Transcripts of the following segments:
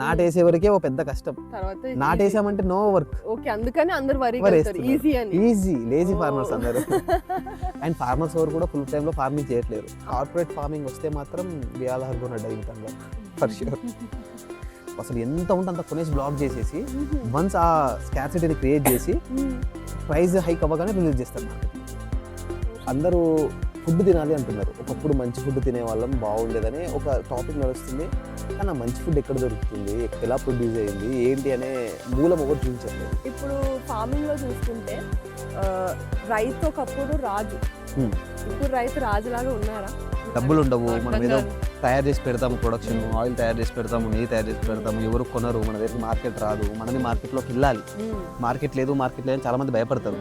నాటేసే వరకే ఓ పెద్ద కష్టం. తర్వాత నాటేసామంటే నో వర్క్. ఓకే, అందుకని అందరు వరి ఈజీ అని. ఈజీ లేజీ ఫార్మర్స్ అందరూ. అండ్ ఫార్మర్స్ ఎవరు కూడా ఫుల్ టైమ్ లో ఫార్మింగ్ చేయట్లేరు. కార్పొరేట్ ఫార్మింగ్ వస్తే మాత్రం we all are gonna die for sure. అసలు ఎంత ఉంటే అంత కొనేసి బ్లాక్ చేసేసి వన్స్ ఆ స్కార్సిటీని క్రియేట్ చేసి ప్రైస్ హైక్ అవ్వగానే రిలీజ్ చేస్తారు మార్కెట్. అందరూ ఫుడ్ తినాలి అంటున్నారు. ఒకప్పుడు మంచి ఫుడ్ తినే వాళ్ళం బాగుండేదని ఒక టాపిక్ నడుస్తుంది. కానీ ఆ మంచి ఫుడ్ ఎక్కడ దొరుకుతుంది, ఎలా ప్రొడ్యూస్ అయ్యింది, ఏంటి అనే మూలం ఒకటి చూపించట్లేదు. ఇప్పుడు ఫార్మింగ్ లో చూసుకుంటే రైతు ఒకప్పుడు రాజు, ఇప్పుడు రైతు రాజులాగా ఉన్నారా? డబ్బులు ఉండవు, మనం ఏదో తయారు చేసి పెడతాము, ప్రొడక్షన్ ఆయిల్ తయారు చేసి పెడతాము, నెయ్యి తయారు చేసి పెడతాము, ఎవరు కొనరు, మన దగ్గర మార్కెట్ రాదు, మనని మార్కెట్లోకి వెళ్ళాలి. మార్కెట్ లేదు చాలా మంది భయపడతారు.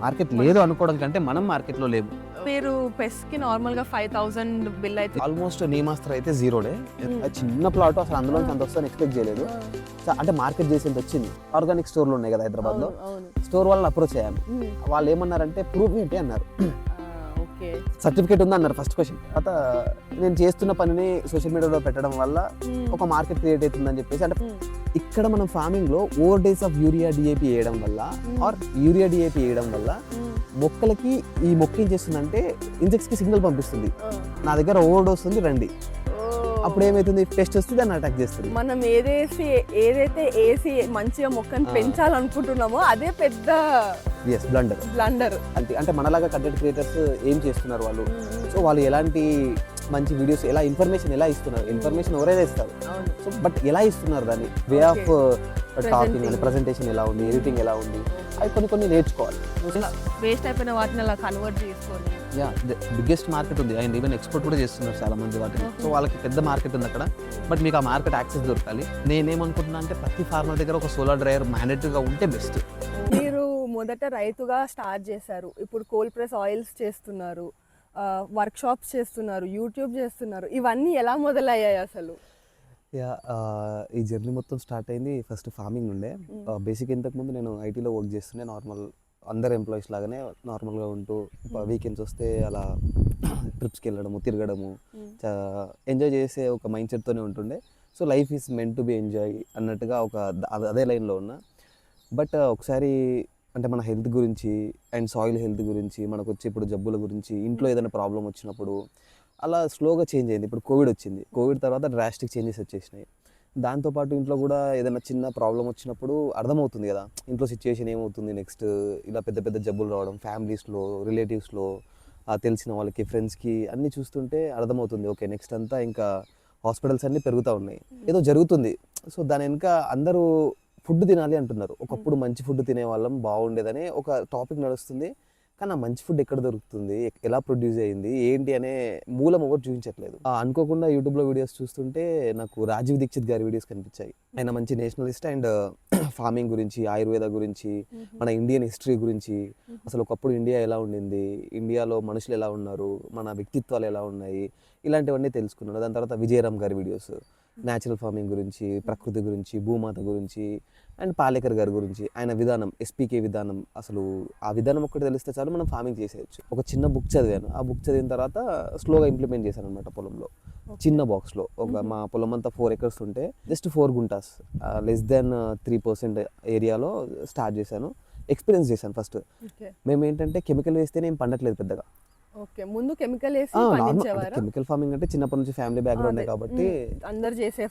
మార్కెట్ లేదు అనుకోవడం కంటే మనం మార్కెట్లో లేవు. మీరు పెస్ట్కి నార్మల్గా 5,000 బిల్ అయితే ఆల్మోస్ట్ నీమాస్త్ర అయితే జీరోడే. చిన్న ప్లాట్, అసలు అందులో అంత వస్తుందని ఎక్స్పెక్ట్ చేయలేదు. అంటే మార్కెట్ చేసేంత వచ్చింది. ఆర్గానిక్ స్టోర్లు ఉన్నాయి కదా హైదరాబాద్లో, స్టోర్ వాళ్ళని అప్రోచ్ అయ్యాము. వాళ్ళు ఏమన్నారంటే ప్రూఫ్ ఏంటి అన్నారు. సర్టిఫికేట్ ఉంది అన్నారు ఫస్ట్ క్వశ్చన్. తర్వాత నేను చేస్తున్న పనిని సోషల్ మీడియాలో పెట్టడం వల్ల ఒక మార్కెట్ క్రియేట్ అవుతుందని చెప్పేసి. అంటే ఇక్కడ మనం ఫార్మింగ్ లో over days of urea DAP వేయడం వల్ల ఆర్ యూరియా డిఏపి వేయడం వల్ల మొక్కలకి ఈ మొక్క ఏం చేస్తుందంటే ఇన్సెక్ట్స్ కి సిగ్నల్ పంపిస్తుంది, నా దగ్గర ఓవర్ డోస్ ఉంది రండి. అప్పుడు ఏమైతుంది, పెస్ట్ వస్తే దాన్ని అటాక్ చేస్తుంది. మనం ఏదైతే వేసి మంచిగా మొక్కను పెంచాలనుకుంటున్నామో అదే పెద్ద బ్లండర్. అంటే మనలాగా కంటెంట్ క్రియేటర్స్ ఏం చేస్తున్నారు వాళ్ళు, సో వాళ్ళు ఎలాంటి మంచి వీడియోస్, ఎలా ఇన్ఫర్మేషన్ ఎలా ఇస్తున్నారు, ఇన్ఫర్మేషన్ ఎవరైనా ఇస్తారు, సో బట్ ఎలా ఇస్తున్నారు, దాన్ని వే ఆఫ్ టాకింగ్ అని, ప్రెజెంటేషన్ ఎలా ఉంది, ఎడిటింగ్ ఎలా ఉంది, అవి కొన్ని నేర్చుకోవాలి. వేస్ట్ అయిపోయిన వాటిని అలా కన్వర్ట్ చేసుకొని బిగ్గెస్ట్ మార్కెట్ ఉంది. అండ్ ఈవెన్ ఎక్స్పోర్ట్ కూడా చేస్తున్నారు చాలా మంది వాటిని. సో వాళ్ళకి పెద్ద మార్కెట్ ఉంది అక్కడ. బట్ మీకు ఆ మార్కెట్ యాక్సెస్ దొరకాలి. నేనేమనుకుంటున్నా అంటే ప్రతి ఫార్మర్ దగ్గర ఒక సోలార్ డ్రైయర్ మ్యాండేటరీగా ఉంటే బెస్ట్. మీరు మొదట రైతుగా స్టార్ట్ చేశారు, ఇప్పుడు కోల్డ్ ప్రెస్ ఆయిల్స్ చేస్తున్నారు, వర్క్ షాప్స్ చేస్తున్నారు, యూట్యూబ్ చేస్తున్నారు. ఇవన్నీ ఎలా మొదలయ్యాయి అసలు? ఈ జర్నీ మొత్తం స్టార్ట్ అయింది ఫస్ట్ ఫార్మింగ్ నుండే. బేసిక్ ఇంతకుముందు నేను ఐటీలో వర్క్ చేస్తుండే, నార్మల్ అందరు ఎంప్లాయీస్ లాగానే నార్మల్గా ఉంటూ వీకెండ్స్ వస్తే అలా ట్రిప్స్కి వెళ్ళడము, తిరగడము, ఎంజాయ్ చేసే ఒక మైండ్ సెట్తోనే ఉంటుండే. So life is meant to be enjoy అన్నట్టుగా అదే లైన్లో ఉన్నా. బట్ ఒకసారి అంటే మన హెల్త్ గురించి అండ్ సాయిల్ హెల్త్ గురించి, మనకు వచ్చే ఇప్పుడు జబ్బుల గురించి, ఇంట్లో ఏదైనా ప్రాబ్లం వచ్చినప్పుడు అలా స్లోగా చేంజ్ అయింది. ఇప్పుడు కోవిడ్ వచ్చింది, కోవిడ్ తర్వాత డ్రాస్టిక్ చేంజెస్ వచ్చేసినాయి. దాంతోపాటు ఇంట్లో కూడా ఏదైనా చిన్న ప్రాబ్లం వచ్చినప్పుడు అర్థమవుతుంది కదా ఇంట్లో సిచ్యువేషన్ ఏమవుతుంది నెక్స్ట్. ఇలా పెద్ద పెద్ద జబ్బులు రావడం ఫ్యామిలీస్లో, రిలేటివ్స్లో, తెలిసిన వాళ్ళకి, ఫ్రెండ్స్కి అన్నీ చూస్తుంటే అర్థమవుతుంది ఓకే నెక్స్ట్ అంతా ఇంకా హాస్పిటల్స్ అన్నీ పెరుగుతూ ఉన్నాయి, ఏదో జరుగుతుంది. సో దాని వెనుక అందరూ ఫుడ్ తినాలి అంటున్నారు. ఒకప్పుడు మంచి ఫుడ్ తినే వాళ్ళం బాగుండేదని ఒక టాపిక్ నడుస్తుంది. కానీ ఆ మంచి ఫుడ్ ఎక్కడ దొరుకుతుంది, ఎలా ప్రొడ్యూస్ అయ్యింది, ఏంటి అనే మూలం ఒకటి చూపించట్లేదు. అనుకోకుండా యూట్యూబ్లో వీడియోస్ చూస్తుంటే నాకు రాజీవ్ దీక్షిత్ గారి వీడియోస్ కనిపించాయి. ఆయన మంచి నేషనలిస్ట్ అండ్ ఫార్మింగ్ గురించి, ఆయుర్వేద గురించి, మన ఇండియన్ హిస్టరీ గురించి, అసలు ఒకప్పుడు ఇండియా ఎలా ఉండింది, ఇండియాలో మనుషులు ఎలా ఉన్నారు, మన వ్యక్తిత్వాలు ఎలా ఉన్నాయి, ఇలాంటివన్నీ తెలుసుకున్నాను. దాని తర్వాత విజయరామ్ గారి వీడియోస్ న్యాచురల్ ఫార్మింగ్ గురించి, ప్రకృతి గురించి, భూమాత గురించి, అండ్ పాలేకర్ గారి గురించి, ఆయన విధానం, ఎస్పీకే విధానం, అసలు ఆ విధానం ఒక్కటి తెలిస్తే చాలు మనం ఫార్మింగ్ చేసేయచ్చు. ఒక చిన్న బుక్ చదివాను, ఆ బుక్ చదివిన తర్వాత స్లోగా ఇంప్లిమెంట్ చేశాను అనమాట పొలంలో. చిన్న బాక్స్లో మా పొలం అంతా 4 acres ఉంటే జస్ట్ 4 గుంటాస్, లెస్ దాన్ 3% ఏరియాలో స్టార్ట్ చేశాను. ఎక్స్పీరియన్స్ చేశాను ఫస్ట్. మేము ఏంటంటే కెమికల్ వేస్తేనే ఏం పండట్లేదు పెద్దగా. ఓకే, ముందు కెమికల్ వేసి పండించేవారా? కెమికల్ ఫార్మింగ్ అంటే చిన్నప్పటి నుంచి ఫ్యామిలీ బ్యాక్గ్రౌండ్ కాబట్టి అందరు చేసే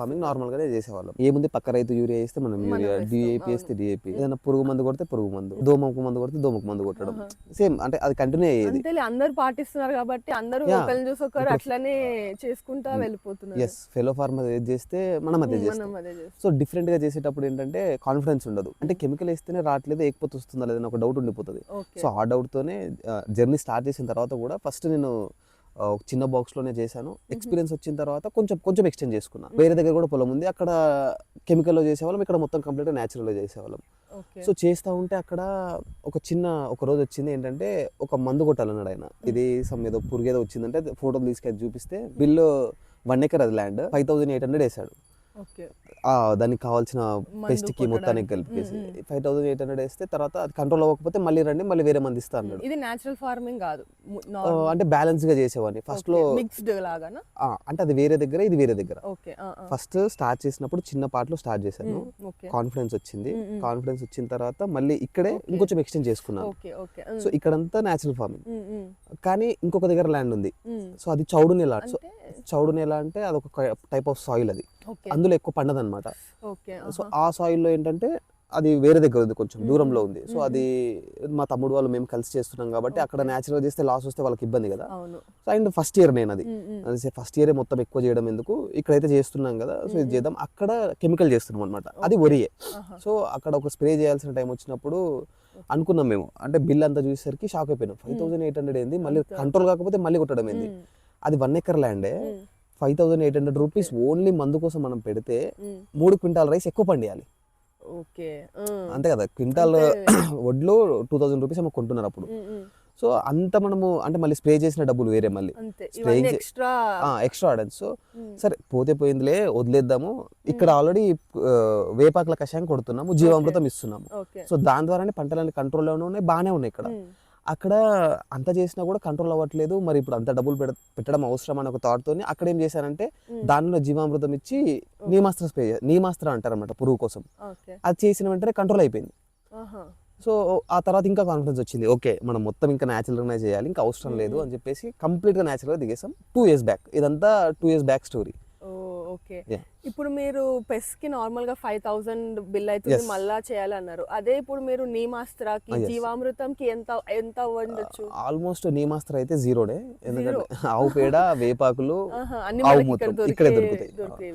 ఫార్మింగ్ నార్మల్ గానే చేసేవాళ్ళం. ఏముంది, పక్క రైతు యూరియా వేస్తే మనం యూరియా, డిఏపి వేస్తే డిఏపి, ఏదైనా పురుగు మందు కొడితే పురుగు మందు, దోమకు మందు కొడితే దోమకు మందు కొట్టడం, సేమ్ అంటే అది కంటిన్యూ అయ్యేది. అందరు పాటిస్తున్నారు కాబట్టి అందరూ ఒకరిని చూసి ఒకరు అట్లనే చేసుకుంటా వెళ్ళిపోతున్నారు. ఎస్, ఫెలో ఫార్మర్ ఏది చేస్తే మనం అదే చేస్తాం. సో డిఫరెంట్ గా చేసేటప్పుడు ఏంటంటే కాన్ఫిడెన్స్ ఉండదు. అంటే కెమికల్ వేస్తేనే రావట్లేదు, ఏకపోతే వస్తుందా లేదని ఒక డౌట్ ఉండిపోతుంది. సో ఆ డౌట్ తోనే జర్నీ స్టార్ట్ చేసిన తర్వాత కూడా ఫస్ట్ నేను ఒక చిన్న బాక్స్లోనే చేశాను. ఎక్స్పీరియన్స్ వచ్చిన తర్వాత కొంచెం ఎక్స్టెండ్ చేసుకున్నా. వేరే దగ్గర కూడా పొలం ఉంది, అక్కడ కెమికల్లో చేసేవాళ్ళం, ఇక్కడ మొత్తం కంప్లీట్గా న్యాచురల్గా చేసేవాళ్ళం. సో చేస్తూ ఉంటే అక్కడ ఒక రోజు వచ్చింది ఏంటంటే, ఒక మందు కొట్టాలన్నాడు ఆయన. ఇది ఏదో పురుగేదో వచ్చిందంటే ఫోటోలు తీసుకెళ్ళి చూపిస్తే బిల్లు 1 acre అది ల్యాండ్ 5,800 వేసాడు. ఓకే. దానికి కావాల్సిన పెస్ట్కి కొట్టడానికి. మొత్తానికి కలిపేసి 5800 వేస్తే తర్వాత అది కంట్రోల్ అవ్వకపోతే మళ్ళీ రండి మళ్ళీ వేరే మంది ఇస్తా అన్నాడు. ఇది నేచురల్ ఫార్మింగ్ కాదు, అంటే బ్యాలెన్స్గా చేసేవాడిని ఫస్ట్లో. మిక్స్డ్ లాగానా? అంటే అది వేరే దగ్గర ఇది వేరే దగ్గర. ఓకే. ఫస్ట్ స్టార్ట్ చేసినప్పుడు చిన్న పాటలో స్టార్ట్ చేశాను. ఓకే. కాన్ఫిడెన్స్ వచ్చింది. కాన్ఫిడెన్స్ వచ్చిన తర్వాత మళ్ళీ ఇక్కడే ఇంకొంచెం ఎక్స్టెండ్ చేసుకున్నాను. ఓకే. ఓకే. సో ఇక్కడంతా న్యాచురల్ ఫార్మింగ్, కానీ ఇంకొక దగ్గర ల్యాండ్ ఉంది. సో అది చౌడు నేల. సో చౌడు నేల అంటే అదొక టైప్ ఆఫ్ సాయిల్, అది అందులో ఎక్కువ పండదు అనమాట. ఓకే. సో ఆ సాయిల్లో ఏంటంటే అది వేరే దగ్గర ఉంది, కొంచెం దూరంలో ఉంది. సో అది మా తమ్ముడు వాళ్ళు మేము కలిసి చేస్తున్నాం కాబట్టి అక్కడ న్యాచురల్ చేస్తే లాస్ వస్తే వాళ్ళకి ఇబ్బంది కదా. సో అండ్ ఫస్ట్ ఇయర్ నేను అది ఫస్ట్ ఇయరే మొత్తం ఎక్కువ చేయడం ఎందుకు, ఇక్కడైతే చేస్తున్నాం కదా సో ఇది చేద్దాం. అక్కడ కెమికల్ చేస్తున్నాం అనమాట, అది వరియే. సో అక్కడ ఒక స్ప్రే చేయాల్సిన టైం వచ్చినప్పుడు అనుకున్నాం మేము, అంటే బిల్ అంతా చూసేసరికి షాక్ అయిపోయినాం. 5800 ఏంది, మళ్ళీ కంట్రోల్ కాకపోతే మళ్ళీ కొట్టడం ఏంది. అది 1 ఎకర్ ల్యాండే, 5800 రూపీస్ ఓన్లీ మందు కోసం మనం పెడితే 3 క్వింటాల్ రైస్ ఎక్కువ పండియాలి. ఓకే. అంతే కదా, క్వింటాల్ వడ్లు 2000 రూపీస్ ఏమో కొంటున్నారు అప్పుడు. సో అంత మనము అంటే మళ్ళీ స్ప్రే చేసిన డబ్బులు వేరే, మళ్ళీ స్ప్రేయింగ్ ఎక్స్ట్రా ఆడన్స్. సో సరే పోతే పోయిందిలే వదిలేద్దాము. ఇక్కడ ఆల్రెడీ వేపాకుల కషాయం కొడుతున్నాము, జీవామృతం ఇస్తున్నాము. సో దాని ద్వారానే పంటలన్నీ కంట్రోల్లోనే ఉన్నాయి, బాగానే ఉన్నాయి. ఇక్కడ అక్కడ అంత చేసినా కూడా కంట్రోల్ అవ్వట్లేదు. మరి ఇప్పుడు అంత డబ్బులు పెట్టడం అవసరం అని ఒక థాట్తో అక్కడ ఏం చేశానంటే దానిలో జీవామృతం ఇచ్చి నీమాస్త్ర అంటారు అనమాట పురుగు కోసం. అది చేసిన వెంటనే కంట్రోల్ అయిపోయింది. సో ఆ తర్వాత ఇంకా కాన్ఫిడెన్స్ వచ్చింది, ఓకే మనం మొత్తం ఇంకా న్యాచురల్గానే చేయాలి, ఇంకా అవసరం లేదు అని చెప్పేసి కంప్లీట్గా న్యాచురల్గా దిగేసాం. 2 years బ్యాక్, ఇదంతా 2 years బ్యాక్ స్టోరీ. ఓకే. ఇప్పుడు మీరు పెస్ కి నార్మల్ గా 5000 బిల్ అవుతుంది, మళ్ళా చేయాలన్నారు. అదే ఇప్పుడు మీరు నీమాస్త్రాకి జీవామృతం కి ఎంత ఎంత ఉండొచ్చు? ఆల్మోస్ట్ నీమాస్త్ర అయితే 0 డే, ఎందుకంటే ఆవు పేడ, వేపాకులు, ఆవు మూత్రం ఇక్కడే దొరుకుతాయి.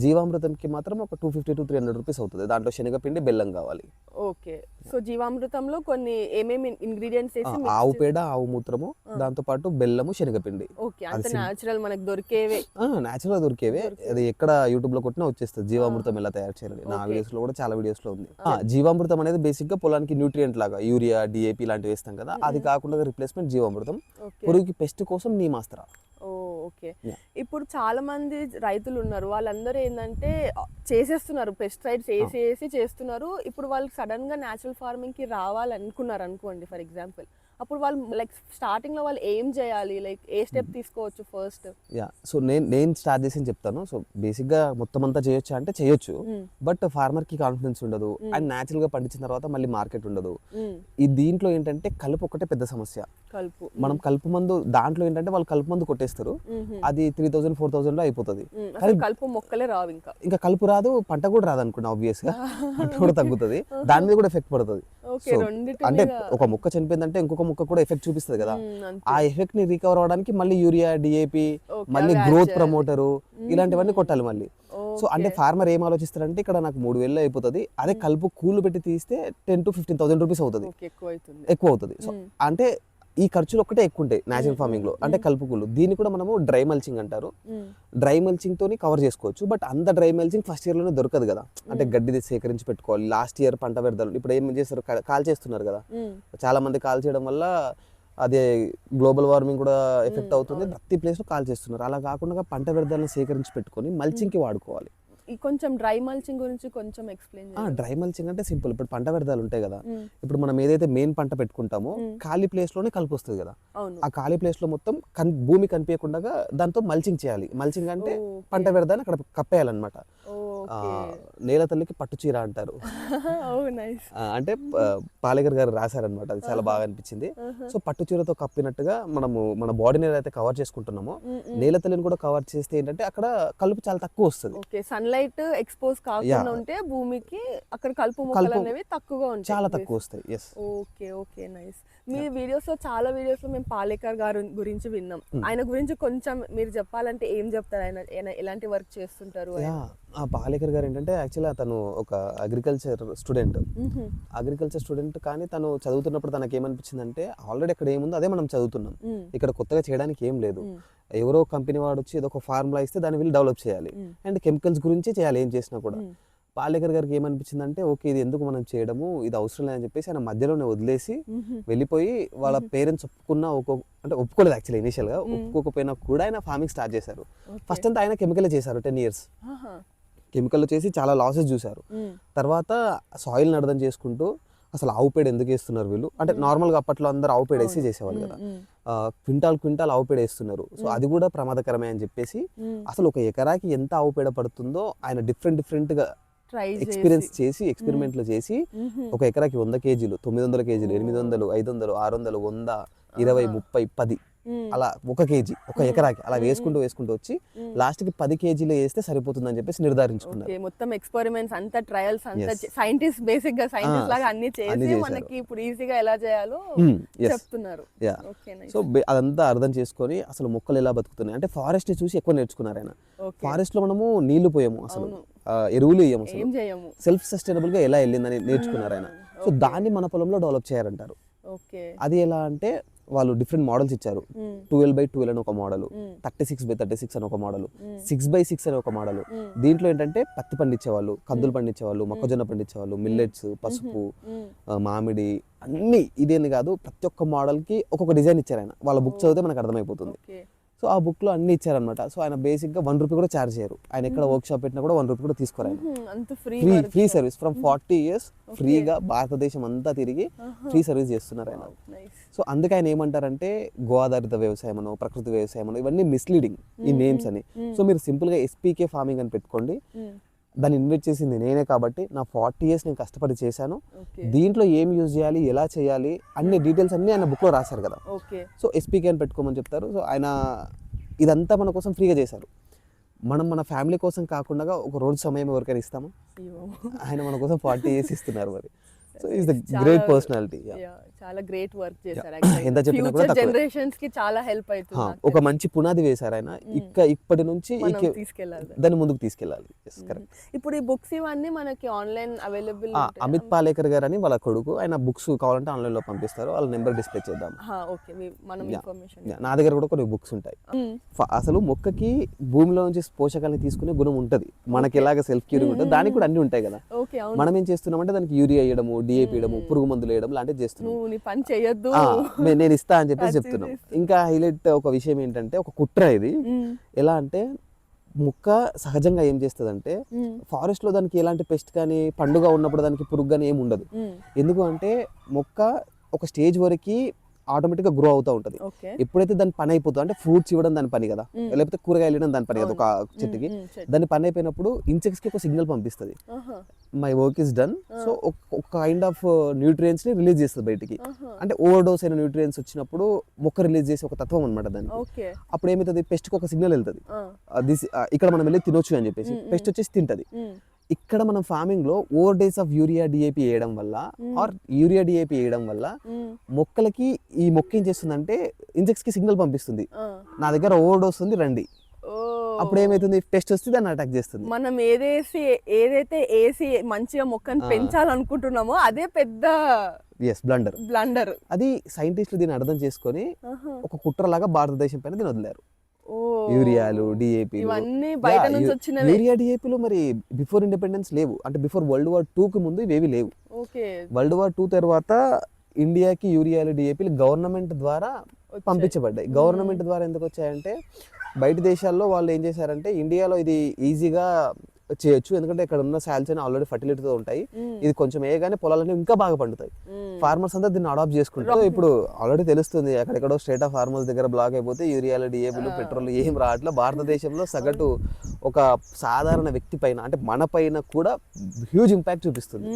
జీవామృతంకి మాత్రం ఒక 250 to 300 రూపీస్ అవుతుంది. దాంట్లో శనగపిండి, బెల్లం కావాలి. ఓకే. సో జీవామృతంలో కొన్ని ఏమేమి ఇంగ్రీడియంట్స్ వేసి? ఆవు పేడ, ఆవు మూత్రము, దాంతో పాటు బెల్లము, శనగపిండి. ఓకే. అంత నేచురల్ మనకు దొరికేవే, నేచురల్ దొరికేవే. అది ఎక్కడ యూట్యూబ్ లో కొట్టినా వచ్చేస్తుంది జీవామృతం ఎలా తయారు చేయాలి. నా వీడియోస్ లో కూడా చాలా వీడియోస్ లో ఉంది. జీవామృతం అనేది బేసిక్ గా పొలానికి న్యూట్రియంట్ లాగా యూరియా, డిఏపి ఇలాంటివి వేస్తాం కదా, అది కాకుండా రిప్లేస్మెంట్ జీవామృతం. పురుగుకి పెస్ట్ కోసం నీమాస్త్ర. ఓకే. ఇప్పుడు చాలా మంది రైతులు ఉన్నారు, వాళ్ళందరూ ఏంటంటే చేసేస్తున్నారు, పెస్టిసైడ్స్ వేసి చేస్తున్నారు. ఇప్పుడు వాళ్ళు సడన్ గా న్యాచురల్ ఫార్మింగ్ కి రావాలనుకున్నారు అనుకోండి ఫర్ ఎగ్జాంపుల్, అప్పుడు వాళ్ళు లైక్ స్టార్టింగ్ లో వాళ్ళు ఏం చేయాలి, లైక్ ఏ స్టెప్ తీసుకోవచ్చు ఫస్ట్? సో నేను స్టార్ట్ చేసి చెప్తాను. సో బేసిక్ గా మొత్తం అంతా చేయొచ్చు అంటే చేయొచ్చు, బట్ ఫార్మర్ కి కాన్ఫిడెన్స్ ఉండదు అండ్ న్యాచురల్ గా పండించిన తర్వాత మళ్ళీ మార్కెట్ ఉండదు. ఈ దీంట్లో ఏంటంటే కలుపు ఒకటే పెద్ద సమస్య. మనం కలుపు మందు దాంట్లో ఏంటంటే వాళ్ళు కలుపు మందు కొట్టేస్తారు, అది 3000 4000 లో అయిపోతుంది. కలుపు మొక్కలే రావు, ఇంకా కలుపు రాదు, పంట కూడా రాదు అనుకున్నా. ఆబ్వియస్ గా పంట కూడా తగ్గుతుంది, దాని మీద కూడా ఎఫెక్ట్ పడుతుంది. అంటే ఒక మొక్క చనిపోయిందంటే ఇంకొక మొక్క కూడా ఎఫెక్ట్ చూపిస్తుంది కదా. ఆ ఎఫెక్ట్ ని రికవర్ అవడానికి మళ్ళీ యూరియా, డిఏపి, మళ్ళీ గ్రోత్ ప్రమోటరు ఇలాంటివన్నీ కొట్టాలి మళ్ళీ. సో అంటే ఫార్మర్ ఏం ఆలోచిస్తారంటే ఇక్కడ నాకు 3000 అయిపోతుంది, అదే కలుపు కూలు పెట్టి తీస్తే 10 to 15,000 రూపీస్ అవుతుంది, ఎక్కువ అవుతుంది. సో అంటే ఈ ఖర్చులు ఒక్కటే ఎక్కువ ఉంటాయి న్యాచురల్ ఫార్మింగ్ లో, అంటే కలుపుకులు. దీన్ని కూడా మనము డ్రై మల్చింగ్ అంటారు. డ్రై మల్చింగ్ తోని కవర్ చేసుకోవచ్చు, బట్ అంత డ్రై మల్చింగ్ ఫస్ట్ ఇయర్ లోనే దొరకదు కదా. అంటే గడ్డి సేకరించి పెట్టుకోవాలి. లాస్ట్ ఇయర్ పంట వ్యర్థాలు ఇప్పుడు ఏం చేస్తారు, కాల్ చేస్తున్నారు కదా చాలా మంది. కాల్ చేయడం వల్ల అదే గ్లోబల్ వార్మింగ్ కూడా ఎఫెక్ట్ అవుతుంది, ప్రతి ప్లేస్ లో కాల్ చేస్తున్నారు. అలా కాకుండా పంట వ్యర్థాలను సేకరించి పెట్టుకొని మల్చింగ్ కి వాడుకోవాలి. కొంచెం డ్రై మల్చింగ్ గురించి కొంచెం ఎక్స్ప్లెయిన్ చేయండి. డ్రై మల్చింగ్ అంటే సింపుల్, ఇప్పుడు పంట వ్యర్థాలు ఉంటాయి కదా, ఇప్పుడు మనం ఏదైతే మెయిన్ పంట పెట్టుకుంటామో ఖాళీ ప్లేస్ లోనే కలుపు వస్తుంది కదా, ఆ ఖాళీ ప్లేస్ లో మొత్తం భూమి కనిపించకుండా దాంతో మల్చింగ్ చేయాలి. మల్చింగ్ అంటే పంట వ్యర్థాన్ని అక్కడ కప్పేయాలన్నమాట. నేల తల్లికి పట్టు చీర అంటారు. అంటే పాలేకర్ గారు రాశారనమాట, అది చాలా బాగా అనిపించింది. సో పట్టు చీరతో కప్పినట్టుగా మనము మన బాడీని ఏదైతే కవర్ చేసుకుంటున్నామో నేల తల్లిని కూడా కవర్ చేస్తే ఏంటంటే అక్కడ కలుపు చాలా తక్కువ వస్తుంది. సన్లైట్ ఎక్స్పోజ్ కాకుండా ఉంటే భూమికి అక్కడ కలుపు మొక్కలు అనేవి తక్కువగా ఉంటాయి, చాలా తక్కువ వస్తాయి. ఓకే. Okay, nice. మీ వీడియోస్ లో చాలా వీడియోస్ లో మేము పాలేకర్ గారు గురించి విన్నాం. ఆయన గురించి కొంచెం మీరు చెప్పాలంటే ఏం చెప్తారు? ఆయన ఎలాంటి వర్క్ చేస్తుంటారు? ఆ పాలేకర్ గారు ఏంటంటే యాక్చువల్లీ తను ఒక అగ్రికల్చర్ స్టూడెంట్, కానీ తను చదువుతున్నప్పుడు తనకి ఏమనిపించింది అంటే ఆల్రెడీ అక్కడ ఏముందో అదే మనం చదువుతున్నాం, ఇక్కడ కొత్తగా చేయడానికి ఏం లేదు. ఎవరో కంపెనీ వాడు వచ్చి ఏదో ఒక ఫార్ములా ఇస్తే దాన్ని వీళ్ళు డెవలప్ చేయాలి అండ్ కెమికల్స్ గురించి చేయాలి ఏం చేసినా కూడా. పాలేకర్ గారికి ఏమనిపించింది అంటే ఓకే ఇది ఎందుకు మనం చేయడము, ఇది అవసరం లేదని చెప్పేసి ఆయన మధ్యలోనే వదిలేసి వెళ్ళిపోయి వాళ్ళ పేరెంట్స్ అంటే ఒప్పుకోలేదు యాక్చువల్లీ ఇనిషియల్ గా, ఒప్పుకోకపోయినా కూడా ఆయన ఫార్మింగ్ స్టార్ట్ చేశారు. ఫస్ట్ అంతా ఆయన కెమికలే చేశారు 10 years. కెమికల్ చేసి చాలా లాసెస్ చూశారు. తర్వాత సాయిల్ని అర్థం చేసుకుంటూ అసలు ఆవు పేడ ఎందుకు వేస్తున్నారు వీళ్ళు అంటే నార్మల్గా అప్పట్లో అందరూ ఆవు పేడ వేసి చేసేవాళ్ళు కదా, క్వింటాల్ ఆవు పేడ వేస్తున్నారు. సో అది కూడా ప్రమాదకరమే అని చెప్పేసి అసలు ఒక ఎకరాకి ఎంత ఆవు పేడ పడుతుందో ఆయన డిఫరెంట్ గా ఎక్స్పెరిమెంట్లు చేసి ఒక ఎకరాకి 100 కేజీలు, 900 కేజీలు, 800, 500, 600, 100, 20, 30, 10 అలా 1 కేజీ ఒక ఎకరాకి అలా వేసుకుంటూ వచ్చి లాస్ట్ కి 10 కేజీలు వేస్తే సరిపోతుందని చెప్పేసి నిర్ధారించుకున్నారు. మొత్తం ఎక్స్పెరిమెంట్స్ అంతా ట్రయల్స్ అంతా సైంటిస్ట్ బేసిక్ గా సైంటిస్ట్ లాగా అన్ని చేసి మనకి ఇప్పుడు ఈజీగా ఎలా చేయాలో చెప్తున్నారు. సో అదంతా అర్థం చేసుకొని అసలు మొక్కలు ఎలా బతుకుతున్నాయి అంటే ఫారెస్ట్ చూసి ఎక్కువ నేర్చుకున్నారు ఆయన. ఫారెస్ట్ లో మనము నీళ్లు పోయాము, అసలు ఎరువులు వేయము, అసలు సెల్ఫ్ సస్టైనబుల్ గా ఎలా వెళ్ళిందని నేర్చుకున్నారు ఆయన. సో దాన్ని మన పొలంలో డెవలప్ చేయాలంటారు. అది ఎలా అంటే వాళ్ళు డిఫరెంట్ మోడల్స్ ఇచ్చారు. 12x12 అని ఒక మోడల్, 36x36 అని ఒక మోడల్, 6x6 అని ఒక మోడల్. దీంట్లో ఏంటంటే పత్తి పండించేవాళ్ళు, కందులు పండించేవాళ్ళు, మొక్కజొన్న పండించేవాళ్ళు, మిల్లెట్స్, పసుపు, మామిడి అన్ని ఇదేని కాదు ప్రతి ఒక్క మోడల్ కి ఒక్కొక్క డిజైన్ ఇచ్చారు ఆయన. వాళ్ళ బుక్ చదివితే మనకు అర్థమైపోతుంది. సో ఆ బుక్ లో అన్ని ఇచ్చారనమాట. సో ఆయన బేసిక్ గా 1 రూపీ కూడా ఛార్జ్ చేయరు. ఆయన ఎక్కడ వర్క్ షాప్ పెట్టినా కూడా 1 రూపీ కూడా తీసుకోరు. ఫ్రీ సర్వీస్ ఫ్రమ్ 40 years ఫ్రీగా భారతదేశం అంతా తిరిగి ఫ్రీ సర్వీస్ చేస్తున్నారు ఆయన. సో అందుకే ఆయన ఏమంటారంటే గో ఆధారిత వ్యవసాయం అనో, ప్రకృతి వ్యవసాయం అనో ఇవన్నీ మిస్లీడింగ్ ఈ నేమ్స్ అని. సో మీరు సింపుల్ గా SPK ఫార్మింగ్ అని పెట్టుకోండి. దాన్ని ఇన్వెస్ట్ చేసింది నేనే కాబట్టి నా 40 years నేను కష్టపడి చేశాను. దీంట్లో ఏం యూజ్ చేయాలి, ఎలా చేయాలి అన్ని డీటెయిల్స్ అన్ని ఆయన బుక్ లో రాశారు కదా. సో SPK అని పెట్టుకోమని చెప్తారు. సో ఆయన ఇదంతా మన కోసం ఫ్రీగా చేశారు. మనం మన ఫ్యామిలీ కోసం కాకుండా ఒక రోజు సమయం ఎవరికైనా ఇస్తామా? ఆయన మన కోసం 40 years ఇస్తున్నారు మరి. So is the great personality. చాలా గ్రేట్ వర్క్ చేశారు. ఎంత చెప్పినా కూడా జనరేషన్స్ కి చాలా హెల్ప్ అవుతుంది. ఒక మంచి పునాది వేశారు ఆయన. ఇప్పటి నుంచి దాన్ని ముందుకు తీసుకెళ్ళాలి. ఇప్పుడు ఈ బుక్స్ ఇవన్నీ మనకి ఆన్లైన్ అవైలబుల్. అమిత్ పాలేకర్ గారు అని వాళ్ళ కొడుకు, ఆయన బుక్స్ కావాలంటే ఆన్లైన్ లో పంపిస్తారు. వాళ్ళ నెంబర్ డిస్ప్లే చేద్దాం. నా దగ్గర కూడా కొన్ని బుక్స్ ఉంటాయి. అసలు మొక్కకి భూమిలో నుంచి పోషకాలను తీసుకునే గుణం ఉంటది. మనకి ఎలాగ సెల్ఫ్ క్యూరింగ్ ఉంటుంది, దానికి కూడా అన్ని ఉంటాయి కదా. మనం ఏం చేస్తున్నామంటే దానికి యూరియా వేయడము, DAP వేయడము, పురుగు మందులు వేయడం లాంటివి చేస్తున్నాం. పని చేయొద్దు, నేను ఇస్తా అని చెప్పేసి చెప్తున్నాం. ఇంకా హైలైట్ ఒక విషయం ఏంటంటే ఒక కుట్ర ఇది. ఎలా అంటే మొక్క సహజంగా ఏం చేస్తుందంటే ఫారెస్ట్ లో దానికి ఎలాంటి పెస్ట్ కానీ పండుగ ఉన్నప్పుడు దానికి పురుగు కానీ ఏమి ఉండదు. ఎందుకు అంటే మొక్క ఒక స్టేజ్ వరకు ఆటోమేటిక్ గా గ్రో అవుతూ ఉంటది. ఎప్పుడైతే దాని పని అయిపోతుంది అంటే ఫ్రూట్స్ ఇవ్వడం దాని పని కదా, లేకపోతే కూరగాయలు ఇవ్వడం దాని పని కదా. ఒక చెట్టుకి దాని పని అయిపోయినప్పుడు ఇన్సెక్ట్స్ కి ఒక సిగ్నల్ పంపిస్తుంది, my work is done. So ఒక కైండ్ ఆఫ్ న్యూట్రియంట్స్ ని రిలీజ్ చేస్తుంది బయటికి. అంటే ఓవర్ డోస్ అయిన న్యూట్రియంట్స్ వచ్చినప్పుడు మొక్క రిలీజ్ చేసే ఒక తత్వం అనమాట దాన్ని. అప్పుడు ఏమవుతుంది, పెస్ట్ కి ఒక సిగ్నల్ వెళ్తుంది, ఇక్కడ మనం వెళ్ళి తినొచ్చు అని చెప్పేసి. పెస్ట్ వచ్చేసి తింటది. ఇక్కడ మనం ఫార్మింగ్ లో over days of urea DAP వేయడం వల్ల ఆర్ యూరియా DAP వేయడం వల్ల మొక్కలకి ఈ మొక్క ఏం చేస్తుందంటే ఇన్సెక్ట్స్ కి సిగ్నల్ పంపిస్తుంది, నా దగ్గర ఓవర్ డోస్ ఉంది రండి. అప్పుడు ఏమైతుంది, పెస్ట్ వస్తే దాన్ని అటాక్ చేస్తుంది. మనం ఏదైతే వేసి మంచిగా మొక్కను పెంచాలనుకుంటున్నామో అదే పెద్ద బ్లండర్. అది సైంటిస్టులు దీన్ని అర్థం చేసుకొని ఒక కుట్రలాగా భారతదేశం పైన దీన్ని వదిలేరు. యూరియాలు, DAP, యూరియా DAPలు మరి బిఫోర్ ఇండిపెండెన్స్ లేవు. అంటే బిఫోర్ World War II కి ముందు ఇవేవి లేవు. World War II తర్వాత ఇండియాకి యూరియాలు, DAPలు గవర్నమెంట్ ద్వారా పంపించబడ్డాయి. గవర్నమెంట్ ద్వారా ఎందుకు వచ్చాయంటే బయట దేశాల్లో వాళ్ళు ఏం చేశారంటే ఇండియాలో ఇది ఈజీగా చేయొచ్చు, ఎందుకంటే ఇక్కడ ఉన్న సాయిల్స్ అని ఆల్రెడీ ఫర్టిలిటీతో ఉంటాయి, ఇది కొంచెం వేయగానే పొలాలన్నీ ఇంకా బాగా పండుతాయి. ఫార్మర్స్ అంతా దీన్ని అడాప్ట్ చేసుకుంటారు. ఇప్పుడు ఆల్రెడీ తెలుస్తుంది ఎక్కడెక్కడో స్టేట్ ఆఫ్ ఫార్మర్స్ దగ్గర బ్లాక్ అయిపోతే యూరియాలు, DAPలు, పెట్రోల్ ఏం రావట్లే. భారతదేశంలో సగటు ఒక సాధారణ వ్యక్తి పైన అంటే మన పైన కూడా హ్యూజ్ ఇంపాక్ట్ చూపిస్తుంది.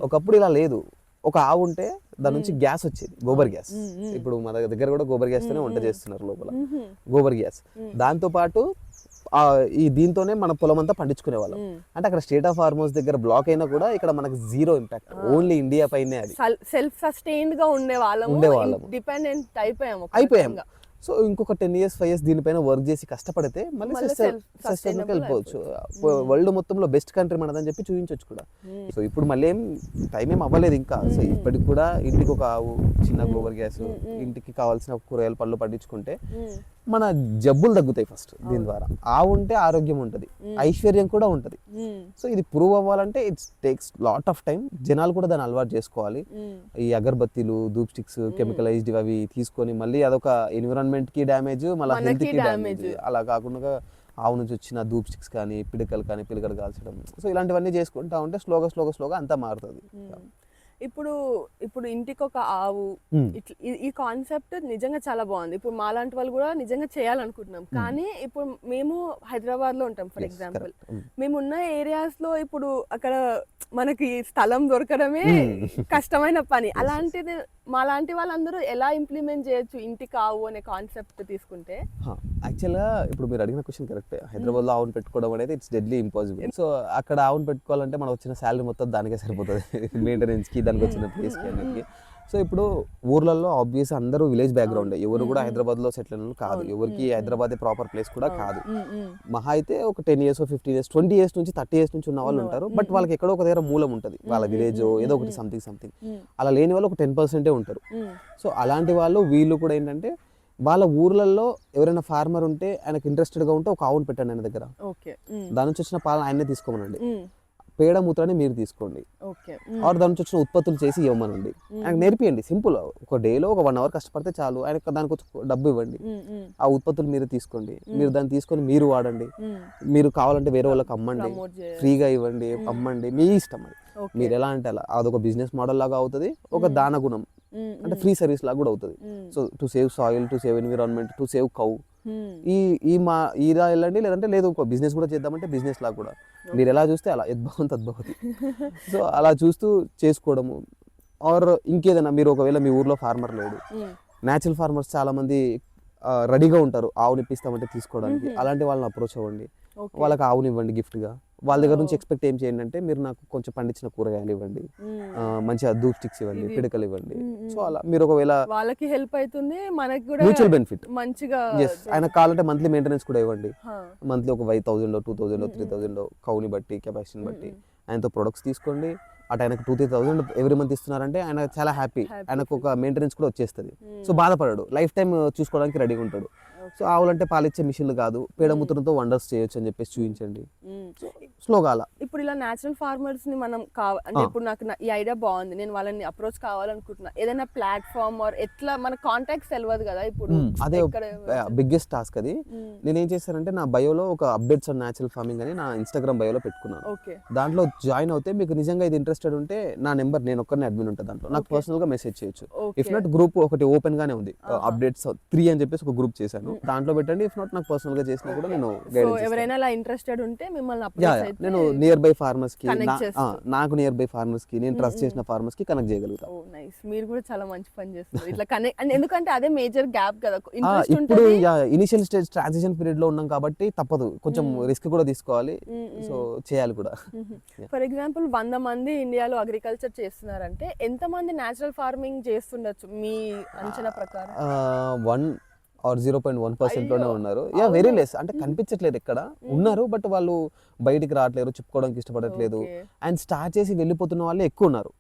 ఒకప్పుడు ఇలా లేదు. ఒక ఆవు ఉంటే దాని నుంచి గ్యాస్ వచ్చేది, గోబర్ గ్యాస్. ఇప్పుడు మన దగ్గర కూడా గోబర్ గ్యాస్ తోనే వంట చేస్తున్నారు లోపల, గోబర్ గ్యాస్. దాంతో పాటు ఈ దీంతోనే మన పొలం అంతా పండించుకునే వాళ్ళం. అంటే అక్కడ స్టేట్ ఆఫ్ ఫార్మర్స్ దగ్గర బ్లాక్ అయినా కూడా ఇక్కడ మనకు జీరో ఇంపాక్ట్, ఓన్లీ ఇండియా పైనే. అది సెల్ఫ్ సస్టైన్డ్ గా ఉండేవాళ్ళం, డిపెండెంట్ అయిపోయాం. సో ఇంకొక 10 years 5 years దీనిపైన వర్క్ చేసి కష్టపడితే మళ్ళీ సస్టైనబుల్ వెళ్ళిపోవచ్చు. వరల్డ్ మొత్తంలో బెస్ట్ కంట్రీ మనదని చెప్పి చూపించవచ్చు కూడా. సో ఇప్పుడు మళ్ళీ టైం ఏం అవ్వలేదు ఇంకా. సో ఇప్పటికి కూడా ఇంటికి ఒక ఆవు, చిన్న గోబర్ గ్యాస్, ఇంటికి కావాల్సిన కూరగాయలు, పళ్ళు పండించుకుంటే మన జబ్బులు తగ్గుతాయి ఫస్ట్. దీని ద్వారా ఆవు ఉంటే ఆరోగ్యం ఉంటుంది, ఐశ్వర్యం కూడా ఉంటుంది. సో ఇది ప్రూవ్ అవ్వాలంటే it's takes lot of time. జనాలు కూడా దాన్ని అలవాటు చేసుకోవాలి. ఈ అగర్బత్తీలు, ధూప్ స్టిక్స్, కెమికలైజ్డ్ అవి తీసుకొని మళ్ళీ అదొక ఎన్విరాన్మెంట్ కి డ్యామేజ్, మళ్ళీ హెల్త్ కి డ్యామేజ్. అలా కాకుండా ఆవు నుంచి వచ్చిన ధూప్ స్టిక్స్ కానీ పిడకలు కానీ పిలకలు కాల్చడం. సో ఇలాంటివన్నీ చేసుకుంటా ఉంటే స్లోగా అంతా మారుతుంది. ఇప్పుడు ఇప్పుడు ఇంటికి ఒక ఆవు ఇట్లా ఈ కాన్సెప్ట్ నిజంగా చాలా బాగుంది. ఇప్పుడు మాలాంటి వాళ్ళు కూడా నిజంగా చేయాలనుకుంటున్నాం. కానీ ఇప్పుడు మేము హైదరాబాద్ లో ఉంటాం ఫర్ ఎగ్జాంపుల్. మేము ఉన్న ఏరియాస్ లో ఇప్పుడు అక్కడ మనకి స్థలం దొరకడమే కష్టమైన పని. అలాంటిది మాలాంటి వాళ్ళందరూ ఎలా ఇంప్లిమెంట్ చేయొచ్చు ఇంటికి ఆవు అనే కాన్సెప్ట్ తీసుకుంటే? యాక్చువల్గా ఇప్పుడు మీరు అడిగిన క్వశ్చన్ కరెక్టే. హైదరాబాద్లో ఆవును పెట్టుకోవడం అనేది ఇట్స్ డెడ్లీ ఇంపాసిబుల్. సో అక్కడ ఆవును పెట్టుకోవాలంటే మనకు వచ్చిన శాలరీ మొత్తం దానికే సరిపోతుంది, మెయింటెనెన్స్కి, దానికి వచ్చిన ప్లేస్కి అన్నిటికి. సో ఇప్పుడు ఊర్లలో ఆబ్వియస్ అందరూ విలేజ్ బ్యాక్గ్రౌండ్, ఎవరు కూడా హైదరాబాద్లో సెటిల్ అయిన కాదు, ఎవరికి హైదరాబాద్ ప్రాపర్ ప్లేస్ కూడా కాదు. మహా అయితే ఒక 10 years 15 years 20 years నుంచి 30 years నుంచి ఉన్న వాళ్ళు ఉంటారు. బట్ వాళ్ళకి ఎక్కడో ఒక దగ్గర మూలం ఉంటుంది, వాళ్ళ విలేజ్ ఏదో ఒకటి సంథింగ్. అలా లేని వాళ్ళు ఒక 10% ఉంటారు. సో అలాంటి వాళ్ళు వీళ్ళు కూడా ఏంటంటే వాళ్ళ ఊర్లలో ఎవరైనా ఫార్మర్ ఉంటే ఆయనకు ఇంట్రెస్టెడ్గా ఉంటే ఒక ఆవును పెట్టండి ఆయన దగ్గర. దాని నుంచి వచ్చిన పాలన ఆయనే తీసుకోమనండి, పేడ మూత్రాన్ని మీరు తీసుకోండి, ఆర్ దాని నుంచి వచ్చిన ఉత్పత్తులు చేసి ఇవ్వమనండి. ఆయనకు నేర్పియండి. సింపుల్, ఒక డేలో ఒక 1 hour కష్టపడితే చాలు. ఆయనకు దానికి డబ్బు ఇవ్వండి, ఆ ఉత్పత్తులు మీరు తీసుకోండి, మీరు దాన్ని తీసుకొని మీరు వాడండి. మీరు కావాలంటే వేరే వాళ్ళకి అమ్మండి, ఫ్రీగా ఇవ్వండి, అమ్మండి, మీ ఇష్టం. అది మీరు ఎలా అంటే అలా. అదొక బిజినెస్ మోడల్ లాగా అవుతుంది, ఒక దాన గుణం అంటే ఫ్రీ సర్వీస్ లాగా కూడా అవుతుంది. So to save soil, to save environment, to save cow, ఇలా వెళ్ళండి. లేదంటే లేదు ఒక బిజినెస్ కూడా చేద్దామంటే బిజినెస్ లాగా కూడా. మీరు ఎలా చూస్తే అలా, యద్భవం తద్భవతి. సో అలా చూస్తూ చేసుకోవడము. ఆర్ ఇంకేదైనా మీరు ఒకవేళ మీ ఊర్లో ఫార్మర్ లేడు, న్యాచురల్ ఫార్మర్స్ చాలా మంది రెడీగా ఉంటారు ఆవుని ఇప్పిస్తామంటే తీసుకోవడానికి. అలాంటి వాళ్ళని అప్రోచ్ అవ్వండి, వాళ్ళకి ఆవుని ఇవ్వండి గిఫ్ట్గా. వాళ్ళ దగ్గర నుంచి ఎక్స్పెక్ట్ ఏం చేయండి అంటే మీరు నాకు కొంచెం పండించిన కూరగాయలు ఇవ్వండి, మంచిగా ధూప్ స్టిక్స్ ఇవ్వండి, పిడకలు ఇవ్వండి. సో అలా మీరు ఒకవేళ వాళ్ళకి హెల్ప్ అవుతుంది, మనకి కూడా మ్యూచువల్ బెనిఫిట్ మంచిగా. ఆయన కావాలంటే మంత్లీ మెయింటెనెన్స్ కూడా ఇవ్వండి. మంత్లీ ఒక 5,000 2,000 3,000 కౌని బట్టి కెపాసిటీని బట్టి ఆయనతో ప్రొడక్ట్స్ తీసుకోండి. అటు ఆయనకు 2,000 ఎవ్రీ మంత్ ఇస్తున్నారంటే ఆయన చాలా హ్యాపీ, ఆయనకు ఒక మెయింటెనెన్స్ కూడా వచ్చేస్తుంది. సో బాధపడడు, లైఫ్ టైం చూసుకోవడానికి రెడీగా ఉంటాడు. సో ఆవులంటే పాలిచ్చే మిషన్లు కాదు, పేడమూత్రంతో వండర్స్ చేయొచ్చు అని చెప్పేసి చూపించండి. స్లోగా అలా. ఇప్పుడు ఇలా న్యాచురల్ ఫార్మర్స్ ని మనం అంటే ఇప్పుడు నాకు ఈ ఐడియా బాగుంది, నేను వాళ్ళని అప్రోచ్ కావాలనుకుంటున్నా. ఏదైనా ప్లాట్ఫామ్ ఆర్ ఎట్లా మన కాంటాక్ట్స్ తెలియదు కదా ఇప్పుడు. అదే బిగ్గెస్ట్ టాస్క్ అది. నేనేం చేశానంటే నా బయోలో ఒక అప్డేట్స్ ఆన్ న్యాచురల్ ఫార్మింగ్ అని నా ఇన్స్టాగ్రామ్ బయోలో పెట్టుకున్నాను. దాంట్లో జాయిన్ అవుతే మీకు నిజంగా ఇది ఇంట్రెస్టెడ్ ఉంటే నా నెంబర్, నేను ఒక్కరిని అడ్మిన్ ఉంటాను దాంట్లో, నాకు పర్సనల్ గా మెసేజ్ చేయొచ్చు. ఇఫ్ నాట్ గ్రూప్ ఒకటి ఓపెన్ గానే ఉంది, అప్డేట్స్ 3 అని చెప్పేసి ఒక గ్రూప్ చేశాను, దాంట్లో పెట్టండి. ఇఫ్ నాట్ నాకు పర్సనల్ గా చేసినా కూడా నేను ఎవరైనా అలా ఇంట్రెస్టెడ్ ఉంటే మిమ్మల్ని అప్రోచ్ నేను నియర్ బై ఫార్మర్స్ కి, నాకు నియర్ బై ఫార్మర్స్ కి, నేను ట్రస్ట్ చేసిన ఫార్మర్స్ కి కనెక్ట్ చేయగలుగుతా. ఓ నైస్, మీరు కూడా చాలా మంచి పని చేస్తున్నారు ఇట్లా కనెక్ట్. అండ్ ఎందుకంటే అదే మేజర్ గ్యాప్ కదా, ఇంట్రెస్ట్ ఉంటుంది. ఇప్పుడు ఇనిషియల్ స్టేజ్ ట్రాన్సిషన్ పీరియడ్ లో ఉన్నాం కాబట్టి తప్పదు, కొంచెం రిస్క్ కూడా తీసుకోవాలి. సో చేయాలి కూడా. ఫర్ ఎగ్జాంపుల్ 100 మంది ఇండియాలో అగ్రికల్చర్ చేస్తున్నారంటే ఎంత మంది న్యాచురల్ ఫార్మింగ్ చేస్తుండొచ్చు మీ అంచనా ప్రకారం? 1 or 0.1% లోనే ఉన్నారు. వెరీ లెస్, అంటే కనిపించట్లేదు ఎక్కడ ఉన్నారు, బట్ వాళ్ళు బయటికి రావట్లేరు, చెప్పుకోవడానికి ఇష్టపడట్లేదు. అండ్ స్టార్ట్ చేసి వెళ్ళిపోతున్న వాళ్ళే ఎక్కువ ఉన్నారు.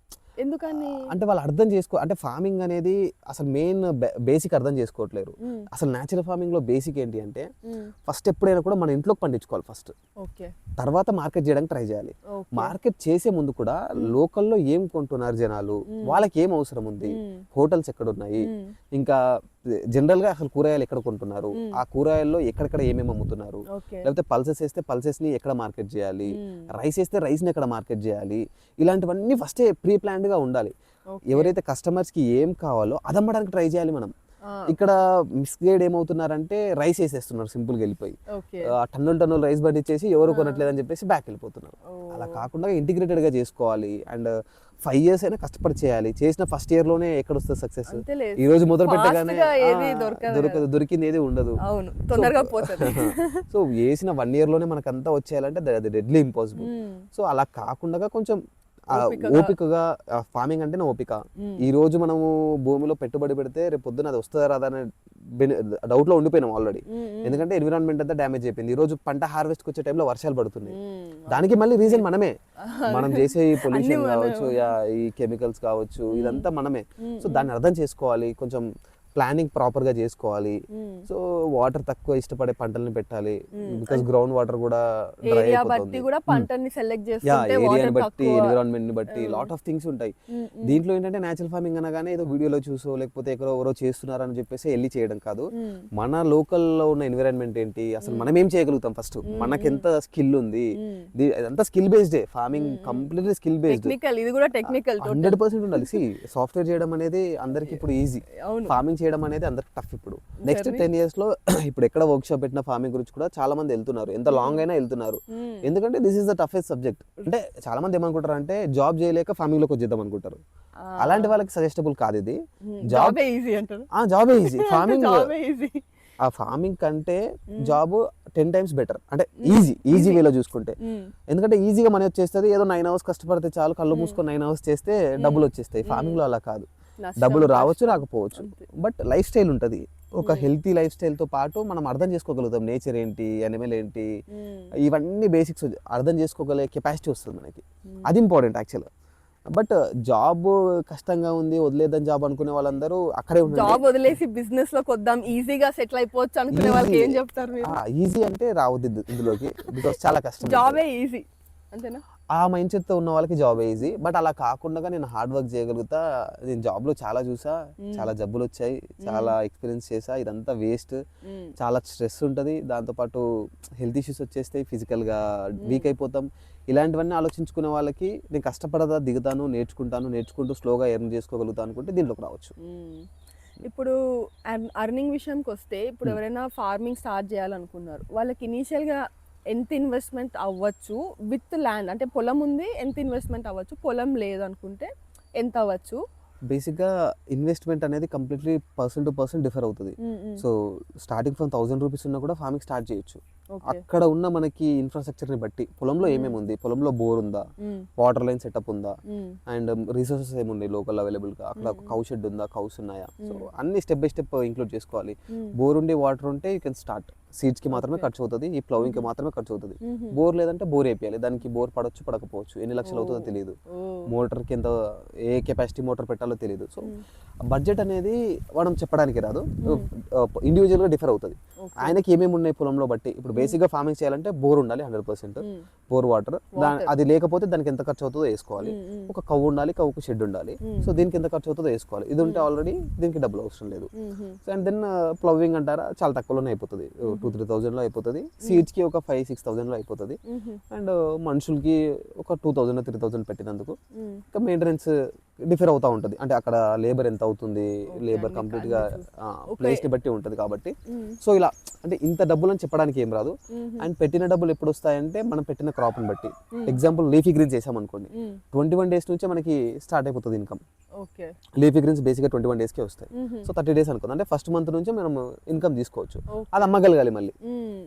ఎందుకని అంటే వాళ్ళు అర్థం అంటే ఫార్మింగ్ అనేది అసలు మెయిన్ బేసిక్ అర్థం చేసుకోవట్లేరు. అసలు న్యాచురల్ ఫార్మింగ్ లో బేసిక్ ఏంటి అంటే ఫస్ట్ ఎప్పుడైనా కూడా మన ఇంట్లోకి పండించుకోవాలి ఫస్ట్, తర్వాత మార్కెట్ చేయడానికి ట్రై చేయాలి. మార్కెట్ చేసే ముందు కూడా లోకల్లో ఏం కొంటున్నారు జనాలు, వాళ్ళకి ఏం అవసరం ఉంది, హోటల్స్ ఎక్కడ ఉన్నాయి, ఇంకా జనరల్ గా అసలు కూరగాయలు ఎక్కడ కొంటున్నారు, ఆ కూరగాయల్లో ఎక్కడెక్కడ ఏమేమి అమ్ముతున్నారు, లేకపోతే పల్సెస్ వేస్తే పల్సెస్ ని ఎక్కడ మార్కెట్ చేయాలి, రైస్ వేస్తే రైస్ ని ఎక్కడ మార్కెట్ చేయాలి, ఇలాంటివన్నీ ఫస్టే ప్రీ ప్లాన్డ్ గా ఉండాలి. ఎవరైతే కస్టమర్స్ కి ఏం కావాలో అది అమ్మడానికి ట్రై చేయాలి మనం. ఇక్కడ మిస్గైడ్ ఏమవుతున్నారంటే రైస్ వేసేస్తున్నారు సింపుల్ గా వెళ్ళిపోయి, టన్నులు రైస్ పండించేసి ఎవరు కొనట్లేదని చెప్పేసి బ్యాక్ వెళ్ళిపోతున్నారు. అలా కాకుండా ఇంటిగ్రేటెడ్ గా చేసుకోవాలి. అండ్ 5 years అయినా కష్టపడి చేయాలి. చేసిన ఫస్ట్ ఇయర్ లోనే ఎక్కడ వస్తుంది సక్సెస్? ఈ రోజు మొదలు పెట్టగానే దొరికింది ఏది ఉండదు, సో వేసిన 1 year లోనే మనకంతా వచ్చేయాలంటే అది డెడ్లీ ఇంపాసిబుల్. సో అలా కాకుండా కొంచెం ఓపికగా, ఫార్మింగ్ అంటేనే ఓపిక. ఈ రోజు మనము భూమిలో పెట్టుబడి పెడితే రేపు పొద్దున అది వస్తుందా రాదా అనే డౌట్ లో ఉండిపోయినాం ఆల్రెడీ. ఎందుకంటే ఎన్విరాన్మెంట్ అంతా డ్యామేజ్ అయిపోయింది. ఈ రోజు పంట హార్వెస్ట్ వచ్చే టైంలో వర్షాలు పడుతున్నాయి, దానికి మళ్ళీ రీజన్ మనమే. మనం చేసే ఈ పొల్యూషన్ కావచ్చు, ఈ కెమికల్స్ కావచ్చు, ఇదంతా మనమే. సో దాన్ని అర్థం చేసుకోవాలి. కొంచెం ప్లానింగ్ ప్రాపర్ గా చేసుకోవాలి. సో వాటర్ తక్కువ ఇష్టపడే పంటల్ని పెట్టాలి, బికాస్ గ్రౌండ్ వాటర్ కూడా డ్రై ఏరియా బట్టి అయిపోతుంది. కూడా పంటని సెలెక్ట్ యా, చేసుకుంటే ఏరియాని వాటర్ బట్టి, తక్కువ. ఎన్విరాన్మెంట్ ని బట్టి లాట్ ఆఫ్ థింగ్స్ ఉంటాయి. దీంట్లో ఏంటంటే నేచురల్ ఫార్మింగ్ అనగానే ఏదో వీడియోలో చూసో లేకపోతే ఎవరో చేస్తున్నారని చెప్పేసి వెళ్ళి చేయడం కాదు. మన లోకల్లో ఉన్న ఎన్విరాన్మెంట్ ఏంటి, అసలు మనం ఏం చేయగలుగుతాం, ఫస్ట్ మనకి ఎంత స్కిల్ ఉంది, అంతా స్కిల్ బేస్డే farming, completely skill based. Technical, ఇది కూడా టెక్నికల్ 100% ఉండాలి. సాఫ్ట్వేర్ చేయడం అనేది అందరికి ఇప్పుడు ఈజీ, అవును. ఫార్మింగ్ చేయడం అనేది అందరికి టఫ్. ఇప్పుడు నెక్స్ట్ 10 years లో ఇప్పుడు ఎక్కడ వర్క్ షాప్ పెట్టిన ఫార్మింగ్ గురించి కూడా చాలా మంది వెళ్తున్నారు, ఎంత లాంగ్ అయినా వెళ్తున్నారు. ఎందుకంటే this is the toughest subject. అంటే చాలా మంది ఏమనుకుంటారు అంటే జాబ్ చేయలేక ఫార్మింగ్ లోకి వచ్చేద్దాం అనుకుంటారు. అలాంటి వాళ్ళకి సజెస్టబుల్ కాదు ఇది. జాబ్ ఈజీ అంటారు. జాబే ఈజీ, ఫార్మింగ్ జాబ్ ఈజీ. ఆ ఫార్మింగ్ కంటే జాబ్ 10 times బెటర్. అంటే ఈజీ వేలో చూసుకుంటే, ఎందుకంటే ఈజీగా మనీ వచ్చేస్తుంది. ఏదో 9 hours కష్టపడితే చాలు, కళ్ళు మూసుకొని 9 hours చేస్తే డబ్బులు వచ్చేస్తాయి. ఫార్మింగ్ లో అలా కాదు, డబ్బులు రావచ్చు రాకపోవచ్చు, బట్ లైఫ్ స్టైల్ ఉంటుంది. ఒక హెల్తీ లైఫ్ స్టైల్తో పాటు మనం అర్థం చేసుకోగలుగుతాం నేచర్ ఏంటి, అనిమల్ ఏంటి, ఇవన్నీ బేసిక్స్ అర్థం చేసుకోగలిగే కెపాసిటీ వస్తుంది మనకి. అది ఇంపార్టెంట్ యాక్చువల్గా. బట్ జాబ్ కష్టంగా ఉంది వదిలేద్దాం జాబ్ అనుకునే వాళ్ళందరూ అక్కడే ఉంటారు. జాబ్ వదిలేసి బిజినెస్ లోకి వద్దాం, ఈజీగా సెటిల్ అయిపోవచ్చు అనుకునే వాళ్ళకి ఏం చెప్తారు మీరు? ఈజీ అంటే రావద్దు ఇందులోకి, బికాస్ చాలా కష్టం. జాబే ఈజీ అంతేనా? ఆ మైండ్ సెట్ తో ఉన్న వాళ్ళకి జాబ్ ఈజీ. బట్ అలా కాకుండా నేను హార్డ్ వర్క్ చేయగలుగుతా, నేను జాబ్ లో చాలా చూసా, చాలా జబ్బులు వచ్చాయి, చాలా ఎక్స్పీరియన్స్ చేసా, ఇదంతా వేస్ట్, చాలా స్ట్రెస్ ఉంటుంది, దాంతోపాటు హెల్త్ ఇష్యూస్ వచ్చేస్తాయి, ఫిజికల్ గా వీక్ అయిపోతాం. ఇలాంటివన్నీ ఆలోచించుకునే వాళ్ళకి నేను కష్టపడదా దిగుతాను, నేర్చుకుంటూ స్లోగా ఎర్న్ చేసుకోగలుగుతాను అనుకుంటే దీంట్లోకి రావచ్చు. ఇప్పుడు అర్నింగ్ విషయంకి వస్తే, ఇప్పుడు ఎవరైనా ఫార్మింగ్ స్టార్ట్ చేయాలనుకున్నారు, వాళ్ళకి ఇనీషియల్ గా ఎంత ఇన్వెస్ట్మెంట్ అవ్వచ్చు విత్ ల్యాండ్? అంటే పొలం ఉంది, ఎంత ఇన్వెస్ట్మెంట్ అవ్వచ్చు? పొలం లేదు అనుకుంటే ఎంత అవ్వచ్చు? బేసిక్గా ఇన్వెస్ట్మెంట్ అనేది completely person to person differ అవుతుంది. సో స్టార్టింగ్ ఫ్రమ్ 1000 రూపీస్ ఉన్నా కూడా ఫార్మింగ్ స్టార్ట్ చేయొచ్చు. అక్కడ ఉన్న మనకి ఇన్ఫ్రాస్ట్రక్చర్ ని బట్టి, పొలంలో ఏమేమి ఉంది, పొలంలో బోర్ ఉందా, వాటర్ లైన్ సెటప్ ఉందా, అండ్ రిసోర్సెస్ ఏమున్నాయి లోకల్ అవైలబుల్ గా, అక్కడ కౌ షెడ్ ఉందా, కౌస్ ఉన్నాయా, సో అన్ని స్టెప్ బై స్టెప్ ఇంక్లూడ్ చేసుకోవాలి. బోర్ ఉండి వాటర్ ఉంటే యూ కెన్ స్టార్ట్. సీడ్స్ కి మాత్రమే ఖర్చు అవుతుంది, ఈ ప్లౌవింగ్ కి మాత్రమే ఖర్చు అవుతుంది. బోర్ లేదంటే బోర్ వేపియాలి, దానికి బోర్ పడవచ్చు పడకపోవచ్చు, ఎన్ని లక్షలు అవుతుందో తెలియదు, మోటార్ కి ఎంత, ఏ కెపాసిటీ మోటార్ పెట్టాలో తెలియదు. సో బడ్జెట్ అనేది మనం చెప్పడానికి రాదు, ఇండివిజువల్ గా డిఫర్ అవుతుంది. ఆయనకి ఏమేమి ఉన్నాయి పొలంలో బట్టి. ఇప్పుడు బేసిక్ గా ఫార్మింగ్ చేయాలంటే బోర్ ఉండాలి 100%, బోర్ వాటర్, అది లేకపోతే దానికి ఎంత ఖర్చు అవుతుందో వేసుకోవాలి. ఒక కవ్వు ఉండాలి, కవ్వుకు షెడ్ ఉండాలి, సో దీనికి ఎంత ఖర్చు అవుతుందో వేసుకోవాలి. ఇది ఉంటే ఆల్రెడీ దీనికి డబ్బులు అవసరం లేదు. సో అండ్ దెన్ ప్లౌవింగ్ అంటారా, చాలా తక్కువలోనే అయిపోతుంది, 2-3 thousand లో అయిపోతుంది. సీడ్స్ కి ఒక 5-6 thousand లో అయిపోతుంది. అండ్ మనుషులకి ఒక 2,000-3,000 పెట్టినందుకు ఇంకా మెయింటెనెన్స్ డిఫర్ అవుతా ఉంటుంది. అంటే అక్కడ లేబర్ ఎంత అవుతుంది, లేబర్ కంప్లీట్ గా ప్లేస్ ని బట్టి ఉంటుంది కాబట్టి. సో ఇలా అంటే ఇంత డబ్బులు అని చెప్పడానికి ఏం రాదు. అండ్ పెట్టిన డబ్బులు ఎప్పుడు వస్తాయంటే మనం పెట్టిన క్రాప్ ని బట్టి. ఎగ్జాంపుల్ లీఫీ గ్రీన్స్ వేసాం అనుకోండి, 21 days నుంచే మనకి స్టార్ట్ అయిపోతుంది ఇన్కమ్. లీఫీ గ్రీన్స్ బేసిక్ గా 21 days కే వస్తాయి. సో 30 days అనుకోండి, అంటే ఫస్ట్ మంత్ నుంచి మనం ఇన్కమ్ తీసుకోవచ్చు. అది అమ్మగలగాలి మళ్ళీ,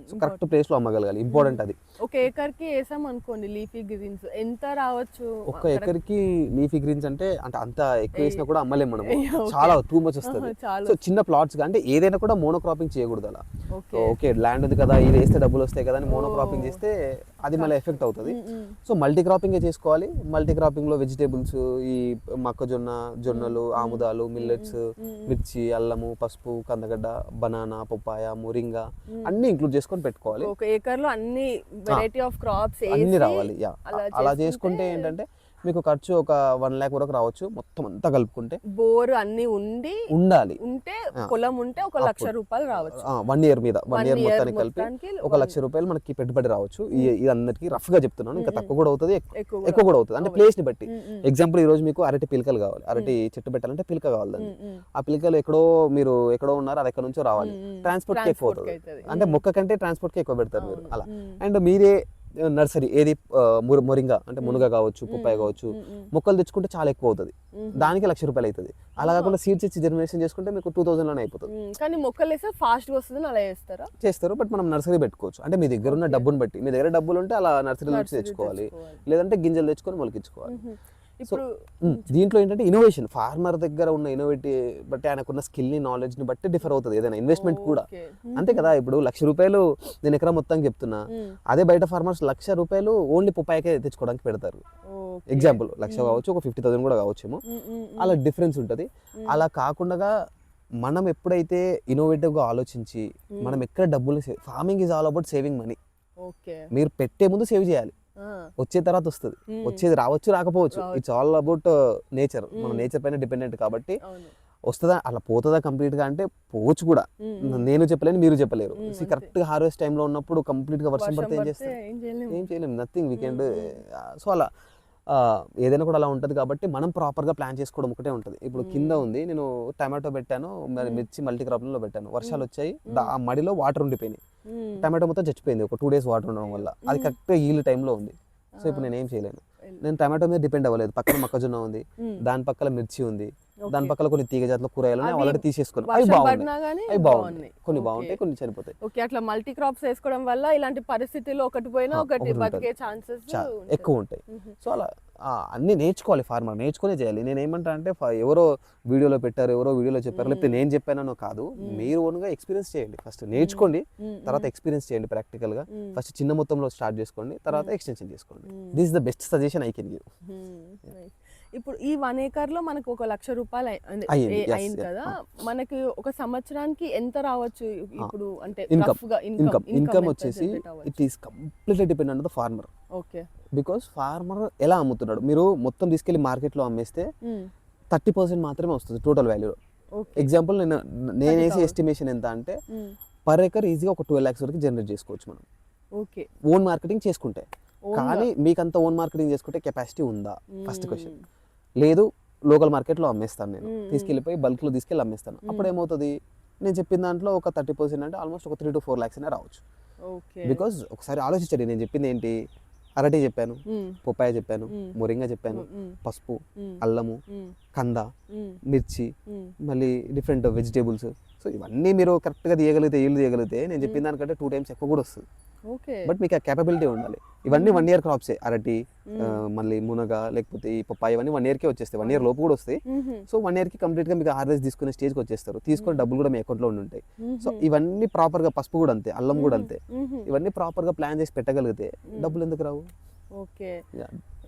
సో కరెక్ట్ ప్లేస్ లో అమ్మగలగాలి, ఇంపార్టెంట్ అది. ఒక ఎకర్కి వేసాం అనుకోండి లీఫీ గ్రీన్స్, ఎంత రావచ్చు? ఒక ఎకర్కి లీఫీ గ్రీన్స్ అంటే అంత ఎక్కువ వేసినా కూడా అమ్మలేము మనం, చాలా టూ మచ్ వస్తుంది. సో చిన్న ప్లాట్స్ అంటే ఏదైనా కూడా మోనోక్రాపింగ్ చేయకూడదు. అలా ఓకే ల్యాండ్ ఉంది కదా, ఇది వేస్తే డబ్బులు వస్తాయి కదా అని మోనోక్రాపింగ్ చేస్తే అది మళ్ళీ ఎఫెక్ట్ అవుతుంది. సో మల్టీ క్రాపింగ్ చేసుకోవాలి. మల్టీ క్రాపింగ్ లో వెజిటేబుల్స్, ఈ మొక్కజొన్న, జొన్నలు, ఆముదాలు, మిల్లెట్స్, మిర్చి, అల్లము, పసుపు, కందగడ్డ, బనానా, పప్పాయ, మొరింగా అన్ని ఇంక్లూడ్ చేసుకొని పెట్టుకోవాలి. ఒక ఎకర్ లో అన్ని వెరైటీ ఆఫ్ క్రాప్స్ అన్ని రావాలి. అలా చేసుకుంటే ఏంటంటే మీకు ఖర్చు ఒక 1 lakh వరకు రావచ్చు మొత్తం అంతా కలుపుకుంటే. బోర్ అన్ని ఉండాలి, ఉంటే పొలం ఉంటే 1 లక్ష రూపాయలు రావచ్చు 1 year మీద. 1 year మొత్తానికి కలిపి 1 లక్ష రూపాయలు మనకి పెట్టుబడి రావచ్చు. ఇది అందరికి రఫ్ గా చెప్తున్నాను, ఇంకా తక్కువ కూడా అవుతుంది, ఎక్కువ కూడా అవుతుంది, అంటే ప్లేస్ ని బట్టి. ఎగ్జాంపుల్ ఈ రోజు మీకు అరటి పిలకలు కావాలి, అరటి చెట్టు పెట్టాలంటే పిలక కావాలి దాన్ని. ఆ పిలకలు మీరు ఎక్కడో ఉన్నారు, అది ఎక్కడ నుంచో రావాలి, ట్రాన్స్పోర్ట్ కి ఎక్కువ అవుతుంది. అంటే మొక్క కంటే ట్రాన్స్పోర్ట్ కి ఎక్కువ పెడతారు మీరు అలా. అండ్ మీరే నర్సరీ ఏది మొరింగా అంటే మునగ కావచ్చు, పుప్పాయ కావచ్చు, మొక్కలు తెచ్చుకుంటే చాలా ఎక్కువ అవుతుంది, దానికి 1 లక్ష రూపాయలు అవుతుంది. అలా కాకుండా సీడ్స్ ఇచ్చి జర్మినేషన్ చేసుకుంటే మీకు 2,000 లోనే అయిపోతుంది. కానీ మొక్కలు వేస్తే ఫాస్ట్ గా వస్తుంది, అలా చేస్తారు. బట్ మనం నర్సరీ పెట్టుకోవచ్చు, అంటే మీ దగ్గర ఉన్న డబ్బును బట్టి. మీ దగ్గర డబ్బులు ఉంటే అలా నర్సరీ నుంచి తెచ్చుకోవాలి, లేదంటే గింజలు తెచ్చుకొని మొలకించుకోవాలి. సో దీంట్లో ఏంటంటే ఇన్నోవేషన్, ఫార్మర్ దగ్గర ఉన్న ఇన్నోవేటివ్ బట్టి, ఆయనకున్న స్కిల్ ని, నాలెడ్జ్ ని బట్టి డిఫర్ అవుతుంది ఏదైనా ఇన్వెస్ట్మెంట్ కూడా. అంతే కదా, ఇప్పుడు 1 లక్ష రూపాయలు నేను ఎకరా మొత్తం చెప్తున్నా, అదే బయట ఫార్మర్స్ 1 లక్ష రూపాయలు ఓన్లీ పుప్పాయకే తెచ్చుకోవడానికి పెడతారు. ఎగ్జాంపుల్ 1 లక్ష కావచ్చు, ఒక 50,000 కూడా కావచ్చేమో, అలా డిఫరెన్స్ ఉంటుంది. అలా కాకుండా మనం ఎప్పుడైతే ఇన్నోవేటివ్గా ఆలోచించి మనం ఎక్కడ డబ్బులు farming is all about saving money. Okay. మీరు పెట్టే ముందు సేవ్ చేయాలి, వచ్చే తర్వాత వస్తుంది. వచ్చేది రావచ్చు రాకపోవచ్చు, ఇట్స్ ఆల్ అబౌట్ నేచర్. మన నేచర్ పైన డిపెండెంట్ కాబట్టి వస్తుందా అలా పోతుందా కంప్లీట్గా అంటే పోవచ్చు కూడా. నేను చెప్పలేను, మీరు చెప్పలేరు. కరెక్ట్గా హార్వెస్ట్ టైంలో ఉన్నప్పుడు కంప్లీట్గా వర్షం పడితే ఏం చేస్తాం? ఏం చేయలేము, నథింగ్ వీకెండ్. సో అలా ఏదైనా కూడా అలా ఉంటుంది కాబట్టి మనం ప్రాపర్గా ప్లాన్ చేసుకోవడం ఒకటే ఉంటుంది. ఇప్పుడు కింద ఉంది, నేను టమాటో పెట్టాను, మరి మిర్చి మల్టీ క్రాప్లో పెట్టాను, వర్షాలు వచ్చాయి, ఆ మడిలో వాటర్ ఉండిపోయినాయి, టమాటో మొత్తం చచ్చిపోయింది ఒక 2 days వాటర్ ఉండడం వల్ల. అది కరెక్ట్గా ఈల్ టైంలో ఉంది. సో ఇప్పుడు నేను ఏం చేయలేను, నేను టమాటో మీద డిపెండ్ అవ్వలేదు. పక్కన మొక్కజొన్న ఉంది, దాని పక్కన మిర్చి ఉంది, దాని పక్కన కొన్ని తీగ జాతుల కూరగాయలు ఆల్రెడీ తీసేసుకున్నాను. అవి బాగున్నాయి, కొన్ని బాగుంటాయి, కొన్ని చనిపోతాయి. ఓకే. అట్లా మల్టీ క్రాప్స్ వేసుకోవడం వల్ల ఇలాంటి పరిస్థితుల్లో ఒకటి పోయినా ఒకటి బతికే ఛాన్సెస్ ఎక్కువ ఉంటాయి. సో అలా అన్ని నేర్చుకోవాలి, ఫార్మర్ నేర్చుకునే చేయాలి. నేను ఏమంటా అంటే ఎవరో వీడియోలో పెట్టారు, ఎవరో వీడియోలో చెప్పారు, లేకపోతే నేను చెప్పానో కాదు, మీరు ఓన్గా ఎక్స్పీరియన్స్ చేయండి. ఫస్ట్ నేర్చుకోండి, తర్వాత ఎక్స్పీరియన్స్ చేయండి ప్రాక్టికల్గా. ఫస్ట్ చిన్న మొత్తంలో స్టార్ట్ చేసుకోండి, తర్వాత ఎక్స్టెన్షన్ చేసుకోండి. This is the best suggestion I can give. ఇప్పుడు ఈ 1 acre లో మనకు 1 లక్ష రూపాయలు అయింది కదా, మనకి ఒక సంవత్సరానికి ఎంత రావచ్చు ఇప్పుడు? అంటే ఇన్కమ్ వచ్చేసి it is completely depend on the farmer. Okay. Because farmer ఎలా అమ్ముతున్నాడు, మీరు మొత్తం తీసుకెళ్లి మార్కెట్లో అమ్మేస్తే 30% మాత్రమే వస్తుంది టోటల్ వాల్యూలో. ఎగ్జాంపుల్ నేను వేసే ఎస్టిమేషన్ ఎంత అంటే పర్ ఎకర్ ఈజీగా ఒక 12 lakhs వరకు జనరేట్ చేసుకోవచ్చు మనం. ఓకే. ఓన్ మార్కెటింగ్ చేసుకుంటే. కానీ మీకు అంత ఓన్ మార్కెటింగ్ చేసుకుంటే కెపాసిటీ ఉందా? First question. లేదు, లోకల్ మార్కెట్లో అమ్మేస్తాను, నేను తీసుకెళ్ళిపోయి బల్క్లో తీసుకెళ్ళి అమ్మేస్తాను. అప్పుడు ఏమవుతుంది, నేను చెప్పిన దాంట్లో ఒక 30% అంటే ఆల్మోస్ట్ ఒక 3 to 4 lakhs అనే రావచ్చు. బికాజ్ ఒకసారి ఆలోచించండి, నేను చెప్పింది ఏంటి? అరటి చెప్పాను, పొప్పాయ చెప్పాను, మొరింగా చెప్పాను, పసుపు, అల్లము, కంద, మిర్చి, మళ్ళీ డిఫరెంట్ వెజిటేబుల్స్. సో ఇవన్నీ మీరు కరెక్ట్గా తీయగలిగితే, ఈల్డ్ తీయగలిగితే నేను చెప్పిన దానికంటే 2 times ఎక్కువ కూడా వస్తుంది. బట్ మీకు ఆ కేపబిలిటీ ఉండాలి. ఇవన్నీ 1 year క్రాప్సే. అరటి, మళ్ళీ మునగ, లేకపోతే ఈ పప్పాయ, ఇవన్నీ 1 yearకే వచ్చేస్తాయి, 1 year లోపు కూడా వస్తాయి. సో 1 yearకి కంప్లీట్గా మీకు హార్వెస్ట్ తీసుకునే స్టేజ్కి వచ్చేస్తారు. తీసుకొని డబ్బులు కూడా మీ అకౌంట్లో ఉండి ఉంటాయి. సో ఇవన్నీ ప్రాపర్గా, పసుపు కూడా అంతే, అల్లం కూడా అంతే, ఇవన్నీ ప్రాపర్గా ప్లాన్ చేసి పెట్టగలిగితే డబ్బులు ఎందుకు రావు? ఓకే.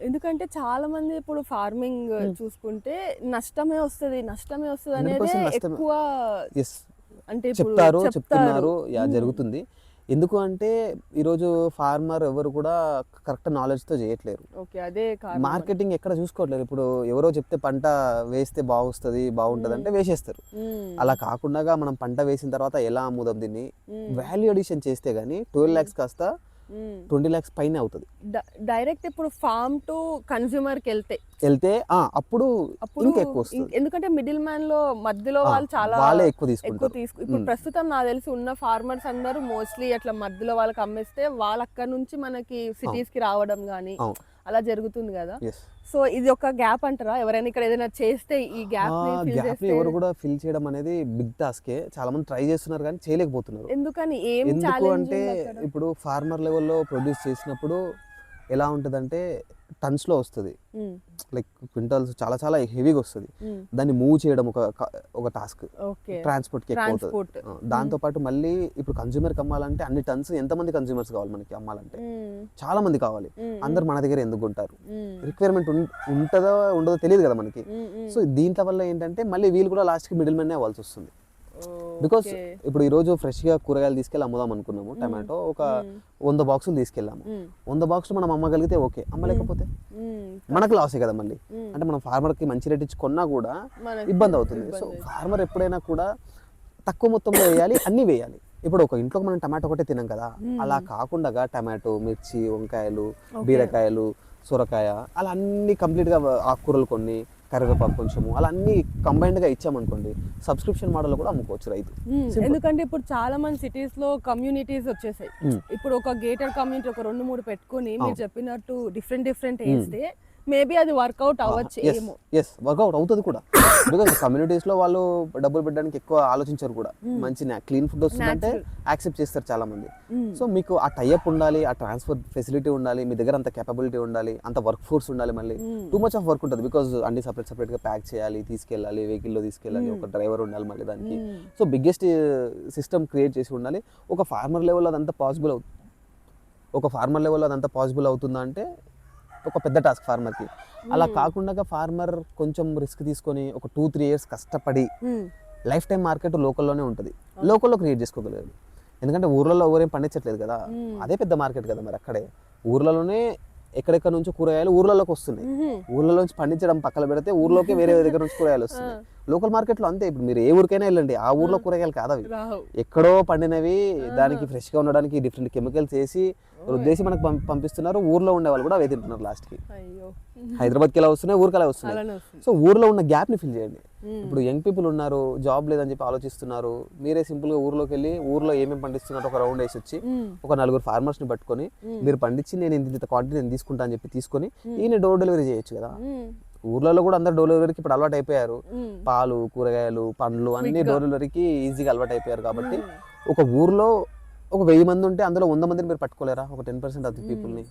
ఎందుకంటే చాలా మంది ఇప్పుడు ఫార్మింగ్ చూసుకుంటే నష్టమే వస్తుంది అనేది ఎక్కువ అంటే చెప్తున్నారు, జరుగుతుంది. ఎందుకు అంటే ఈరోజు ఫార్మర్ ఎవరు కూడా కరెక్ట్ నాలెడ్జ్తో చేయట్లేరు. మార్కెటింగ్ ఎక్కడ చూసుకోవట్లేదు. ఇప్పుడు ఎవరో చెప్తే పంట వేస్తే బాగుంటుంది అంటే వేసేస్తారు. అలా కాకుండా మనం పంట వేసిన తర్వాత ఎలా అమ్ముదాం దీన్ని, వాల్యూ అడిషన్ చేస్తే గానీ 12 lakhs కాస్త 20 lakhs పైన అవుతుంది. డైరెక్ట్ ఇప్పుడు ఫార్మ్ టు కన్స్యూమర్ కి వెళ్తే అప్పుడు ఇంకా ఎక్కువ వస్తుంది. ఎందుకంటే మిడిల్ మ్యాన్ లో మధ్యలో వాళ్ళు చాలా ఎక్కువ తీసుకుంటారు. ఇప్పుడు ప్రస్తుతం నాకు తెలిసి ఉన్న ఫార్మర్స్ అందరూ మోస్ట్లీ అట్లా మధ్యలో వాళ్ళకి అమ్మేస్తే వాళ్ళ అక్కడ నుంచి మనకి సిటీస్ కి రావడం గానీ అలా జరుగుతుంది కదా. సో ఇది ఒక గ్యాప్ అంటారా? ఎవరైనా ఇక్కడ ఏదైనా చేస్తే ఈ గ్యాప్ ఎవరు కూడా ఫిల్ చేయడం అనేది బిగ్ టాస్కే. చాలా మంది ట్రై చేస్తున్నారు కానీ చేయలేకపోతున్నారు. ఎందుకు అంటే ఇప్పుడు ఫార్మర్ లెవెల్లో ప్రొడ్యూస్ చేసినప్పుడు ఎలా ఉంటుందంటే టన్స్ లో వస్తుంది, లైక్ క్వింటాల్స్ చాలా చాలా హెవీగా వస్తుంది. దాన్ని మూవ్ చేయడం ఒక టాస్క్, ట్రాన్స్పోర్ట్ కి ఎక్కువ అవుతుంది. దాంతో పాటు మళ్ళీ ఇప్పుడు కన్స్యూమర్ కి అమ్మాలంటే అన్ని టన్స్, ఎంతమంది కన్స్యూమర్స్ కావాలి మనకి అమ్మాలంటే? చాలా మంది కావాలి. అందరు మన దగ్గర ఎందుకు ఉంటారు? రిక్వైర్మెంట్ ఉంటుందో ఉండదో తెలియదు కదా మనకి. సో దీంట్లో వల్ల ఏంటంటే మళ్ళీ వీళ్ళు కూడా లాస్ట్ కి మిడిల్ మ్యాన్ అవ్వాల్సి వస్తుంది. బికాస్ ఇప్పుడు ఈ రోజు ఫ్రెష్ గా కూరగాయలు తీసుకెళ్ళి అమ్ముదాం అనుకున్నాము, టమాటో ఒక 100 boxes తీసుకెళ్ళాము. 100 boxes మనం అమ్మగలిగితే ఓకే, అమ్మలేకపోతే మనకు లాసే కదా మళ్ళీ. అంటే మనం ఫార్మర్ కి మంచి రేట్ ఇచ్చి కొన్నా కూడా ఇబ్బంది అవుతుంది. సో ఫార్మర్ ఎప్పుడైనా కూడా తక్కువ మొత్తంలో వేయాలి, అన్ని వేయాలి. ఇప్పుడు ఒక ఇంట్లో మనం టమాటో ఒకటే తినాం కదా, అలా కాకుండా టమాటో, మిర్చి, వంకాయలు, బీరకాయలు, సొరకాయ, అలా అన్ని కంప్లీట్గా ఆకుకూరలు కొన్ని, కరివేపాకు కొంచెము, అలా అన్ని కంబైన్డ్గా ఇచ్చామనుకోండి, సబ్స్క్రిప్షన్ మోడల్ కూడా అమ్ముకోవచ్చు రైతు. ఎందుకంటే ఇప్పుడు చాలా మంది సిటీస్ లో కమ్యూనిటీస్ వచ్చేసాయి. ఇప్పుడు ఒక గేటెడ్ కమ్యూనిటీ ఒక 2-3 పెట్టుకుని మీరు చెప్పినట్టు డిఫరెంట్ వేస్తే మేబీ అది వర్కౌట్ అవ్వచ్చు ఏమో. వర్కౌట్ అవుతుంది కూడా. బికాస్ కమ్యూనిటీస్ లో వాళ్ళు డబ్బులు పెట్టడానికి ఎక్కువ ఆలోచించారు కూడా. మంచి క్లీన్ ఫుడ్ వస్తుందంటే యాక్సెప్ట్ చేస్తారు చాలా మంది. సో మీకు ఆ టైఅప్ ఉండాలి, ఆ ట్రాన్స్ఫర్ ఫెసిలిటీ ఉండాలి, మీ దగ్గర అంత కేపబిలిటీ ఉండాలి, అంత వర్క్ ఫోర్స్ ఉండాలి. మళ్ళీ టూ మచ్ ఆఫ్ వర్క్ ఉంటుంది. బికాస్ అన్ని సపరేట్ గా ప్యాక్ చేయాలి, తీసుకెళ్ళాలి, వెహికల్లో తీసుకెళ్ళాలి, ఒక డ్రైవర్ ఉండాలి మళ్ళీ దానికి. సో బిగ్గెస్ట్ సిస్టమ్ క్రియేట్ చేసి ఉండాలి. ఒక ఫార్మర్ లెవెల్ అదంతా పాసిబుల్ అవుతుందా అంటే ఒక పెద్ద టాస్క్ ఫార్మర్కి. అలా కాకుండా ఫార్మర్ కొంచెం రిస్క్ తీసుకొని ఒక 2-3 years కష్టపడి లైఫ్ టైం మార్కెట్ లోకల్లోనే ఉంటుంది, లోకల్లో క్రియేట్ చేసుకోగలరు. ఎందుకంటే ఊర్లలో ఎవరేం పండించట్లేదు కదా, అదే పెద్ద మార్కెట్ కదా. మరి అక్కడే ఊర్లలోనే ఎక్కడెక్కడ నుంచో కూరగాయలు ఊర్లలోకి వస్తున్నాయి. ఊర్లలో నుంచి పండించడం పక్కన పెడితే ఊర్లోకి వేరే దగ్గర నుంచి కూరగాయలు వస్తున్నాయి. లోకల్ మార్కెట్లో అంతే. ఇప్పుడు మీరు ఏ ఊరికైనా వెళ్ళండి, ఆ ఊర్లో కూరగాయలు కాదు అవి, ఎక్కడో పండినవి, దానికి ఫ్రెష్గా ఉండడానికి డిఫరెంట్ కెమికల్స్ వేసి రుద్దేసి మనకు పంపిస్తున్నారు. ఊర్లో ఉండే వాళ్ళు కూడా అవే తింటున్నారు లాస్ట్కి. హైదరాబాద్కి ఎలా వస్తున్నాయి, ఊరికి ఎలా వస్తున్నాయి. సో ఊర్లో ఉన్న గ్యాప్ని ఫిల్ చేయండి. ఇప్పుడు యంగ్ పీపుల్ ఉన్నారు, జాబ్ లేదని చెప్పి ఆలోచిస్తున్నారు, మీరే సింపుల్గా ఊర్లోకి వెళ్ళి ఊర్లో ఏమేమి పండిస్తున్నారు ఒక రౌండ్ వేసి వచ్చి ఒక 4 ఫార్మర్స్ని పట్టుకొని మీరు పండించి నేను ఇంత క్వాంటిటీ నేను తీసుకుంటా అని చెప్పి తీసుకొని ఈయన డోర్ డెలివరీ చేయొచ్చు కదా. ఊర్లలో కూడా అందరు డోర్ డెలివరీకి ఇప్పుడు అలవాటు అయిపోయారు. పాలు, కూరగాయలు, పండ్లు అన్ని డోర్ డెలివరీకి ఈజీగా అలవాటు అయిపోయారు. కాబట్టి ఒక ఊర్లో ఒక 1000 మంది ఉంటే అందులో 100 మందిని మీరు పట్టుకోలేరా? ఒక 10% ఆఫ్ ది పీపుల్ని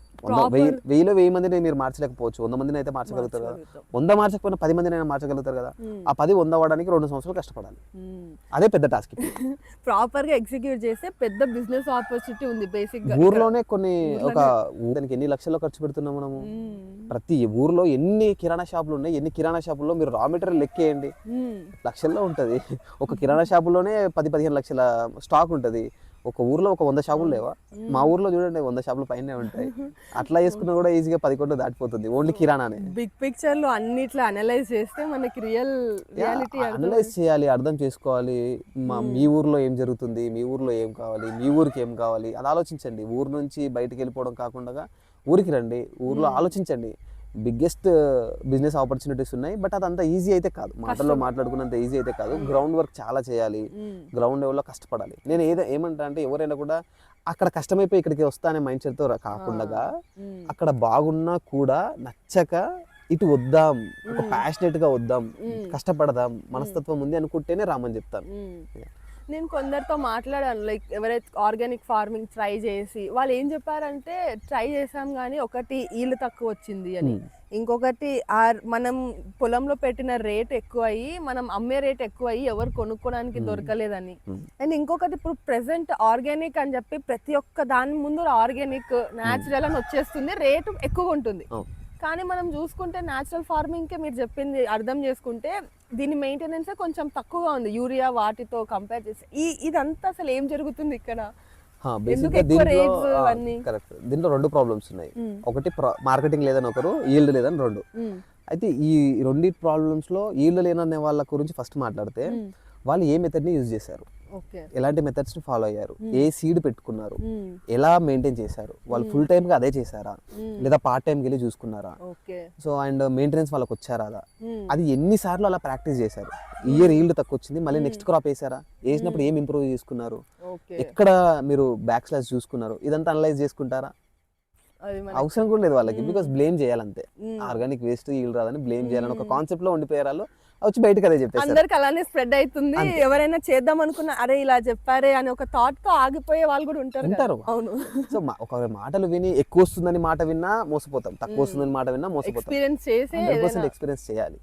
1000 మందిని మీరు మార్చలేకపోవచ్చు, 100 మందిని అయితే మార్చగలుగుతారు కదా. 100 మార్చకపోయినా 10 మందిని అయినా మార్చగలుగుతారు కదా. ఆ 10 100 అవ్వడానికి 2 సంవత్సరాలు కష్టపడాలి. అదే పెద్ద టాస్క్. ప్రాపర్ గా ఎగ్జిక్యూట్ చేస్తే పెద్ద బిజినెస్ ఆపర్చునిటీ ఉంది బేసిక్ గా. ఊర్లోనే కొన్ని ఒక దానికి ఎన్ని లక్షల్లో ఖర్చు పెడుతున్నాం మనము. ప్రతి ఊర్లో ఎన్ని కిరాణా షాపులు ఉన్నాయి, ఎన్ని కిరాణా షాపుల్లో మీరు రా మెటీరియల్ లెక్కేయండి, లక్షల్లో ఉంటుంది. ఒక కిరాణా షాపులోనే 10-15 లక్షల స్టాక్ ఉంటుంది. ఒక ఊర్లో ఒక 100 షాపులు లేవా? మా ఊర్లో చూడండి 100 షాపులు పైనే ఉంటాయి. అట్లా చేసుకున్నా కూడా ఈజీగా 10 కోట్లు దాటిపోతుంది ఓన్లీ కిరాణానే. బిగ్ పిక్చర్ లో అన్నిట్లో అనలైజ్ చేస్తే మనకి రియాలిటీ అనలైజ్ చేయాలి, అర్థం చేసుకోవాలి. మీ ఊర్లో ఏం జరుగుతుంది, మీ ఊర్లో ఏం కావాలి, మీ ఊరికి ఏం కావాలి అది ఆలోచించండి. ఊరు నుంచి బయటికి వెళ్ళిపోవడం కాకుండా ఊరికి రండి, ఊర్లో ఆలోచించండి. బిగ్గెస్ట్ బిజినెస్ ఆపర్చునిటీస్ ఉన్నాయి, బట్ అదంతా ఈజీ అయితే కాదు, మాటల్లో మాట్లాడుకున్నంత ఈజీ అయితే కాదు. గ్రౌండ్ వర్క్ చాలా చేయాలి, గ్రౌండ్ లెవెల్లో కష్టపడాలి. నేను ఏమంటా అంటే ఎవరైనా కూడా అక్కడ కష్టమైపోయి ఇక్కడికి వస్తా అనే మైండ్ సెట్తో కాకుండా అక్కడ బాగున్నా కూడా నచ్చక ఇటు వద్దాం, ఒక ప్యాషనెట్గా వద్దాం, కష్టపడదాం, మనస్తత్వం ఉంది అనుకుంటేనే రామని చెప్తాను. నేను కొందరితో మాట్లాడాను, లైక్ ఎవరైతే ఆర్గానిక్ ఫార్మింగ్ ట్రై చేసి వాళ్ళు ఏం చెప్పారంటే ట్రై చేసాం కానీ ఒకటి ఈల్డ్ తక్కువ వచ్చింది అని, ఇంకొకటి మనం పొలంలో పెట్టిన రేట్ ఎక్కువ అయ్యి మనం అమ్మే రేట్ ఎక్కువ అయ్యి ఎవరు కొనుక్కోడానికి దొరకలేదని, అండ్ ఇంకొకటి ఇప్పుడు ప్రెసెంట్ ఆర్గానిక్ అని చెప్పి ప్రతి ఒక్క దాని ముందు ఆర్గానిక్ న్యాచురల్ అని వచ్చేస్తుంది, రేటు ఎక్కువ ఉంటుంది. కానీ మనం చూసుకుంటే న్యాచురల్ ఫార్మింగ్కి మీరు చెప్పింది అర్థం చేసుకుంటే దీని మెయింటెనెన్స్ కొంచెం తక్కువగా ఉంది యూరియా వాటితో కంపేర్ చేసి. ఇదంతా అసలు ఏం జరుగుతుంది ఇక్కడ? కరెక్ట్. దీంట్లో 2 ప్రాబ్లమ్స్ ఉన్నాయి. ఒకటి మార్కెటింగ్ లేదని, ఒకరు ఈల్డ్ లేదని 2. అయితే ఈ 2 ప్రాబ్లమ్స్ లో ఈల్డ్ లేననే వాళ్ళ గురించి ఫస్ట్ మాట్లాడితే వాళ్ళు ఏ మెథడ్ని యూజ్ చేశారు, ఎలాంటి మెథడ్స్ని ఫాలో అయ్యారు, ఏ సీడ్ పెట్టుకున్నారు, ఎలా మెయింటైన్ చేశారు, వాళ్ళు ఫుల్ టైమ్గా అదే చేశారా లేదా పార్ట్ టైంకి వెళ్ళి చూసుకున్నారా, సో అండ్ మెయింటెనెన్స్ వాళ్ళకి వచ్చారా, అది ఎన్నిసార్లు అలా ప్రాక్టీస్ చేశారు. ఇయర్ ఈల్డ్ తక్కువ వచ్చింది, మళ్ళీ నెక్స్ట్ క్రాప్ వేసారా, వేసినప్పుడు ఏం ఇంప్రూవ్ చేసుకున్నారు, ఎక్కడ మీరు బ్యాక్ స్లాష్ చూసుకున్నారు, ఇదంతా అనలైజ్ చేసుకుంటారా? అవసరం కూడా లేదు వాళ్ళకి. బికాస్ బ్లేమ్ చేయాలంతే, ఆర్గానిక్ వేస్ట్ ఈల్డ్ రాదని బ్లేమ్ చేయాలని ఒక కాన్సెప్ట్ లో ఉండిపోయారు వాళ్ళు. వచ్చి బయటకు అదే చెప్పేసి అందరికి అలానే స్ప్రెడ్ అవుతుంది. ఎవరైనా చేద్దాం అనుకున్నా అరే ఇలా చెప్పారే అని ఒక థాట్ తో ఆగిపోయే వాళ్ళు కూడా ఉంటారు. అవును. సో ఒక మాటలు విని ఎక్కువ వస్తుందని మాట విన్నా మోసపోతాం, తక్కువ వస్తుందని మాట విన్నా మోసపోతాం. ఎక్స్పీరియన్స్ చేసి 100% ఎక్స్పీరియన్స్ చేయాలి.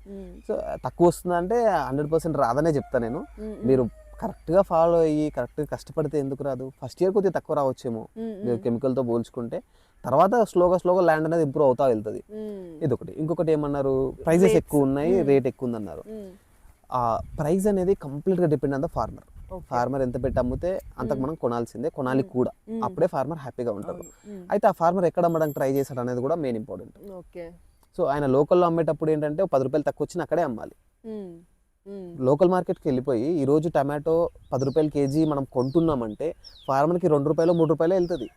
సో తక్కువ వస్తుందంటే 100% రాదనే చెప్తా నేను. మీరు కరెక్ట్గా ఫాలో అయ్యి కరెక్ట్గా కష్టపడితే ఎందుకు రాదు? ఫస్ట్ ఇయర్ కొద్దిగా తక్కువ రావచ్చేమో మీరు కెమికల్తో పోల్చుకుంటే, తర్వాత స్లోగా ల్యాండ్ అనేది ఇంప్రూవ్ అవుతా వెళ్తుంది. ఇదొకటి. ఇంకొకటి ఏమన్నారు, ప్రైజెస్ ఎక్కువ ఉన్నాయి, రేట్ ఎక్కువ ఉంది అన్నారు. ఆ ప్రైస్ అనేది కంప్లీట్గా depend on the farmer. Farmer ఎంత పెట్టి అమ్మితే అంతకు మనం కొనాల్సిందే, కొనాలి కూడా. అప్పుడే ఫార్మర్ హ్యాపీగా ఉంటారు. అయితే ఆ ఫార్మర్ ఎక్కడ అమ్మడానికి ట్రై చేశాడు అనేది కూడా మెయిన్ ఇంపార్టెంట్. సో ఆయన లోకల్లో అమ్మేటప్పుడు ఏంటంటే 10 రూపాయలు తక్కువ వచ్చినా అక్కడే అమ్మాలి. లోకల్ మార్కెట్కి వెళ్ళిపోయి ఈరోజు టమాటో 10 రూపాయల కేజీ మనం కొంటున్నామంటే ఫార్మర్కి 2 రూపాయలు 3 రూపాయలు వెళ్తుంది.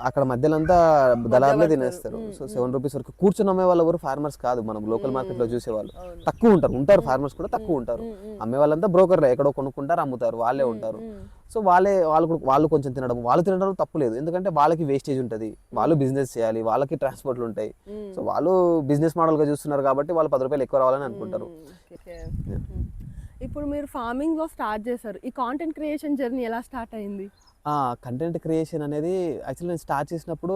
అక్కడ మధ్యలో అంతా దళారులే తినేస్తారు. సో 7 రూపీస్ వరకు కూర్చొని అమ్మే వాళ్ళు ఎవరు ఫార్మర్స్ కాదు. మనం లోకల్ మార్కెట్లో చూసేవాళ్ళు తక్కువ ఉంటారు ఫార్మర్స్ కూడా తక్కువ ఉంటారు. అమ్మే వాళ్ళంతా బ్రోకర్లే, ఎక్కడో కొనుక్కుంటారు అమ్ముతారు, వాళ్ళే ఉంటారు. సో వాళ్ళు కొంచెం వాళ్ళు తినడం తప్పు లేదు, ఎందుకంటే వాళ్ళకి వేస్టేజ్ ఉంటుంది, వాళ్ళు బిజినెస్ చేయాలి, వాళ్ళకి ట్రాన్స్పోర్ట్లు ఉంటాయి. సో వాళ్ళు బిజినెస్ మోడల్గా చూస్తున్నారు కాబట్టి వాళ్ళు 10 రూపాయలు ఎక్కువ రావాలని అనుకుంటారు. ఇప్పుడు మీరు ఫార్మింగ్ లో స్టార్ట్ చేశారు, ఈ కాంటెంట్ క్రియేషన్ జర్నీ ఎలా స్టార్ట్ అయింది? కంటెంట్ క్రియేషన్ అనేది యాక్చువల్లీ నేను స్టార్ట్ చేసినప్పుడు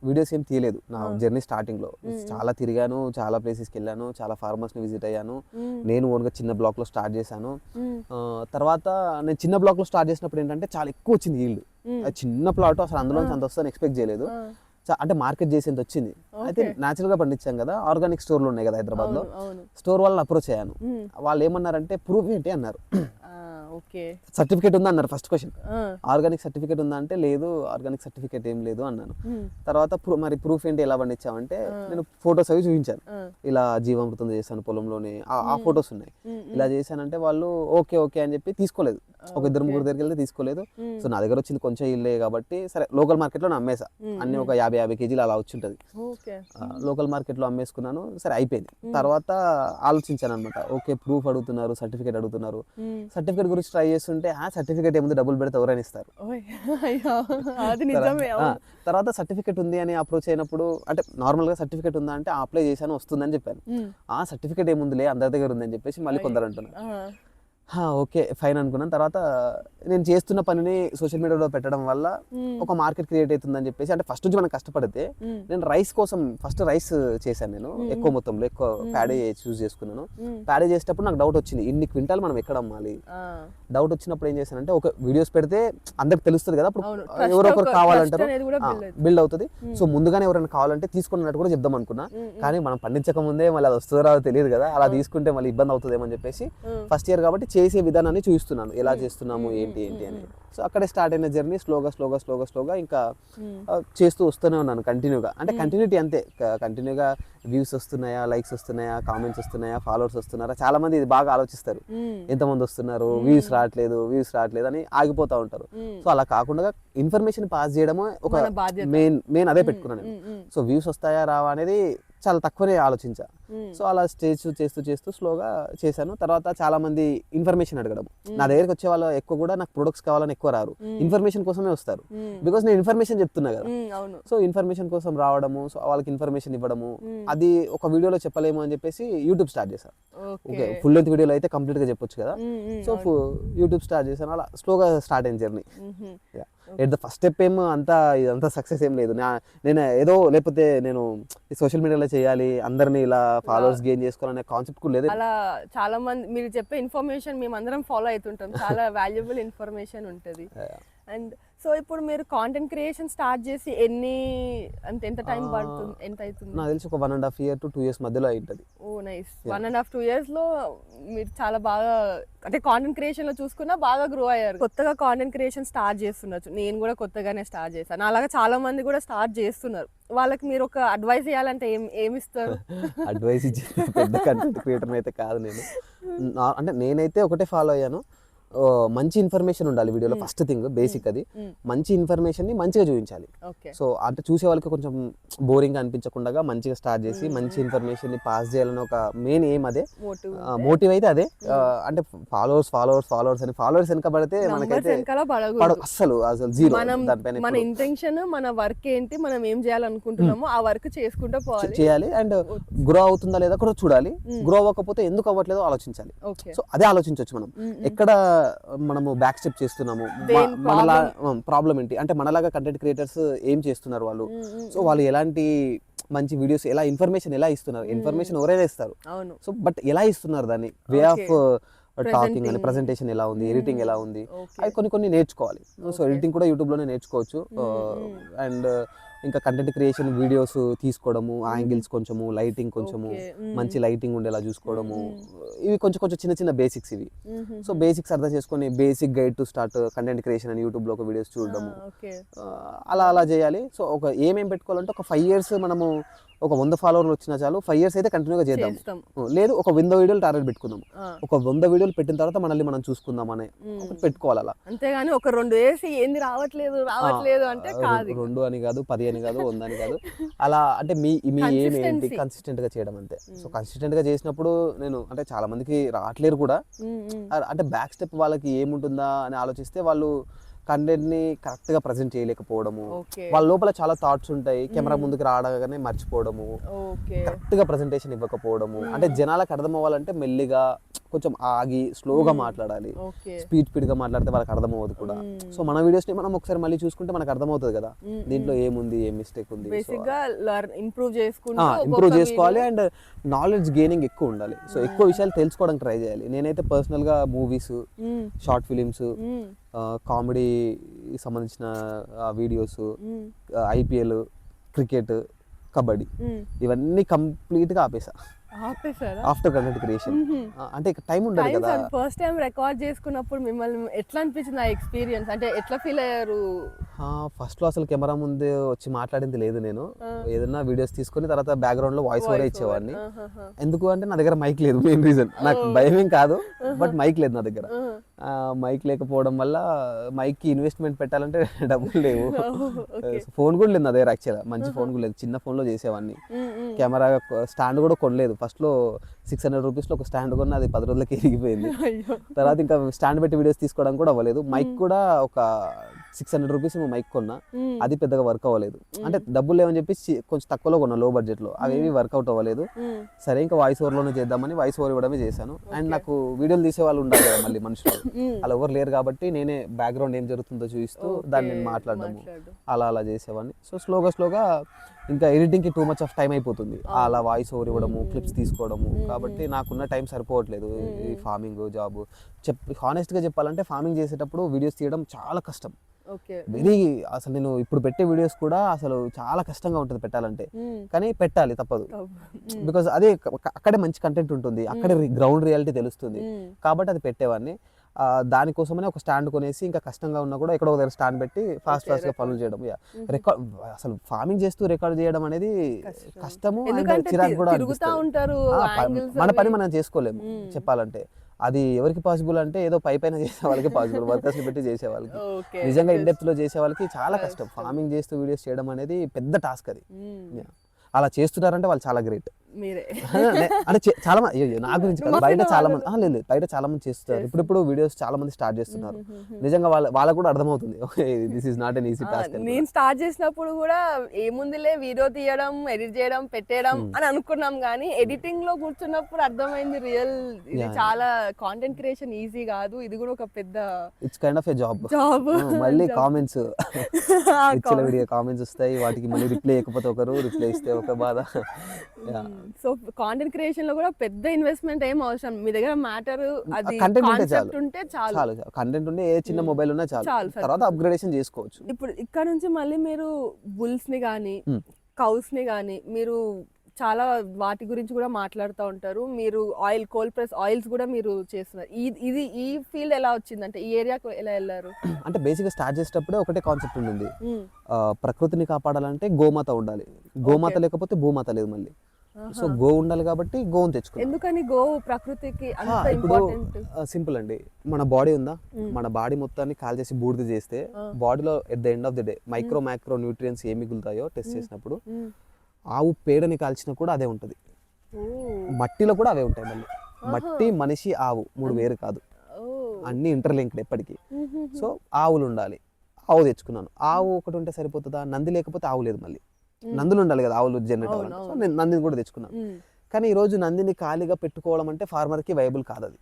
వీడియోస్ ఏం తీయలేదు. నా జర్నీ స్టార్టింగ్లో చాలా తిరిగాను, చాలా ప్లేసెస్కి వెళ్ళాను, చాలా ఫార్మర్స్ని విజిట్ అయ్యాను. నేను ఓన్గా చిన్న బ్లాక్లో స్టార్ట్ చేశాను. తర్వాత నేను చిన్న బ్లాక్లో స్టార్ట్ చేసినప్పుడు ఏంటంటే చాలా ఎక్కువ వచ్చింది ఈల్డ్. చిన్న ప్లాట్, అసలు అందులో అంత వస్తుందని ఎక్స్పెక్ట్ చేయలేదు. అంటే మార్కెట్ చేసేంత వచ్చింది. అయితే న్యాచురల్గా పండించాం కదా, ఆర్గానిక్ స్టోర్లు ఉన్నాయి కదా హైదరాబాద్లో, స్టోర్ వాళ్ళని అప్రోచ్ అయ్యాను. వాళ్ళు ఏమన్నారంటే ప్రూఫ్ ఏంటి అన్నారు. సర్టిఫికేట్ ఉందా అన్నారు ఫస్ట్ క్వశ్చన్. ఆర్గానిక్ సర్టిఫికేట్ ఉందా అంటే లేదు, ఆర్గానిక్ సర్టిఫికేట్ ఏం లేదు అన్నాను. తర్వాత మరి ప్రూఫ్ ఏంటి, ఎలా పండించామంటే నేను ఫొటోస్ అవి చూపించాను. ఇలా జీవామృతం చేశాను పొలంలోనే, ఆ ఫొటోస్ ఉన్నాయి. ఇలా చేశానంటే వాళ్ళు ఓకే ఓకే అని చెప్పి తీసుకోలేదు. ఒక 2-3 దగ్గరికి వెళ్తే తీసుకోలేదు. సో నా దగ్గర వచ్చింది కొంచెం ఇల్లే కాబట్టి సరే లోకల్ మార్కెట్లో అమ్మేసా. అన్ని ఒక 50 కేజీలు అలా వచ్చి ఉంటుంది. లోకల్ మార్కెట్లో అమ్మేసుకున్నాను. సరే అయిపోయింది. తర్వాత ఆలోచించాను అనమాట, ఓకే ప్రూఫ్ అడుగుతున్నారు, సర్టిఫికేట్ అడుగుతున్నారు. సర్టిఫికేట్ గురించి ట్రై చేస్తుంటే సర్టిఫికేట్ ఏముంది, డబ్బులు పెడితే ఎవరైనా ఇస్తారు. తర్వాత సర్టిఫికేట్ ఉంది అని అప్రోచ్ అయినప్పుడు అంటే నార్మల్గా సర్టిఫికేట్ ఉందా అంటే అప్లై చేశాను వస్తుందని చెప్పాను. సర్టిఫికేట్ ఏముందిలే అందరి దగ్గర ఉందని చెప్పేసి మళ్ళీ కొందరు అంటున్నారు. ఓకే ఫైన్ అనుకున్నాను. తర్వాత నేను చేస్తున్న పనిని సోషల్ మీడియాలో పెట్టడం వల్ల ఒక మార్కెట్ క్రియేట్ అవుతుందని చెప్పేసి, అంటే ఫస్ట్ నుంచి మనం కష్టపడితే నేను రైస్ కోసం ఫస్ట్ రైస్ చేశాను. నేను ఎక్కువ మొత్తంలో ఎక్కువ ప్యాడీ చూస్ చేసుకున్నాను. ప్యాడీ చేసేటప్పుడు నాకు డౌట్ వచ్చింది, ఇన్ని క్వింటాల్ మనం ఎక్కడ అమ్మాలి. డౌట్ వచ్చినప్పుడు ఏం చేశానంటే ఒక వీడియోస్ పెడితే అందరికి తెలుస్తుంది కదా, అప్పుడు ఎవరొకరు కావాలంటారు, బిల్డ్ అవుతుంది. సో ముందుగానే ఎవరైనా కావాలంటే తీసుకున్నట్టు కూడా చెప్దాం అనుకున్నా. కానీ మనం పండించక ముందే మళ్ళీ అది వస్తుందో రాదో తెలియదు కదా, అలా తీసుకుంటే మళ్ళీ ఇబ్బంది అవుతుందేమో అని చెప్పేసి ఫస్ట్ ఇయర్ కాబట్టి చేసే విధానాన్ని చూస్తున్నాను, ఎలా చేస్తున్నాము ఏంటి అని. సో అక్కడే స్టార్ట్ అయిన జర్నీ స్లోగా ఇంకా చేస్తూ వస్తూనే ఉన్నాను కంటిన్యూగా. అంటే కంటిన్యూటీ అంతే, కంటిన్యూగా వ్యూస్ వస్తున్నాయా, లైక్స్ వస్తున్నాయా, కామెంట్స్ వస్తున్నాయా, ఫాలోవర్స్ వస్తున్నారా. చాలా మంది ఇది బాగా ఆలోచిస్తారు, ఎంతమంది వస్తున్నారు, వ్యూస్ రావట్లేదు అని ఆగిపోతూ ఉంటారు. సో అలా కాకుండా ఇన్ఫర్మేషన్ పాస్ చేయడమే ఒక మెయిన్ అదే పెట్టుకున్నాను. సో వ్యూస్ వస్తాయా రావా అనేది చాలా తక్కువనే ఆలోచించా. సో అలా చేస్తూ స్లోగా చేశాను. తర్వాత చాలా మంది ఇన్ఫర్మేషన్ అడగడం, నా దగ్గరికి వచ్చే వాళ్ళు ఎక్కువ కూడా నాకు ప్రొడక్ట్స్ కావాలని ఎక్కువ రారు, ఇన్ఫర్మేషన్ కోసమే వస్తారు. బికాస్ నేను ఇన్ఫర్మేషన్ చెప్తున్నా కదా. సో ఇన్ఫర్మేషన్ కోసం రావడము, సో వాళ్ళకి ఇన్ఫర్మేషన్ ఇవ్వడము, అది ఒక వీడియోలో చెప్పలేము అని చెప్పేసి యూట్యూబ్ స్టార్ట్ చేశాను. ఓకే ఫుల్ లెంత్ వీడియోలో అయితే కంప్లీట్ గా చెప్పొచ్చు కదా. సో యూట్యూబ్ స్టార్ట్ చేశాను. అలా స్లోగా స్టార్ట్ అయిన journey. At the first step ఇదంతా సక్సెస్ ఏం లేదు. నేను ఏదో లేకపోతే నేను సోషల్ మీడియాలో చేయాలి, అందరినీ ఇలా ఫాలోవర్స్ గెయిన్ చేసుకోవాలనే కాన్సెప్ట్ కూడా లేదు. అలా చాలా మంది మీరు చెప్పే ఇన్ఫర్మేషన్ మేము అందరం ఫాలో అవుతుంటాం, చాలా వాల్యుబుల్ ఇన్ఫర్మేషన్ ఉంటుంది. అండ్ సో ఇప్పుడు మీరు కాంటెంట్ క్రియేషన్ స్టార్ట్ చేసి ఎంత టైం పడుతుంది, ఎంత అవుతుంది? నాకు తెలిసి ఒక 1.5 year to 2 years మధ్యలో అయింటది. ఓ నైస్. 1.5-2 years లో మీరు చాలా బాగా, అంటే కాంటెంట్ క్రియేషన్ లో చూసుకున్నా బాగా గ్రో అయ్యారు. కొత్తగా కాంటెంట్ క్రియేషన్ స్టార్ట్ చేస్తున్నారు, నేను కూడా కొత్తగానే స్టార్ట్ చేశాను, అలాగే చాలా మంది కూడా స్టార్ట్ చేస్తున్నారు. వాళ్ళకి మీరు ఒక అడ్వైస్ ఇవ్వాలంటే ఏమి ఇస్తారు? అడ్వైస్ ఇచ్చే పెద్ద కంటెంట్ క్రియేటర్ అయితే కాదు నేను. అంటే నేనైతే ఒకటే ఫాలో అయ్యాను, మంచి ఇన్ఫర్మేషన్ ఉండాలి వీడియోలో. ఫస్ట్ థింగ్ బేసిక్ అది, మంచి ఇన్ఫర్మేషన్ ని మంచిగా చూపించాలి. సో అంటే చూసే వాళ్ళకి కొంచెం బోరింగ్ అనిపించకుండా మంచిగా స్టార్ట్ చేసి మంచి ఇన్ఫర్మేషన్ ని పాస్ చేయాలని ఒక మెయిన్ ఎయిమ్ అదే, మోటివ్ అయితే అదే. అంటే ఫాలోవర్స్ అని ఫాలోవర్స్ వెనక పడితే మనకైతే అసలు జీరో. మన ఇంటెన్షన్, మన వర్క్ ఏంటి, మనం ఏం చేయాలనుకుంటున్నామో ఆ వర్క్ చేసుకుంటూ చేయాలి. అండ్ గ్రో అవుతుందా లేదా కూడా చూడాలి. గ్రో అవ్వకపోతే ఎందుకు అవ్వట్లేదో ఆలోచించాలి. సో అదే ఆలోచించవచ్చు మనం. ఎక్కడ మనము బ్యాక్ స్టెప్ చేస్తున్నాము, మనలా ప్రాబ్లం ఏంటి, అంటే మనలాగా కంటెంట్ క్రియేటర్స్ ఏం చేస్తున్నారు వాళ్ళు, సో వాళ్ళు ఎలాంటి మంచి వీడియోస్, ఎలా ఇన్ఫర్మేషన్ ఎలా ఇస్తున్నారు, ఇన్ఫర్మేషన్ ఎవరైనా ఇస్తారు. సో బట్ ఎలా ఇస్తున్నారు, దాన్ని వే ఆఫ్ టాకింగ్ అని, ప్రెజెంటేషన్ ఎలా ఉంది, ఎడిటింగ్ ఎలా ఉంది, అవి కొన్ని నేర్చుకోవాలి. సో ఎడిటింగ్ కూడా యూట్యూబ్లోనే నేర్చుకోవచ్చు. అండ్ ఇంకా కంటెంట్ క్రియేషన్ వీడియోస్ తీసుకోవడము, యాంగిల్స్ కొంచెము, లైటింగ్ కొంచెము మంచి లైటింగ్ ఉండేలా చూసుకోవడము, ఇవి కొంచెం చిన్న బేసిక్స్ ఇవి. సో బేసిక్స్ అర్థం చేసుకొని basic guide to start content creation అని యూట్యూబ్లో ఒక వీడియోస్ చూడడము, అలా చేయాలి. సో ఒక ఏమేం పెట్టుకోవాలంటే ఒక 5 years మనము ఒక 100 followers వచ్చినా చాలు, 5 years అయితే కంటిన్యూగా చేద్దాం. లేదు ఒక 100 వీడియోలు టార్గెట్ పెట్టుకుందాం, ఒక 100 వీడియోలు పెట్టిన తర్వాత మనల్ని మనం చూసుకుందాం అనే పెట్టుకోవాలి. అలా అంతేగాని ఒక 2 వేసి ఏంది రావట్లేదు అంటే కాదు. 2 అని కాదు, 10 అని కాదు, 100 అని కాదు. అలా అంటే మీ ఏం ఏంటి కన్సిస్టెంట్ గా చేయడం అంతే. సో కన్సిస్టెంట్ గా చేసినప్పుడు నేను అంటే చాలా మందికి రావట్లేరు కూడా. అంటే బ్యాక్ స్టెప్ వాళ్ళకి ఏముంటుందా అని ఆలోచిస్తే వాళ్ళు కంటెంట్ ని కరెక్ట్ గా ప్రజెంట్ చేయలేకపోవడము, వాళ్ళ లోపల చాలా థాట్స్ ఉంటాయి, కెమెరా ముందుకు రావడగానే మర్చిపోవడము, కరెక్ట్ గా ప్రెజెంటేషన్ ఇవ్వకపోవడము. అంటే జనాలకు అర్థం అవ్వాలంటే మెల్లిగా కొంచెం ఆగి స్లోగా మాట్లాడాలి. స్పీడ్ గా మాట్లాడితే వాళ్ళకి అర్థం అవ్వదు కూడా. సో మన వీడియోస్ ని మనం ఒకసారి మళ్ళీ చూసుకుంటే మనకు అర్థమవుతుంది కదా దీంట్లో ఏముంది, ఏం మిస్టేక్ ఉంది. ఇంప్రూవ్ చేసుకోవాలి. అండ్ నాలెడ్జ్ గెయినింగ్ ఎక్కువ ఉండాలి. సో ఎక్కువ విషయాలు తెలుసుకోవడానికి ట్రై చేయాలి. నేనైతే పర్సనల్ గా మూవీస్, షార్ట్ ఫిలిమ్స్, కామెడీ సంబంధించిన వీడియోస్, IPL క్రికెట్, కబడ్డీ ఇవన్నీ కంప్లీట్గా ఆపేసా ఆపేసారా? After content creation. అంటే టైం ఉండదు కదా. ఫస్ట్ టైం రికార్డ్ చేసుకున్నప్పుడు మిమ్మల్ని ఎట్లా అనిపించింది ఆ ఎక్స్పీరియన్స్? అంటే ఎట్లా ఫీల్ అయ్యారు? ఫస్ట్లో అసలు కెమెరా ముందు వచ్చి మాట్లాడింది లేదు. నేను ఏదైనా వీడియోస్ తీసుకుని తర్వాత బ్యాక్గ్రౌండ్లో వాయిస్ ఓవర్ ఇచ్చేవాడిని. ఎందుకు అంటే నా దగ్గర మైక్ లేదు, మెయిన్ రీజన్. నాకు భయమేం కాదు, బట్ మైక్ లేదు నా దగ్గర. మైక్ లేకపోవడం వల్ల మైక్కి ఇన్వెస్ట్మెంట్ పెట్టాలంటే డబ్బులు లేవు. ఫోన్ కూడా లేదు నా దగ్గర, యాక్చువల్గా మంచి ఫోన్ కూడా లేదు, చిన్న ఫోన్లో చేసేవాడిని. కెమెరా స్టాండ్ కూడా కొనలేదు. ఫస్ట్లో 600 రూపీస్లో ఒక స్టాండ్ కొన్నా, అది 10 రోజులకి ఇరిగిపోయింది. తర్వాత ఇంకా స్టాండ్ పెట్టి వీడియోస్ తీసుకోవడం కూడా అవ్వలేదు. మైక్ కూడా ఒక 600 రూపీస్ మైక్ కొన్నా, అది పెద్దగా వర్క్ అవ్వలేదు. అంటే డబ్బులు లేవని చెప్పి కొంచెం తక్కువలో కొన్నా, లో బడ్జెట్లో. అవేవి వర్కౌట్ అవ్వలేదు. సరే ఇంకా వాయిస్ ఓవర్లోనే చేద్దామని వాయిస్ ఓవర్ ఇవ్వడమే చేశాను. అండ్ నాకు వీడియోలు తీసే వాళ్ళు ఉండాలి కదా మళ్ళీ మనుషులు, అలా ఎవరు లేరు కాబట్టి నేనే బ్యాక్గ్రౌండ్ ఏం జరుగుతుందో చూపిస్తూ దాన్ని నేను మాట్లాడడము అలా చేసేవాడిని. సో స్లోగా ఇంకా ఎడిటింగ్కి టూ మచ్ ఆఫ్ టైం అయిపోతుంది, అలా వాయిస్ ఓవర్ ఇవ్వడము, క్లిప్స్ తీసుకోవడము. కాబట్టి నాకున్న టైం సరిపోవట్లేదు ఈ ఫార్మింగ్ జాబ్. హానెస్ట్గా చెప్పాలంటే ఫార్మింగ్ చేసేటప్పుడు వీడియోస్ తీయడం చాలా కష్టం. వెరీ అసలు నేను ఇప్పుడు పెట్టే వీడియోస్ కూడా అసలు చాలా కష్టంగా ఉంటుంది పెట్టాలంటే, కానీ పెట్టాలి తప్పదు. బికాజ్ అదే అక్కడే మంచి కంటెంట్ ఉంటుంది, అక్కడే గ్రౌండ్ రియాలిటీ తెలుస్తుంది. కాబట్టి అది పెట్టేవాడిని. దానికోసమనే ఒక స్టాండ్ కొనేసి ఇంకా కష్టంగా ఉన్నా కూడా ఎక్కడో దగ్గర స్టాండ్ పెట్టి ఫాస్ట్గా పనులు చేయడం. రికార్డ్ అసలు ఫార్మింగ్ చేస్తూ రికార్డ్ చేయడం అనేది కష్టము, అండ్ చిరాకు కూడా అనిపిస్తుంది. మన పని మనం చేసుకోలేము చెప్పాలంటే. అది ఎవరికి పాసిబుల్ అంటే ఏదో పైన చేసే వాళ్ళకి పాసిబుల్, వర్కర్స్ పెట్టి చేసే వాళ్ళకి. నిజంగా ఇన్ డెప్త్ లో చేసే వాళ్ళకి చాలా కష్టం. ఫార్మింగ్ చేస్తూ వీడియోస్ చేయడం అనేది పెద్ద టాస్క్ అది. అలా చేస్తున్నారంటే వాళ్ళు చాలా గ్రేట్. అంటే చాలా మంది, నా గురించి బయట చాలా మంది లేదు, బయట చాలా మంది చేస్తున్నారు. ఇప్పుడు వీడియోస్ చాలా మంది స్టార్ట్ చేస్తున్నారు. నిజంగా వాళ్ళకు కూడా అర్థమవుతుంది, this is not an easy task. నేను స్టార్ట్ చేసినప్పుడు కూడా ఏముందిలే వీడియో తీయడం, ఎడిట్ చేయడం, పెట్టేయడం అని అనుకున్నాం, కానీ ఎడిటింగ్ లో కూర్చున్నప్పుడు అర్థమైంది రియల్ ఇది చాలా కాంటెంట్ క్రియేషన్ ఈజీ కాదు, ఇది కూడా ఒక పెద్ద it's kind of A job. మళ్ళీ కామెంట్స్ ఇచ్చిన వీడియో కామెంట్స్ వస్తాయి, వాటికి మళ్ళీ రిప్లై ఇవ్వకపోతే ఒకరు, రిప్లై ఇస్తే ఒక బాధ. సో కాంటెంట్ క్రియేషన్ లో కూడా పెద్ద ఇన్వెస్ట్మెంట్ ఏం అవసరం, మీ దగ్గర మ్యాటర్ అది కాన్సెప్ట్ ఉంటే చాలు. కంటెంట్ ఉంటే ఏ చిన్న మొబైల్ ఉన్నా చాలు, తర్వాత అప్గ్రేడేషన్ చేసుకోవచ్చు. ఇప్పుడు ఇక్కడ నుంచి మళ్ళీ మీరు బుల్స్ ని గానీ కౌస్ ని గానీ మీరు చాలా వాటి గురించి కూడా మాట్లాడుతూ ఉంటారు. మీరు కోల్ ప్రెస్ ఆయిల్స్ కూడా మీరు చేస్తున్నారు. ఈ ఫీల్డ్ ఎలా వచ్చింది, అంటే ఈ ఏరియాకు ఎలా వెళ్ళారు? అంటే బేసిక్గా స్టార్ట్ చేసేటప్పుడే ఒకటే కాన్సెప్ట్ ఉండింది, ప్రకృతిని కాపాడాలంటే గోమాత ఉండాలి, గోమాత లేకపోతే భూమాత లేదు మళ్ళీ. సో గో ఉండాలి కాబట్టి గోవుని తెచ్చుకున్నాం. ఎందుకని గో ప్రకృతికి అంత ఇంపార్టెంట్? సింపుల్ అండి, మన బాడీ ఉందా, మన బాడీ మొత్తాన్ని కాల్ చేసి బూడిద చేస్తే బాడీలో at the end of the day micro nutrients ఏమి మిగులుతాయో టెస్ట్ చేసినప్పుడు ఆవు పేడని కాల్చినా కూడా అదే ఉంటుంది, మట్టిలో కూడా అవే ఉంటాయి. మళ్ళీ మట్టి, మనిషి, ఆవు 3 వేరు కాదు, అన్ని ఇంటర్లింక్డ్ ఎప్పటికీ. సో ఆవులు ఉండాలి, ఆవు తెచ్చుకున్నాను. ఆవు ఒకటి ఉంటే సరిపోతుందా, నంది లేకపోతే ఆవు లేదు, మళ్ళీ నందులు ఉండాలి కదా ఆవులు జనరేట్ అవ్వాలి. సో నేను నందిని కూడా తెచ్చుకున్నాను. కానీ ఈ రోజు నందిని ఖాళీగా పెట్టుకోవడం అంటే ఫార్మర్కి వైబుల్ కాదు అది.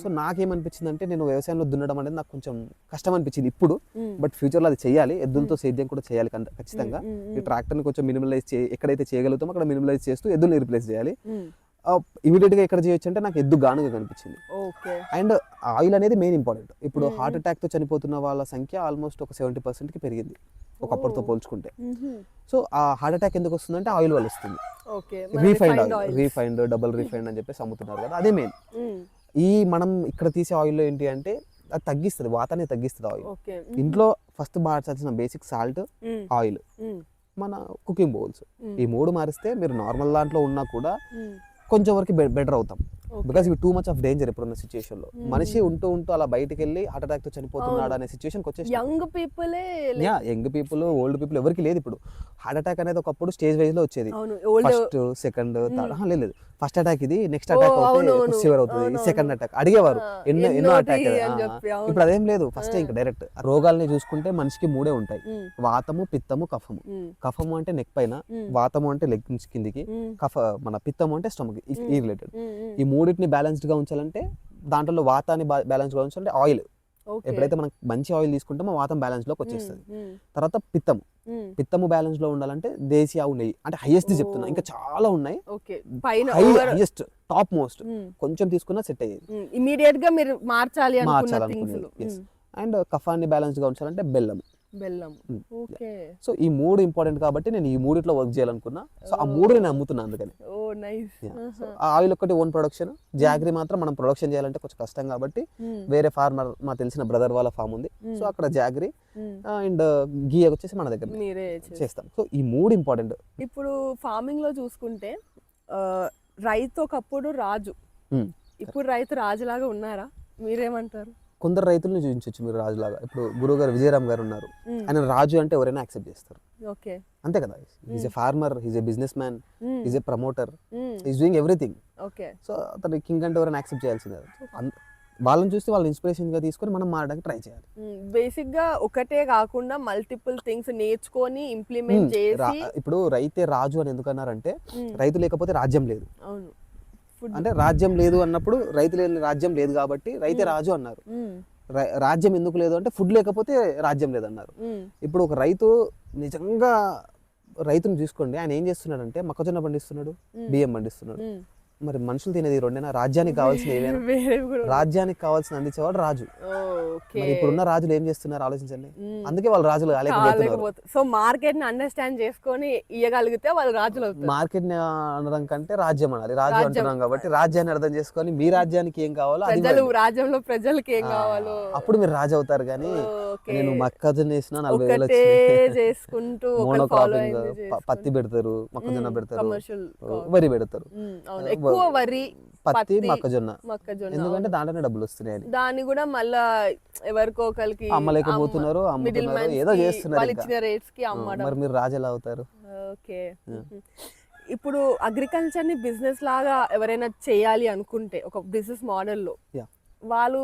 సో నాకేమనిపించింది అంటే నేను వ్యవసాయంలో దున్నడం అనేది నాకు కొంచెం కష్టం అనిపించింది ఇప్పుడు, బట్ ఫ్యూచర్లో అది చేయాలి, ఎద్దులతో సేద్యం కూడా చేయాలి ఖచ్చితంగా. ఈ ట్రాక్టర్ని కొంచెం మినిమలైజ్ ఎక్కడైతే చేయగలుగుతామో అక్కడ మినిమలైజ్ చేస్తూ ఎద్దుల్ని రీప్లేస్ చేయాలి. ఇమీడియట్గా ఎక్కడ చేయొచ్చు అంటే నాకు ఎద్దు గానుగా కనిపించింది. అండ్ ఆయిల్ అనేది మెయిన్ ఇంపార్టెంట్. ఇప్పుడు హార్ట్ అటాక్తో చనిపోతున్న వాళ్ళ సంఖ్య ఆల్మోస్ట్ ఒక 70%కి పెరిగింది ఒకప్పటితో పోల్చుకుంటే. సో ఆ హార్ట్ అటాక్ ఎందుకు వస్తుందంటే ఆయిల్ వల్ల వస్తుంది. రీఫైండ్, డబుల్ రీఫైండ్ అని చెప్పేసి అమ్ముతున్నారు కదా, అదే మెయిన్. ఈ మనం ఇక్కడ తీసే ఆయిల్లో ఏంటి అంటే అది తగ్గిస్తుంది, వాతాన్ని తగ్గిస్తుంది ఆయిల్. ఇంట్లో ఫస్ట్ మార్చాల్సిన బేసిక్ సాల్ట్, ఆయిల్, మన కుకింగ్ బౌల్స్, ఈ 3 మారిస్తే మీరు నార్మల్ దాంట్లో ఉన్నా కూడా కొంచెం వరకు బెటర్ అవుతాం. బికాస్ ఇవి టూ మచ్ ఆఫ్ డేంజర్ ఇప్పుడున్న సిచ్యుయేషన్ లో. మనిషి ఉంటూ అలా బయటకి వెళ్ళి హార్ట్ అటాక్ తో చనిపోతున్నాడు అనే సిచ్యుయేషన్ వచ్చేసి యంగ్ పీపుల్, ఓల్డ్ పీపుల్ ఎవరికి లేదు ఇప్పుడు. హార్ట్ అటాక్ అనేది ఒకప్పుడు స్టేజ్ వైజ్ లో వచ్చేది, ఫస్ట్, సెకండ్, థర్డ్. లేదు, ఫస్ట్ అటాక్ ఇది, నెక్స్ట్ అటాక్ అవుతుంది, సివియర్ అవుతుంది, సెకండ్ అటాక్ అడిగేవారు ఎన్నో అటాక్. ఇప్పుడు అదేం లేదు, ఫస్ట్ ఇంకా డైరెక్ట్. రోగాల్ని చూసుకుంటే మనిషికి 3 ఉంటాయి, వాతము, పిత్తము, కఫము. కఫము అంటే నెక్ పైన, వాతము అంటే లెగ్ నుంచి కిందికి, మన పిత్తము అంటే స్టమక్, ఈ రిలేటెడ్. ఈ 3టిని బ్యాలెన్స్డ్ గా ఉంచాలంటే, దాంట్లో వాతాన్ని బ్యాలెన్స్ గా ఉంచాలంటే ఆయిల్. ఎప్పుడైతే మనం మంచి ఆయిల్ తీసుకుంటామో వాతం బ్యాలెన్స్ లోకి వచ్చేస్తుంది. తర్వాత పిత్తము బ్యాలెన్స్ లో ఉండాలంటే దేశీ ఆవు నెయ్యి, అంటే హైయెస్ట్ చెప్తున్నా, ఇంకా చాలా ఉన్నాయి, హైయెస్ట్ టాప్ మోస్ట్. కొంచెం తీసుకున్నా సెట్ అయ్యేది, ఇమీడియట్ గా మీరు మార్చాలి. అండ్ కఫాన్ని బ్యాలెన్స్ గా ఉంచాలంటే బెల్లం. బెల్లం. ఓకే. సో ఈ 3 ఇంపార్టెంట్ కాబట్టి నేను ఈ మూడిట్లో వర్క్ చేయాలనుకున్నా. సో ఆ 3 నేను అమ్ముతున్నా అందుకని. ఓ నైస్. సో ఆయిల్ ఒకటి ఓన్ ప్రొడక్షన్, జాగరీ మాత్రం మనం ప్రొడక్షన్ చేయాలంటే కొంచెం కష్టం కాబట్టి వేరే ఫార్మర్ మా తెలిసిన బ్రదర్ వాళ్ళ ఫామ్ ఉంది. సో అక్కడ జాగరీ అండ్ గీ వచ్చేసి మన దగ్గర మీరే చేస్తాం. సో ఈ 3 ఇంపార్టెంట్. ఇప్పుడు ఫార్మింగ్ లో చూసుకుంటే రైతు ఒకప్పుడు రాజు, ఇప్పుడు రైతు రాజులాగా ఉన్నారా? మీరేమంటారు? కొందరు రైతులను చూపించవచ్చు మీరు రాజులాగా. ఇప్పుడు గురువు గారు విజయరామ్ గారు ఉన్నారు, ఆయన రాజు అంటే ఎవరైనా యాక్సెప్ట్ చేస్తారు. ఓకే, అంతే కదా. Is a farmer, is a businessman, is a promoter, is doing everything. Okay. So అతను కింగ్ అంటే ఎవరైనా యాక్సెప్ట్ చేయాల్సిందే. వాళ్ళని చూస్తే వాళ్ళని ఇన్స్పిరేషన్ గా తీసుకొని మనం మారడానికి ట్రై చేయాలి. బేసిక్ గా ఒకటే కాకుండా మల్టిపుల్ థింగ్స్ నేర్చుకొని ఇంప్లిమెంట్ చేసి. ఇప్పుడు రైతే రాజు అని ఎందుకన్నారంటే రైతు లేకపోతే రాజ్యం లేదు. అవును, అంటే రాజ్యం లేదు అన్నప్పుడు రైతు లేని రాజ్యం లేదు కాబట్టి రైతే రాజు అన్నారు. రాజ్యం ఎందుకు లేదు అంటే ఫుడ్ లేకపోతే రాజ్యం లేదన్నారు. ఇప్పుడు ఒక రైతు నిజంగా రైతుని చూసుకోండి, ఆయన ఏం చేస్తున్నాడంటే మొక్కజొన్న పండిస్తున్నాడు, బియ్యం పండిస్తున్నాడు. మరి మనుషులు తినేది రెండేనా? రాజ్యానికి కావాల్సిన ఏమైనా, రాజ్యానికి కావాల్సిన అందించేవాడు రాజు. మరి ఇప్పుడున్న రాజులు ఏం చేస్తున్నారు ఆలోచించండి. అందుకే వాళ్ళు రాజులు కాలేకపోతున్నారు. సో మార్కెట్ ని అండర్స్టాండ్ చేసుకొని ఇయ్యగలిగితే వాళ్ళు రాజులు. మార్కెట్ ని అనడం కంటే రాజ్యం అనాలి. రాజు అంటున్నాం కాబట్టి రాజ్యాన్ని అర్థం చేసుకొని మీ రాజ్యానికి ఏం కావాలో రాజ్యంలో ప్రజలకి ఏం కావాలో అప్పుడు మీరు రాజు అవుతారు. కానీ నేను మొక్కజొన్న వేసిన 40,000 చేసుకుంటూ మోనోక్రాపింగ్, పత్తి పెడతారు, మొక్కజొన్న పెడతారు, వరి పెడతారు. ఎక్కువ వరి, పత్తి, మొక్కజొన్న. ఎందుకంటే దాంట్లోనే డబ్బులు వస్తున్నాయి. దాన్ని కూడా మళ్ళా ఎవరికో ఒకరికి అమ్మలేకపోతున్నారు, అమ్ముతున్నారు, ఏదో చేస్తున్నారు. ఇచ్చిన రేట్స్ కి అమ్మడం. మరి మీరు రాజు ఎలా అవుతారు? ఓకే. ఇప్పుడు అగ్రికల్చర్ ని బిజినెస్ లాగా ఎవరైనా చేయాలి అనుకుంటే ఒక బిజినెస్ మోడల్లో వాళ్ళు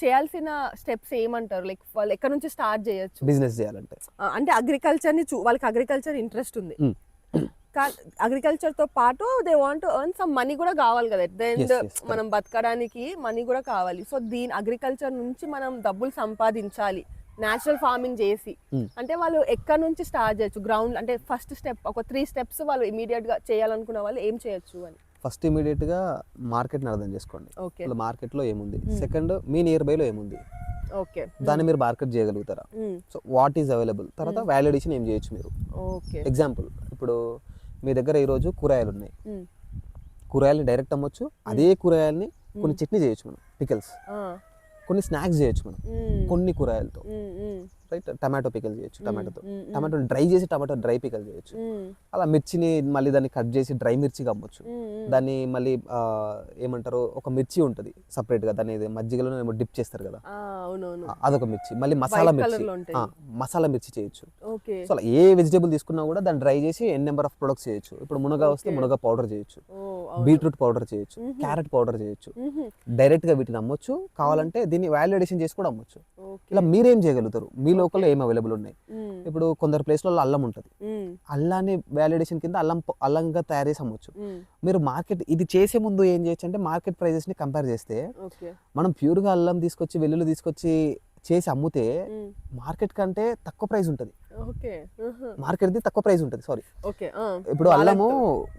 చేయాల్సిన స్టెప్స్ ఏమంటారు? లైక్ వాళ్ళు ఎక్కడ నుంచి స్టార్ట్ చేయొచ్చు బిజినెస్ చేయాలంటే? అంటే అగ్రికల్చర్ ని వాళ్ళకి అగ్రికల్చర్ ఇంట్రెస్ట్ ఉంది, అగ్రికల్చర్ తో పాటు they want earn some money కూడా కావాలి కదా. ఎట్ ద ఎండ్ మనం బతకడానికి మనీ కూడా కావాలి. సో దీని అగ్రికల్చర్ నుంచి మనం డబ్బులు సంపాదించాలి న్యాచురల్ ఫార్మింగ్ చేసి అంటే వాళ్ళు ఎక్కడ నుంచి స్టార్ట్ చేయొచ్చు? గ్రౌండ్ అంటే ఫస్ట్ స్టెప్, ఒక 3 steps వాళ్ళు ఇమీడియట్ గా చేయాలనుకున్న వాళ్ళు ఏం చేయొచ్చు అని? ఫస్ట్ ఇమీడియట్ గా మార్కెట్ ని అర్థం చేసుకోండి. మార్కెట్ లో ఏముంది, సెకండ్ మీ నియర్ బై లో ఏముంది, ఓకే, దాన్ని మీరు మార్కెట్ చేయగలుగుతారా? సో వాట్ ఈస్ అవైలబుల్, తర్వాత వాల్యుడేషన్ ఏం చేయొచ్చు మీరు. ఎగ్జాంపుల్, ఇప్పుడు మీ దగ్గర ఈరోజు కూరగాయలు ఉన్నాయి, కూరగాయలని డైరెక్ట్ అమ్మొచ్చు. అదే కూరగాయలని కొన్ని చట్నీ చేయొచ్చు మనం, పికల్స్, కొన్ని స్నాక్స్ చేయొచ్చు మనం కొన్ని కూరగాయలతో, రైట్? టమాటో పికల్ చేయొచ్చు, టమాటో డ్రై చేసి టమాటో డ్రై పికల్ చేయొచ్చు. అలా మిర్చిని మళ్ళీ దాన్ని కట్ చేసి డ్రై మిర్చిగా అమ్మొచ్చు. దాన్ని మళ్ళీ ఏమంటారు, ఒక మిర్చి ఉంటుంది సపరేట్ గా, దాన్ని మజ్జిగలో డిప్ చేస్తారు కదా, అదొక మిర్చి. మళ్ళీ మసాలా మిర్చి చేయొచ్చు. సో అలా ఏ వెజిటేబుల్ తీసుకున్నా కూడా దాన్ని డ్రై చేసి ఎన్ నెంబర్ ఆఫ్ ప్రొడక్ట్స్ చేయొచ్చు. ఇప్పుడు మునగ వస్తే మునగ పౌడర్ చేయొచ్చు, బీట్రూట్ పౌడర్ చేయొచ్చు, క్యారెట్ పౌడర్ చేయొచ్చు. డైరెక్ట్ గా వీటిని అమ్మొచ్చు, కావాలంటే దీన్ని వాల్యుడేషన్ చేసి కూడా అమ్మొచ్చు. ఇలా మీరేం చేయగలుగుతారు, మీ లోకల్లో ఏం అవైలబుల్ ఉన్నాయి. ఇప్పుడు కొందరు ప్లేస్లలో అల్లం ఉంటుంది, అల్లాన్ని వాల్యుడేషన్ కింద అల్లంగా తయారు చేసి అమ్మొచ్చు. మీరు మార్కెట్ ఇది చేసే ముందు ఏం చేయొచ్చు అంటే మార్కెట్ ప్రైజెస్ ని కంపేర్ చేస్తే, మనం ప్యూర్ గా అల్లం తీసుకొచ్చి వెల్లుల్లి తీసుకొచ్చి చేసి అమ్ముతే మార్కెట్ కంటే తక్కువ ప్రైస్ ఉంటుంది. మార్కెట్ తక్కువ ప్రైస్ ఉంటుంది. సారీ, ఇప్పుడు అల్లము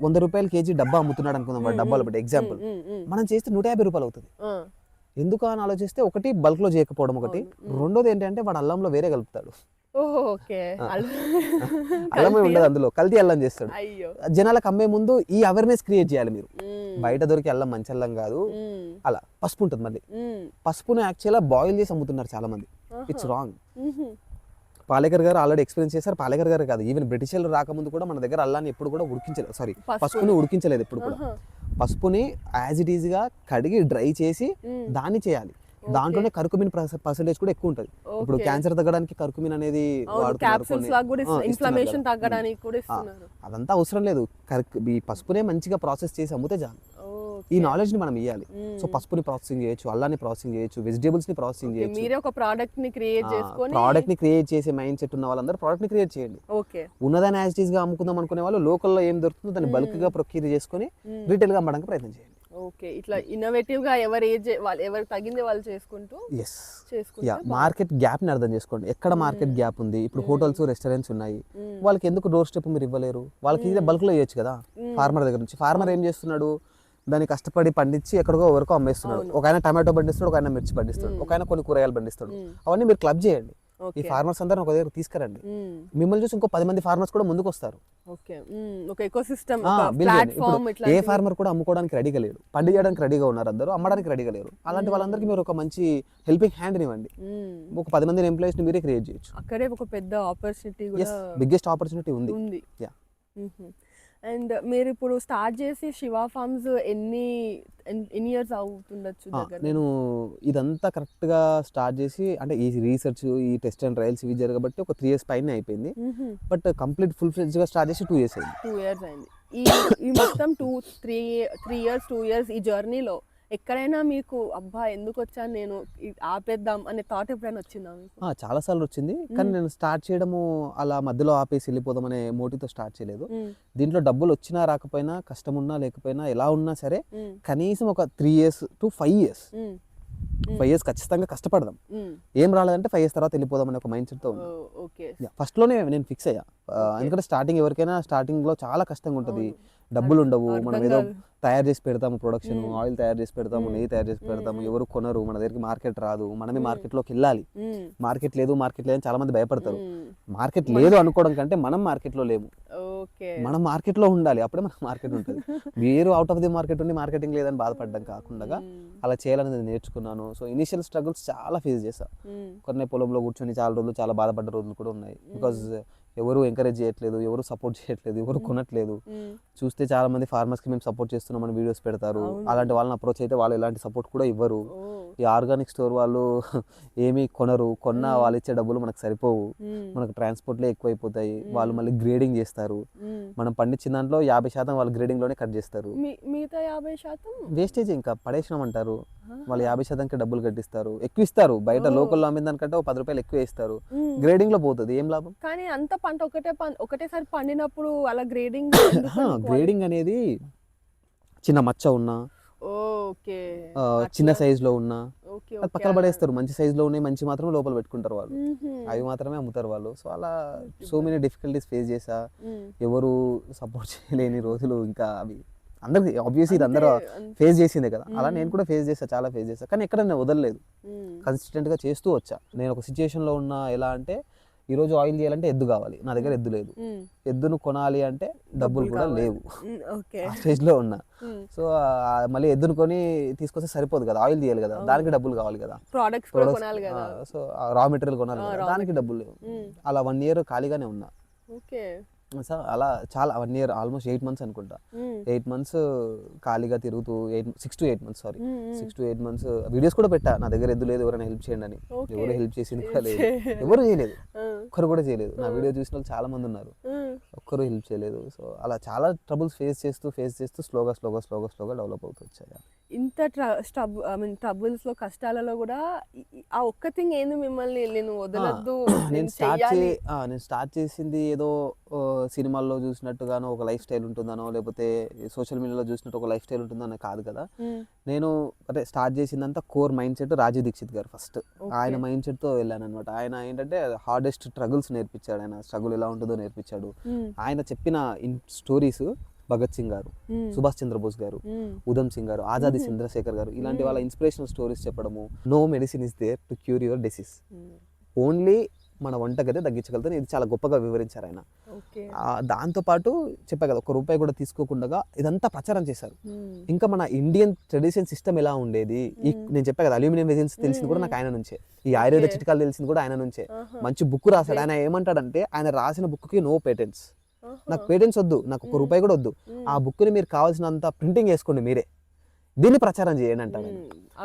100 రూపాయలు కేజీ డబ్బా అమ్ముతున్నాడు అనుకుందాం, డబ్బాలు బట్టి ఎగ్జాంపుల్, మనం చేస్తే 150 రూపాయలు అవుతుంది. ఎందుకు అని ఆలోచిస్తే, ఒకటి బల్క్ లో చేయకపోవడం, ఒకటి రెండోది ఏంటంటే వాడు అల్లంలో వేరే కలుపుతాడు. అల్లమే ఉండదు అందులో, కల్తీ అల్లం చేస్తాడు. జనాలకు అమ్మే ముందు ఈ అవేర్నెస్ క్రియేట్ చేయాలి మీరు. బయట దొరికి అల్లం మంచి అల్లం కాదు. అలా పసుపు ఉంటుంది, మళ్ళీ పసుపుని యాక్చువల్గా బాయిల్ చేసి అమ్ముతున్నారు చాలా మంది. It's wrong. పాలేకర్ గారు ఆల్రెడీ ఎక్స్పీరియన్స్ చేశారు. పాలేకర్ గారు కాదు, ఈవెన్ బ్రిటిషర్లు రాకముందు కూడా మన దగ్గర అల్లాన్ని ఎప్పుడు కూడా ఉడికించలేదు, సారీ పసుపుని ఉడికించలేదు ఎప్పుడు కూడా. పసుపుని యాజ్ ఇట్ ఈజ్ గా కడిగి డ్రై చేసి దాన్ని చేయాలి. దాంట్లోనే కర్కుమిన్ పర్సెంటేజ్ కూడా ఎక్కువ ఉంటుంది. ఇప్పుడు క్యాన్సర్ తగ్గడానికి కర్కుమిన్ అనేది అదంతా అవసరం లేదు. ఈ పసుపునే మంచిగా ప్రాసెస్ చేసి అమ్మితే చాలు. ఈ నాలెడ్జ్ ని మనం ఇవ్వాలి. సో పసుపుని ప్రాసెసింగ్ చేయొచ్చు, అల్లాన్ని ప్రాసెసింగ్ చేయొచ్చు, వెజిటేబుల్స్ ని ప్రాసెసింగ్ చేయొచ్చు. మీరే ఒక ప్రోడక్ట్ ని క్రియేట్ చేసుకొని ప్రోడక్ట్ ని క్రియేట్ చేసే మైండ్ సెట్ ఉన్న వాళ్ళందరూ ప్రోడక్ట్ ని క్రియేట్ చేయండి. ఉన్నదాన్ని యాజ్ ఇట్ ఈజ్ గా అమ్ముకుందాం అనుకునే వాళ్ళు లోకల్లో ఏం దొరుకుతుందో దాన్ని బల్క్ గా ప్రొక్యూర్ చేసుకొని రీటైల్ గా అమ్మడానికి ప్రయత్నం చేయండి. ఓకే, ఇట్లా ఇన్నోవేటివ్ గా ఎవరు తగింది వాళ్ళు చేసుకుంటూ మార్కెట్ గ్యాప్ ని అర్థం చేసుకోండి. ఎక్కడ మార్కెట్ గ్యాప్ ఉంది. ఇప్పుడు హోటల్స్, రెస్టారెంట్స్ ఉన్నాయి, వాళ్ళకి ఎందుకు డోర్ స్టెప్ మీరు ఇవ్వలేరు? వాళ్ళకి ఇదే బల్క్ లో ఇవ్వచ్చు కదా. ఫార్మర్ దగ్గర నుంచి ఫార్మర్ ఏం చేస్తున్నాడు, దాన్ని కష్టపడి పండించి ఎక్కడికో వరకు అమ్మేస్తున్నాడు. ఒక ఆయన టమాటో పండిస్తాడు, ఒక ఆయన మిర్చి పండిస్తాడు, ఒక ఆయన కొన్ని కూరగాయలు పండిస్తాడు. అవన్నీ మీరు క్లబ్ చేయండి. ఈ ఓకే ఫార్మర్స్ అందరూ ఒక దగ్గర తీసుకురండి, మిమ్మల్ని చూసి ఇంకో 10 మంది ఫార్మర్స్ కూడా ముందుకు వస్తారు. ఓకే ఒక ఎకోసిస్టమ్ ఆ, ఒక build చేయండి. ప్లాట్ఫామ్ ఇప్పుడు ఇట్లా ఏ ఫార్మర్ కూడా అమ్ముకోవడానికి రెడీగా లేడు, పండి చేయడానికి రెడీగా ఉన్నారు, అందరూ అమ్మడానికి రెడీగా లేరు. అలాంటి వాళ్ళందరికీ మీరు ఒక మంచి హెల్పింగ్ హ్యాండ్ ఇవ్వండి, ఒక 10 మంది ఎంప్లాయీస్ ని మీరే క్రియేట్ చేయొచ్చు. అక్కడే ఒక పెద్ద ఆపర్చునిటీ కూడా బిగ్గెస్ట్ ఆపర్చునిటీ ఉంది. ఉంది. యా, అండ్ మీరు ఇప్పుడు స్టార్ట్ చేసి శివ ఫార్మ్స్ ఎన్ని ఇయర్స్ అవుతుండొచ్చు దగ్గర? నేను ఇదంతా కరెక్ట్గా స్టార్ట్ చేసి, అంటే ఈ రీసెర్చ్, ఈ టెస్ట్ అండ్ ట్రయల్స్ ఇవి జరగబట్టి ఒక 3 years పైన అయిపోయింది. బట్ కంప్లీట్ ఫుల్ ఫ్లెడ్జ్గా స్టార్ట్ చేసి 2 years అయింది. 2 years అయింది. ఈ మొత్తం 3 years 2 years ఈ జర్నీలో ఎక్కడైనా మీకు అబ్బా ఎందుకు వచ్చాను నేను, ఆపేద్దాం అనే థాట్ ఎప్పుడైనా వచ్చిందా మీకు? చాలా సార్లు వచ్చింది, కానీ నేను స్టార్ట్ చేయడము అలా మధ్యలో ఆపేసి వెళ్ళిపోదాం అనే మోటివ్తో స్టార్ట్ చేయలేదు. దీంట్లో డబ్బులు వచ్చినా రాకపోయినా, కష్టం ఉన్నా లేకపోయినా, ఎలా ఉన్నా సరే కనీసం ఒక 3 years to 5 years 5 years ఖచ్చితంగా కష్టపడదాం. ఏం రాలేదంటే 5 years తర్వాత వెళ్ళిపోదాం అనే ఒక మైండ్ సెట్తో ఉంది. ఫస్ట్లోనే నేను ఫిక్స్ అయ్యా, ఎందుకంటే స్టార్టింగ్ ఎవరికైనా స్టార్టింగ్లో చాలా కష్టంగా ఉంటుంది, డబ్బులు ఉండవు, మనం ఏదో తయారు చేసి పెడతాము, ప్రొడక్షన్ ఆయిల్ తయారు చేసి పెడతాము, నెయ్యి తయారు చేసి పెడతాము, ఎవరు కొనరు, మన దగ్గరికి మార్కెట్ రాదు, మనమే మార్కెట్లోకి వెళ్ళాలి. మార్కెట్ లేదు అని చాలా మంది భయపడతారు. మార్కెట్ లేదు అనుకోవడం కంటే మనం మార్కెట్లో లేము, మనం మార్కెట్లో ఉండాలి, అప్పుడే మనకు మార్కెట్ ఉంటుంది. మీరు అవుట్ ఆఫ్ ది మార్కెట్ ఉండి మార్కెటింగ్ లేదని బాధపడడం కాకుండా అలా చేయాలని నేర్చుకున్నాను. సో ఇనిషియల్ స్ట్రగుల్స్ చాలా ఫేస్ చేశా, కొన్ని పొలంలో కూర్చొని చాలా రోజులు చాలా బాధపడ్డ రోజులు కూడా ఉన్నాయి. బికాజ్ ఎవరు ఎంకరేజ్ చేయట్లేదు, ఎవరు సపోర్ట్ చేయట్లేదు, ఎవరు కొనట్లేదు. చూస్తే చాలా మంది ఫార్మర్స్ కి మేము సపోర్ట్ చేస్తున్నామని వీడియోస్ పెడతారు, అలాంటి వాళ్ళని అప్రోచ్ అయితే వాళ్ళు ఎలాంటి సపోర్ట్ కూడా ఇవ్వరు. ఈ ఆర్గానిక్ స్టోర్ వాళ్ళు ఏమీ కొనరు, కొన్న వాళ్ళు ఇచ్చే డబ్బులు మనకు సరిపోవు, మనకు ట్రాన్స్పోర్ట్లే ఎక్కువైపోతాయి, వాళ్ళు మళ్ళీ గ్రేడింగ్ చేస్తారు, మనం పండించిన దాంట్లో 50% వాళ్ళు గ్రేడింగ్ లోనే కట్ చేస్తారు, మిగతా 50% వేస్టేజ్ ఇంకా పడేసినామంటారు. వాళ్ళు 50%కి డబ్బులు కట్టిస్తారు, ఎక్కువ ఇస్తారు, బయట లోకల్లో అమ్మిన దానికంటే 10 రూపాయలు ఎక్కువ ఇస్తారు, గ్రేడింగ్ లో పోతుంది, ఏం లాభం? కానీ అంత పంట ఒకటేసారి పండినప్పుడు అలా గ్రేడింగ్ గ్రేడింగ్ అనేది చిన్న మచ్చ ఉన్నా, చిన్న సైజ్ లో ఉన్నా అది పక్కన పడేస్తారు, మంచి సైజ్ లో ఉన్నాయి మంచి మాత్రమే లోపల పెట్టుకుంటారు వాళ్ళు, అవి మాత్రమే అమ్ముతారు వాళ్ళు. సో అలా సో మెనీ డిఫికల్టీస్ ఫేస్ చేసా, ఎవరు సపోర్ట్ చేయలేని రోజులు ఇంకా అవి అందరికి ఆబ్వియస్లీ ఇది అందరూ ఫేస్ చేసిందే కదా, అలా నేను కూడా ఫేస్ చేసా, చాలా ఫేస్ చేసా, కానీ ఎక్కడ నేను వదలలేదు, కన్సిస్టెంట్ గా చేస్తూ వచ్చా. నేను ఒక సిచ్యుయేషన్ లో ఉన్నా, ఎలా అంటే ఈరోజు ఆయిల్ చేయాలంటే ఎద్దు కావాలి, నా దగ్గర ఎద్దు లేదు, ఎద్దును కొనాలి అంటే డబ్బులు కూడా లేవు, ఆ స్టేజ్ లో ఉన్నా. సో మళ్ళీ ఎద్దును కొని తీసుకొస్తే సరిపోదు కదా, ఆయిల్ తీయాలి కదా, దానికి డబ్బులు కావాలి కదా, ప్రొడక్ట్స్ కొనాలి కదా, సో రా మెటీరియల్ కొనాలి కదా, దానికి డబ్బులు లేవు. అలా 1 year ఖాళీగానే ఉన్నా. సో అలా చాలా 1 year ఆల్మోస్ట్ 8 months అనుకుంటా, 8 months ఖాళీగా తిరుగుతూ 6 to 8 months 6 to 8 months videos కూడా పెట్టా, నా దగ్గర ఎద్దు లేదు ఎవరైనా హెల్ప్ చేయండి అని. ఎవరు హెల్ప్ చేసింది కూడా లేదు, ఎవరు చేయలేదు, ఒక్కరు కూడా చేయలేదు. నా వీడియో చూసిన వాళ్ళు చాలా మంది ఉన్నారు, ఒక్కరు హెల్ప్ చేయలేదు. సో అలా చాలా ట్రబుల్స్ ఫేస్ చేస్తూ స్లోగా డెవలప్ అవుతూ వచ్చాయి. ఇంత ట్రబుల్స్ లో కష్టాలలో కూడా ఆ ఒక్క థింగ్ ఏంది మిమ్మల్ని నేను వదలద్దు, నేను స్టార్ట్ చేసింది ఏదో సినిమాల్లో చూసినట్టుగానో ఒక లైఫ్ స్టైల్ ఉంటుందనో, లేకపోతే సోషల్ మీడియాలో చూసినట్టు ఒక లైఫ్ స్టైల్ ఉంటుందనో కాదు కదా. నేను అంటే స్టార్ట్ చేసిందంతా core mindset Rajiv Dikshit గారు ఫస్ట్, ఆయన మైండ్ సెట్ తో వెళ్ళాను అనమాట. ఆయన ఏంటంటే హార్డెస్ట్ స్ట్రగుల్స్ నేర్పించాడు, ఆయన స్ట్రగుల్ ఎలా ఉంటుందో నేర్పించాడు. ఆయన చెప్పిన స్టోరీస్ భగత్ సింగ్ గారు, సుభాష్ చంద్రబోస్ గారు, ఉధమ్ సింగ్ గారు, ఆజాదీ చంద్రశేఖర్ గారు, ఇలాంటి వాళ్ళ ఇన్స్పిరేషనల్ స్టోరీస్ చెప్పడము. No medicine is there to cure your disease, only మన వంటగదే తగ్గించగలుగుతాను, ఇది చాలా గొప్పగా వివరించారు ఆయన. దాంతోపాటు చెప్పా కదా, 1 రూపాయి కూడా తీసుకోకుండా ఇదంతా ప్రచారం చేశారు. ఇంకా మన ఇండియన్ ట్రెడిషన్ సిస్టమ్ ఎలా ఉండేది, నేను చెప్పా కదా అల్యూమినియం వెజిల్స్ తెలిసింది కూడా నాకు ఆయన నుంచే, ఈ ఆయుర్వేద చిట్కాలు తెలిసింది కూడా ఆయన నుంచే. మంచి బుక్ రాశాడు ఆయన. ఏమంటాడంటే ఆయన రాసిన బుక్కి నో పేటెంట్స్, నాకు పేటెంట్స్ వద్దు, నాకు 1 రూపాయి కూడా వద్దు, ఆ బుక్ని మీరు కావాల్సినంత ప్రింటింగ్ చేసుకోండి మీరే, దీన్ని ప్రచారం చేయండి అంటాడు.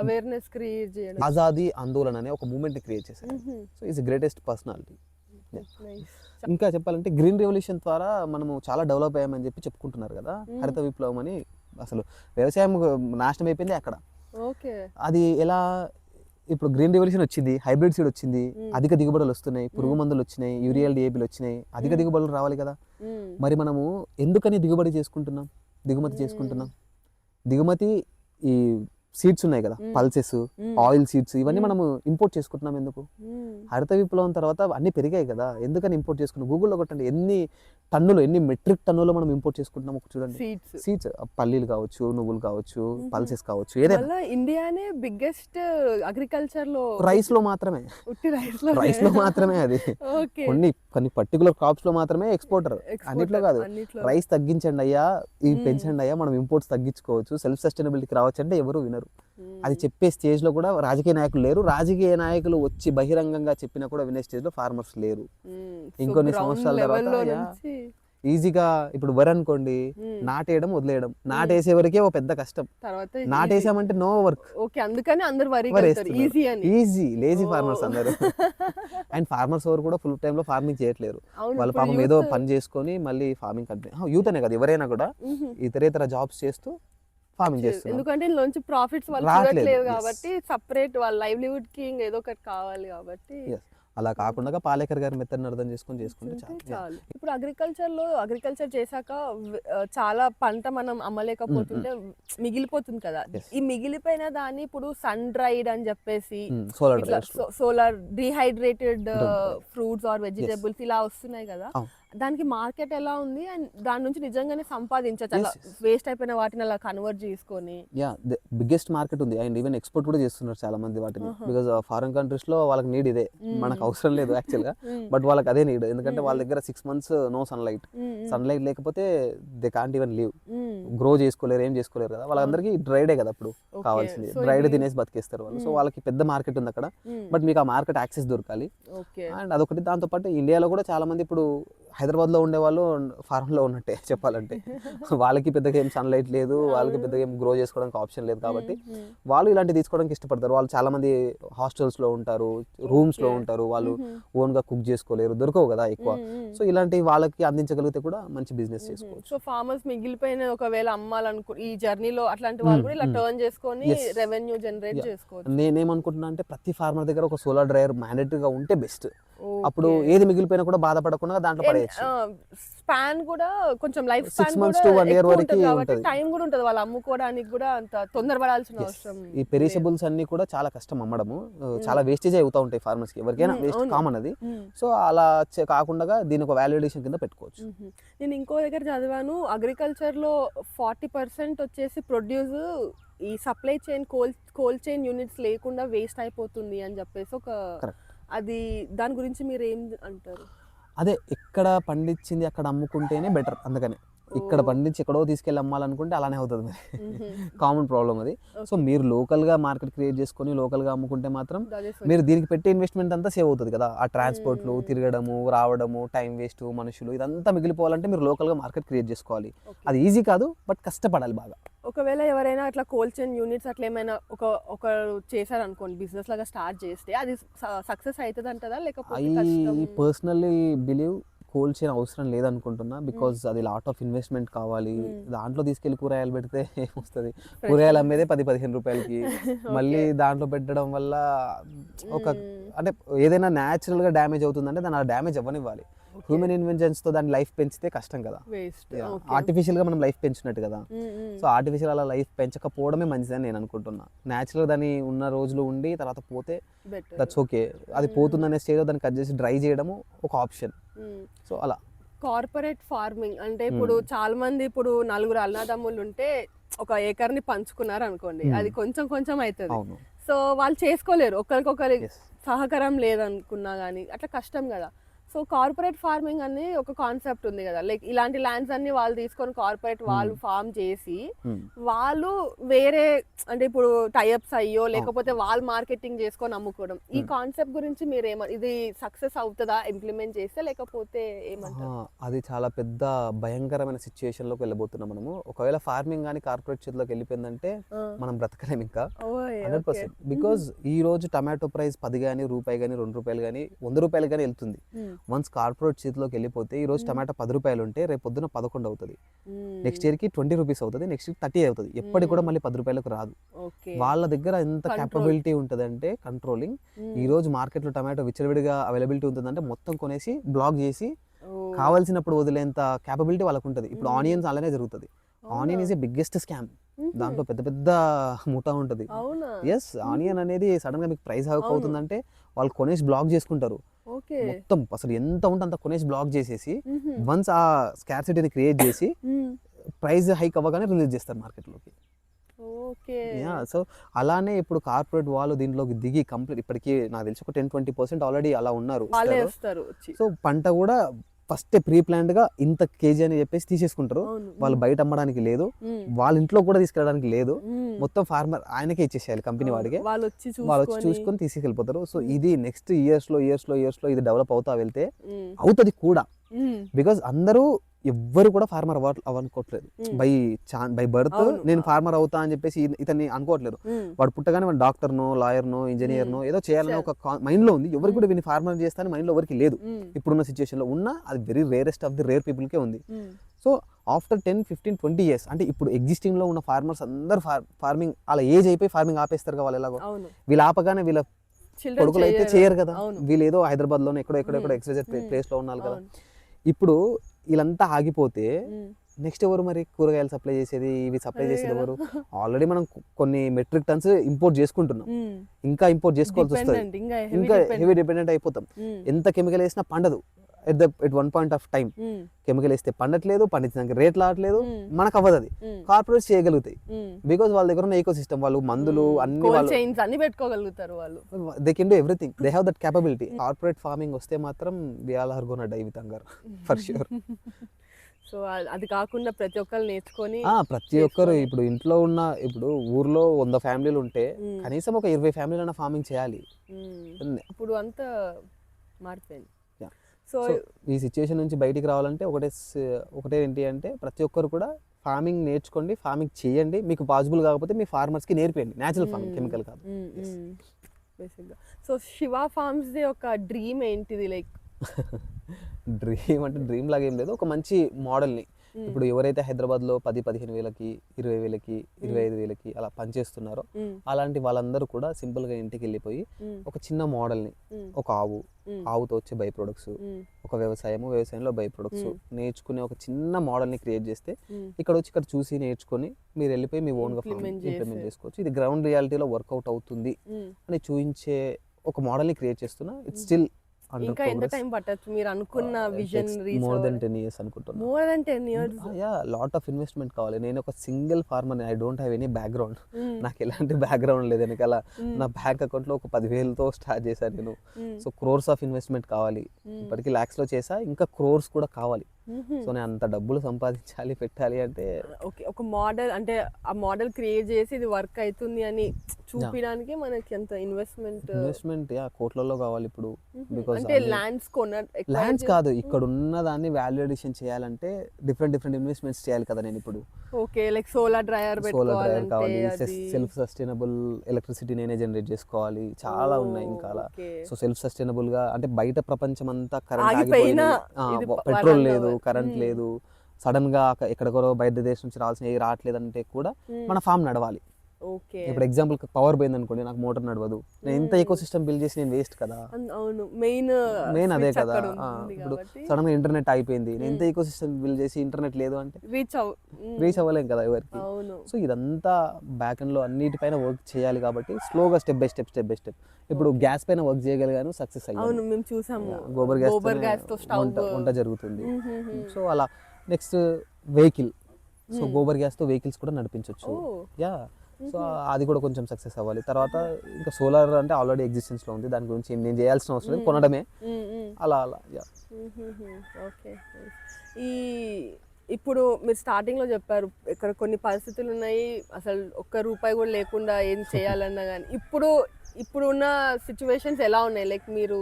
అవేర్నెస్ క్రియేట్ చేయడం, ఆజాదీ ఆందోళన అనే ఒక మూమెంట్ క్రియేట్ చేశారు. So is greatest personality. ఇంకా చెప్పాలంటే గ్రీన్ రెవల్యూషన్ ద్వారా మనము చాలా డెవలప్ అయ్యామని చెప్పి చెప్పుకుంటున్నారు కదా, హరిత విప్లవం అని. అసలు వ్యవసాయం నాశనం అయిపోయింది అక్కడ. అది ఎలా, ఇప్పుడు గ్రీన్ రెవల్యూషన్ వచ్చింది, హైబ్రిడ్ సీడ్ వచ్చింది, అధిక దిగుబడులు వస్తున్నాయి, పురుగు మందులు వచ్చినాయి, యూరియల్ డిఏపీలు వచ్చినాయి, అధిక దిగుబడులు రావాలి కదా. మరి మనము ఎందుకని దిగుమతి చేసుకుంటున్నాం? దిగుమతి ఈ సీడ్స్ ఉన్నాయి కదా, పల్సెస్, ఆయిల్ సీడ్స్, ఇవన్నీ మనము ఇంపోర్ట్ చేసుకుంటున్నాం ఎందుకు? హరిత విప్లవం తర్వాత అన్ని పెరిగాయి కదా, ఎందుకని ఇంపోర్ట్ చేసుకున్నాం? గూగుల్లో కొట్టండి, ఎన్ని మెట్రిక్ టన్నులు మనం ఇంపోర్ట్ చేసుకుంటున్నాం ఒక చూడండి. సీడ్స్, పల్లీలు కావచ్చు, నువ్వులు కావచ్చు, పల్సెస్ కావచ్చు, ఏదైనా. ఇండియానే బిగ్గెస్ట్ అగ్రికల్చర్ లో రైస్ లో మాత్రమే, రైస్ లో మాత్రమే అది. కొన్ని పర్టికులర్ క్రాప్స్ లో మాత్రమే ఎక్స్పోర్టర్, అన్నిట్లో కాదు. రైస్ తగ్గించండి అయ్యా, ఇవి పెంచండి అయ్యా, మనం ఇంపోర్ట్స్ తగ్గించుకోవచ్చు, సెల్ఫ్ సస్టైనబిలిటీకి రావచ్చు అంటే ఎవరు వినరు. అది చెప్పే స్టేజ్ లో కూడా రాజకీయ నాయకులు లేరు. రాజకీయ నాయకులు వచ్చి బహిరంగంగా చెప్పినా కూడా వినే స్టేజ్ లో ఫార్మర్స్ లేరు. ఇంకొన్ని సంవత్సరాల తర్వాత ఈజీగా, ఇప్పుడు వరి అనుకోండి, నాటేయడం వదిలేయడం, నాటేసే వరకే ఓ పెద్ద కష్టం, నాటేసామంటే నో వర్క్. అందుకని అందరూ ఈజీ లేజీ ఫార్మర్స్ అందరూ. అండ్ ఫార్మర్స్ ఎవరు కూడా ఫుల్ టైమ్ లో ఫార్మింగ్ చేయట్లేరు. వాళ్ళ పాపం ఏదో పని చేసుకొని మళ్ళీ ఫార్మింగ్ కంటిన్యూ, యూత్ అనే కదా, ఎవరైనా కూడా ఇతరేతర జాబ్స్ చేస్తూ ఫార్మింగ్ చేస్తున్నారు. ఎందుకంటే ఇందులోంచి ప్రాఫిట్స్ వాళ్ళు చూడట్లేదు కాబట్టి, సెపరేట్ వాళ్ళ లైవ్లీహుడ్ కి ఏదో ఒకటి కావాలి కాబట్టి. అలా కాకుండా పాలేకర్ గారి మెథడ్ని అర్థం చేసుకుంటే చాలు. ఇప్పుడు అగ్రికల్చర్ చేశాక చాలా పంట మనం అమ్మలేకపోతుంటే మిగిలిపోతుంది కదా, ఈ మిగిలిపోయిన దాన్ని ఇప్పుడు సన్ డ్రైడ్ అని చెప్పేసి, solar dehydrated fruits or vegetables ఇలా వస్తున్నాయి కదా, దానికి మార్కెట్ ఎలా ఉంది? అండ్ దాని నుంచి నిజంగానే సంపాదించచ్చు అలా వేస్ట్ అయిపోయిన వాటిని అలా కన్వర్ట్ చేసుకొని? బిగ్గెస్ట్ మార్కెట్ ఉంది, అండ్ ఈవెన్ ఎక్స్పోర్ట్ కూడా చేస్తున్నారు చాలా మంది వాటిని. బికాజ్ ఫారెన్ కంట్రీస్ లో వాళ్ళకి నీడ్ ఇదే, మనకు అవసరం లేదు యాక్చువల్ గా, బట్ వాళ్ళకి అదే నీడ్. ఎందుకంటే వాళ్ళ దగ్గర 6 months నో సన్లైట్ లేకపోతే they can't even leave, grow చేసుకోలేరు, ఏం చేసుకోలేరు కదా. వాళ్ళందరికీ డ్రైడే కదా అప్పుడు కావాల్సింది, డ్రైడ్ తినేసి బతికేస్తారు వాళ్ళు. సో వాళ్ళకి పెద్ద మార్కెట్ ఉంది అక్కడ, బట్ మీకు ఆ మార్కెట్ యాక్సెస్ దొరకాలి. అండ్ అదొకటి. దాంతో పాటు ఇండియాలో కూడా చాలా మంది ఇప్పుడు హైదరాబాద్లో ఉండేవాళ్ళు ఫారెన్లో ఉన్నట్టే చెప్పాలంటే. వాళ్ళకి పెద్దగా ఏం సన్లైట్ లేదు, వాళ్ళకి పెద్దగా ఏం గ్రో చేసుకోవడానికి ఆప్షన్ లేదు కాబట్టి వాళ్ళు ఇలాంటివి తీసుకోవడానికి ఇష్టపడతారు. వాళ్ళు చాలా మంది హాస్టల్స్లో ఉంటారు, రూమ్స్లో ఉంటారు, వాళ్ళు ఓన్గా కుక్ చేసుకోలేరు, దొరకవు కదా ఎక్కువ. సో ఇలాంటి వాళ్ళకి అందించగలిగితే కూడా మంచి బిజినెస్ చేసుకోవచ్చు. సో ఫార్మర్స్ మిగిలిపోయిన ఒకవేళ అమ్మాలనుకో ఈ జర్నీలో అట్లాంటి వాళ్ళు కూడా ఇలా టర్న్ చేసుకొని రెవెన్యూ జనరేట్ చేసుకోవచ్చు. నేనేమనుకుంటున్నా అంటే ప్రతి ఫార్మర్ దగ్గర ఒక సోలార్ డ్రైయర్ మ్యాండేటరీగా ఉంటే బెస్ట్. అప్పుడు ఏది మిగిలిపోయినా కూడా బాధపడకుండా దాంట్లో పడేయచ్చు. స్పాన్ కూడా కొంచెం life span 6 months to 1 year వరకు ఉంటుంది, టైం కూడా ఉంటుంది వాళ్ళు అమ్ముకోవడానికి కూడా, అంత తొందరపడాల్సిన అవసరం. ఈ పెరిషబుల్స్ అన్ని కూడా చాలా కష్టం అమ్మడము, చాలా వేస్టేజ్ అవుతూ ఉంటాయి ఫార్మర్స్ కి, ఎవరికైనా వేస్ట్ కామన్ అది. సో అలా కాకుండా దీని ఒక వాల్యుయేషన్ కింద పెట్టుకోవచ్చు. నేను ఇంకో దగ్గర చదివాను, అగ్రికల్చర్ లో 40% వచ్చేసి ప్రొడ్యూస్ ఈ supply chain cold chain units లేకుండా వేస్ట్ అయిపోతుంది అని చెప్పేసి ఒక, అది దాని గురించి మీరు ఏం అంటారు? అదే, ఇక్కడ పండించింది అక్కడ అమ్ముకుంటేనే బెటర్. అందుకని ఇక్కడ పండించి ఎక్కడో తీసుకెళ్ళి అమ్మాలనుకుంటే అలానే అవుతుంది మరి, కామన్ ప్రాబ్లం అది. సో మీరు లోకల్గా మార్కెట్ క్రియేట్ చేసుకొని లోకల్గా అమ్ముకుంటే మాత్రం మీరు దీనికి పెట్టే ఇన్వెస్ట్మెంట్ అంతా సేవ్ అవుతుంది కదా. ఆ ట్రాన్స్పోర్ట్లు, తిరగడము, రావడము, టైం వేస్ట్, మనుషులు, ఇదంతా మిగిలిపోవాలంటే మీరు లోకల్గా మార్కెట్ క్రియేట్ చేసుకోవాలి. అది ఈజీ కాదు, బట్ కష్టపడాలి బాగా. ఒకవేళ ఎవరైనా అట్లా కోల్డ్ చైన్ యూనిట్స్ అట్లా ఏమైనా ఒక చేశారనుకోండి, బిజినెస్ లాగా స్టార్ట్ చేస్తే అది సక్సెస్ అవుతుంది అంటారా లేకపోతే? I personally believe cold chain అవసరం లేదనుకుంటున్నా. బికాజ్ అది లాట్ ఆఫ్ ఇన్వెస్ట్మెంట్ కావాలి. దాంట్లో తీసుకెళ్ళి కూరగాయలు పెడితే ఏమొస్తుంది, కూరగాయలు అమ్మేదే 10-15 రూపాయలకి. మళ్ళీ దాంట్లో పెట్టడం వల్ల ఒక, అంటే ఏదైనా న్యాచురల్గా డ్యామేజ్ అవుతుందంటే దాన్ని ఆ డ్యామేజ్ అవ్వనివ్వాలి. హ్యూమన్ ఇన్వెన్షన్స్ తో దాని లైఫ్ పెంచితే కష్టం కదా, ఆర్టిఫిషియల్ గా మనం లైఫ్ పెంచినట్టు కదా. సో ఆర్టిఫిషియల్ అలా లైఫ్ పెంచకపోవడమే మంచిదని నేను అనుకుంటున్నా. న్యాచురల్ దాని ఉన్న రోజులు ఉండి తర్వాత పోతే దట్స్ ఓకే. అది పోతుందనే స్టేజ్ దాన్ని కట్ చేసి డ్రై చేయడము ఒక ఆప్షన్. సో అలా కార్పొరేట్ ఫార్మింగ్ అంటే ఇప్పుడు చాలా మంది, ఇప్పుడు 4 అన్నదమ్ములు ఉంటే ఒక ఏకర్ని పంచుకున్నారు అనుకోండి, అది కొంచెం కొంచెం అవుతుంది. సో వాళ్ళు చేసుకోలేరు, ఒకరికొకరి సహకారం లేదనుకున్నా కానీ అట్లా కష్టం కదా. సో కార్పొరేట్ ఫార్మింగ్ అని ఒక కాన్సెప్ట్ ఉంది కదా, లైక్ ఇలాంటి ల్యాండ్స్ అన్ని వాళ్ళు తీసుకొని కార్పొరేట్ వాళ్ళు ఫార్మ్ చేసి వాళ్ళు వేరే, అంటే ఇప్పుడు టైఅప్స్ అయ్యో లేకపోతే వాళ్ళు మార్కెటింగ్ చేసుకొని అమ్ముకోవడం. ఈ కాన్సెప్ట్ గురించి మీరు ఇది సక్సెస్ అవుతుందా ఇంప్లిమెంట్ చేస్తే, లేకపోతే ఏమంటారు? అది చాలా పెద్ద భయంకరమైన సిచ్యుయేషన్ లోకి వెళ్ళబోతున్నాం మనము. ఒకవేళ ఫార్మింగ్ కానీ కార్పొరేట్ చేతిలోకి వెళ్ళిపోయిందంటే మనం బ్రతకలేము ఇంకా 100%. బికాజ్ ఈ రోజు టమాటో ప్రైస్ 10 కానీ రూపాయి కానీ 2 రూపాయలు కానీ 100 రూపాయలు కానీ వెళ్తుంది. వన్స్ కార్పొరేట్ చేతిలోకి వెళ్ళిపోతే ఈ రోజు టమాటా 10 రూపాయలు ఉంటే రేపు పొద్దున 11 అవుతుంది, నెక్స్ట్ ఇయర్ కి 20 రూపీస్ అవుతుంది, నెక్స్ట్ ఇయర్ 30 అవుతుంది. ఎప్పటికి కూడా మళ్ళీ 10 రూపాయలకు రాదు. వాళ్ళ దగ్గర ఎంత క్యాపబిలిటీ ఉంటుంది అంటే కంట్రోలింగ్. ఈ రోజు మార్కెట్ లో టమాటో విచ్చలవిడిగా అవైలబిలిటీ ఉంటుందంటే మొత్తం కొనేసి బ్లాక్ చేసి కావాల్సినప్పుడు వదిలేంత క్యాపబిలిటీ వాళ్ళకు ఉంటుంది. ఇప్పుడు ఆనియన్స్ అలానే జరుగుతుంది. Onion is a biggest scam. దాంట్లో పెద్ద పెద్ద ముఠా ఉంటుంది. అవునా? ఎస్, ఆనియన్ అనేది సడన్ గా మీకు ప్రైస్ హైక్ అవుతుందంటే వాళ్ళు కొనేసి బ్లాక్ చేసుకుంటారు. ఓకే. మొత్తం అసలు ఎంత ఉంటే అంత కొనేసి బ్లాక్ చేసేసి వన్స్ ఆ స్కార్సిటీని క్రియేట్ చేసి ప్రైస్ హైక్ అవ్వగానే రిలీజ్ చేస్తారు మార్కెట్లోకి. ఓకే. యా, సో అలానే ఇప్పుడు కార్పొరేట్ వాళ్ళు దీంట్లోకి దిగి కంప్లీట్ ఇప్పటికీ నాకు తెలిసి ఒక 10-20% ఆల్రెడీ అలా ఉన్నారు. వాళ్ళే వస్తారు వచ్చి. సో పంట కూడా ఫస్ట్ ప్రీ ప్లాన్డ్ గా ఇంత కేజీ అని చెప్పేసి తీసేసుకుంటారు. వాళ్ళు బయట అమ్మడానికి లేదు, వాళ్ళ ఇంట్లో కూడా తీసుకెళ్ళడానికి లేదు, మొత్తం ఫార్మర్ ఆయనకే ఇచ్చేసేయాలి, కంపెనీ వాడికి. వాళ్ళు వచ్చి చూసుకొని తీసుకెళ్ళిపోతారు. సో ఇది నెక్స్ట్ ఇయర్స్ లో ఇది డెవలప్ అవుతా వెళ్తే అవుతుంది కూడా. బికాస్ అందరూ ఎవ్వరు కూడా ఫార్మర్ అవ్వనుకోవట్లేదు. బై బర్త్ నేను ఫార్మర్ అవుతా అని చెప్పేసి ఇతన్ని అనుకోవట్లేదు. వాడు పుట్టగానే వాడు డాక్టర్నో, లాయర్నో, ఇంజనీర్నో ఏదో చేయాలని ఒక మైండ్ లో ఉంది. ఎవరికి కూడా వీని ఫార్మర్ చేస్తానని మైండ్ లో ఎవరికి లేదు. ఇప్పుడున్న సిచ్యువేషన్ లో ఉన్నా అది very rarest of the rare people కే ఉంది. సో ఆఫ్టర్ 10-15-20 years అంటే ఇప్పుడు ఎగ్జిస్టింగ్ లో ఉన్న ఫార్మర్స్ అందరు ఫార్మింగ్ అలా ఏజ్ అయిపోయి ఫార్మింగ్ ఆపేస్తారు కదా వాళ్ళు. ఎలాగో వీళ్ళు ఆపగానే వీళ్ళ కొడుకులు అయితే చేయరు కదా. వీళ్ళు ఏదో హైదరాబాద్ లోనే ఎక్కడో ఎక్స్‌వైజెడ్ ప్లేస్ లో ఉన్నారు కదా. ఇప్పుడు వీళ్ళంతా ఆగిపోతే నెక్స్ట్ ఎవరు మరి కూరగాయలు సప్లై చేసేది, ఇవి సప్లై చేసేది ఎవరు? ఆల్రెడీ మనం కొన్ని మెట్రిక్ టన్స్ ఇంపోర్ట్ చేసుకుంటున్నాం, ఇంకా ఇంపోర్ట్ చేసుకోవాల్సి వస్తుంది, ఇంకా హెవీ డిపెండెంట్ అయిపోతాం. ఎంత కెమికల్ వేసినా పండదు. At one point of time chemical వేస్తే పండట్లేదు, పండించడానికి రేట్లు రావట్లేదు, మనకు అవ్వదు. అది కార్పొరేట్స్ చేయగలుగుతాయి బికాస్ వాళ్ళ దగ్గర ఉన్న ఈకో సిస్టమ్, వాళ్ళు మందులు అన్ని పెట్టుకోగలుగుతారు. వాళ్ళు they can do everything, they have that capability. Corporate farming వస్తే మాత్రం we all are gonna die with hunger for sure. So అది కాకుండా ప్రతి ఒక్కరు నేర్చుకొని ప్రతి ఒక్కరు ఇప్పుడు ఇంట్లో ఉన్న, ఇప్పుడు ఊర్లో 100 ఫ్యామిలీలు ఉంటే కనీసం ఒక 20 ఫ్యామిలీలైనా ఫార్మింగ్ చేయాలి. ఇప్పుడు అంతా మారిపోయింది. సో ఈ సిచ్యువేషన్ నుంచి బయటికి రావాలంటే ఒకటే ఏంటి అంటే ప్రతి ఒక్కరు కూడా ఫార్మింగ్ నేర్చుకోండి, ఫార్మింగ్ చేయండి. మీకు పాసిబుల్ కాకపోతే మీ ఫార్మర్స్కి నేర్పియండి. న్యాచురల్ ఫార్మింగ్, కెమికల్ కాదు. బేసిక్గా సో శివ ఫార్మ్స్ ది ఒక డ్రీమ్ ఏంటిది? లైక్ డ్రీమ్ అంటే డ్రీమ్ లాగా ఏం లేదు, ఒక మంచి మోడల్ని ఇప్పుడు ఎవరైతే హైదరాబాద్లో 10-15 వేలకి, 20 వేలకి, 25 వేలకి అలా పనిచేస్తున్నారో అలాంటి వాళ్ళందరూ కూడా సింపుల్గా ఇంటికి వెళ్ళిపోయి ఒక చిన్న మోడల్ని, ఒక ఆవుతో వచ్చే బై ప్రొడక్ట్స్, ఒక వ్యవసాయంలో బై ప్రొడక్ట్స్ నేర్చుకునే ఒక చిన్న మోడల్ని క్రియేట్ చేస్తే ఇక్కడ చూసి నేర్చుకొని మీరు వెళ్ళిపోయి మీ ఓన్గా ఇంప్లిమెంట్ చేసుకోవచ్చు. ఇది గ్రౌండ్ రియాలిటీలో వర్కౌట్ అవుతుంది అని చూపించే ఒక మోడల్ని క్రియేట్ చేస్తున్నా. ఇట్స్ స్టిల్ ఇంకా ఎంత టైం పట్టొచ్చు మీరు అనుకున్న vision reach? More than 10 years అనుకుంటున్నాను. More than 10 years? Yeah, lot of investment కావాలి. నేను ఒక single farmer, I don't have any background. నాకు ఎలాంటి బ్యాక్గ్రౌండ్ లేదు వెనకాల. నా బ్యాంక్ అకౌంట్లో ఒక 10,000తో స్టార్ట్ చేశాను నేను. సో క్రోర్స్ ఆఫ్ ఇన్వెస్ట్మెంట్ కావాలి. ఇప్పటికీ lakhs లో చేసా, ఇంకా క్రోర్స్ కూడా కావాలి. సో నేను అంత డబ్బులు సంపాదించాలి, పెట్టాలి అంటే ఓకే, ఒక మోడల్ అంటే ఆ మోడల్ క్రియేట్ చేసి ఇది వర్క్ అవుతుంది అని చూపించడానికి మనకి ఎంత ఇన్వెస్ట్మెంట్ కోట్లలో కావాలి ఇప్పుడు. బికాజ్ అంటే ల్యాండ్స్ కాదు, ఇక్కడ ఉన్న దాన్ని వాల్యూ అడిషన్ చేయాలంటే డిఫరెంట్ ఇన్వెస్ట్మెంట్స్ చేయాలి కదా. నేను ఇప్పుడు ఓకే, లైక్ సోలార్ డ్రైయర్ కావాలి, సెల్ఫ్ సస్టైనబుల్ ఎలక్ట్రిసిటీ నేనే జనరేట్ చేసుకోవాలి, చాలా ఉన్నాయి ఇంకా అలా. సో సెల్ఫ్ సస్టైనబుల్ గా అంటే బయట ప్రపంచం అంతా కరెంట్ ఆగిపోయింది, పెట్రోల్ లేదు, కరెంట్ లేదు, సడన్ గా ఎక్కడికో బయట దేశం నుంచి రావాల్సిన రావట్లేదు అంటే కూడా మన ఫామ్ నడవాలి. ఇప్పుడు ఎగ్జాంపుల్ పవర్ పోయింది అనుకోండి, నాకు మోటార్ నడవదు, నేను ఎంత ఈకో సిస్టమ్ బిల్డ్ చేసి నేను వేస్ట్ కదా. మెయిన్ అదే కదా. ఇప్పుడు సడన్ గా ఇంటర్నెట్ అయిపోయింది, నేను ఎంత ఈకో సిస్టమ్ బిల్డ్ చేసి ఇంటర్నెట్ లేదు అంటే రీచ్ అవ్వలేం కదా ఎవరికి. సో ఇదంతా బ్యాక్ ఎండ్ లో అన్నిటిపైన వర్క్ చేయాలి కాబట్టి స్లోగా స్టెప్ బై స్టెప్ ఇప్పుడు గ్యాస్ పైన వర్క్ చేయగలిగాను, సక్సెస్ అయ్యాను. మేము చూసాము, గోబర్ గ్యాస్ వంట జరుగుతుంది. సో అలా next vehicle, so gobar gas తో వెహికల్స్ కూడా నడిపించవచ్చు. యా, సో అది కూడా కొంచెం సక్సెస్ అవ్వాలి. తర్వాత ఇంకా సోలార్ అంటే ఆల్రెడీ ఎగ్జిస్టెన్స్ లో ఉంది, దాని గురించి నేను చేయాల్సిన అవసరం లేదు, కొనడమే. అలా ఓకే. ఇప్పుడు మీరు స్టార్టింగ్ లో చెప్పారు ఇక్కడ కొన్ని పరిస్థితులు ఉన్నాయి, అసలు ఒక్క రూపాయి కూడా లేకుండా ఏం చేయాలన్నా కానీ ఇప్పుడున్న సిచ్యువేషన్స్ ఎలా ఉన్నాయి? లైక్ మీరు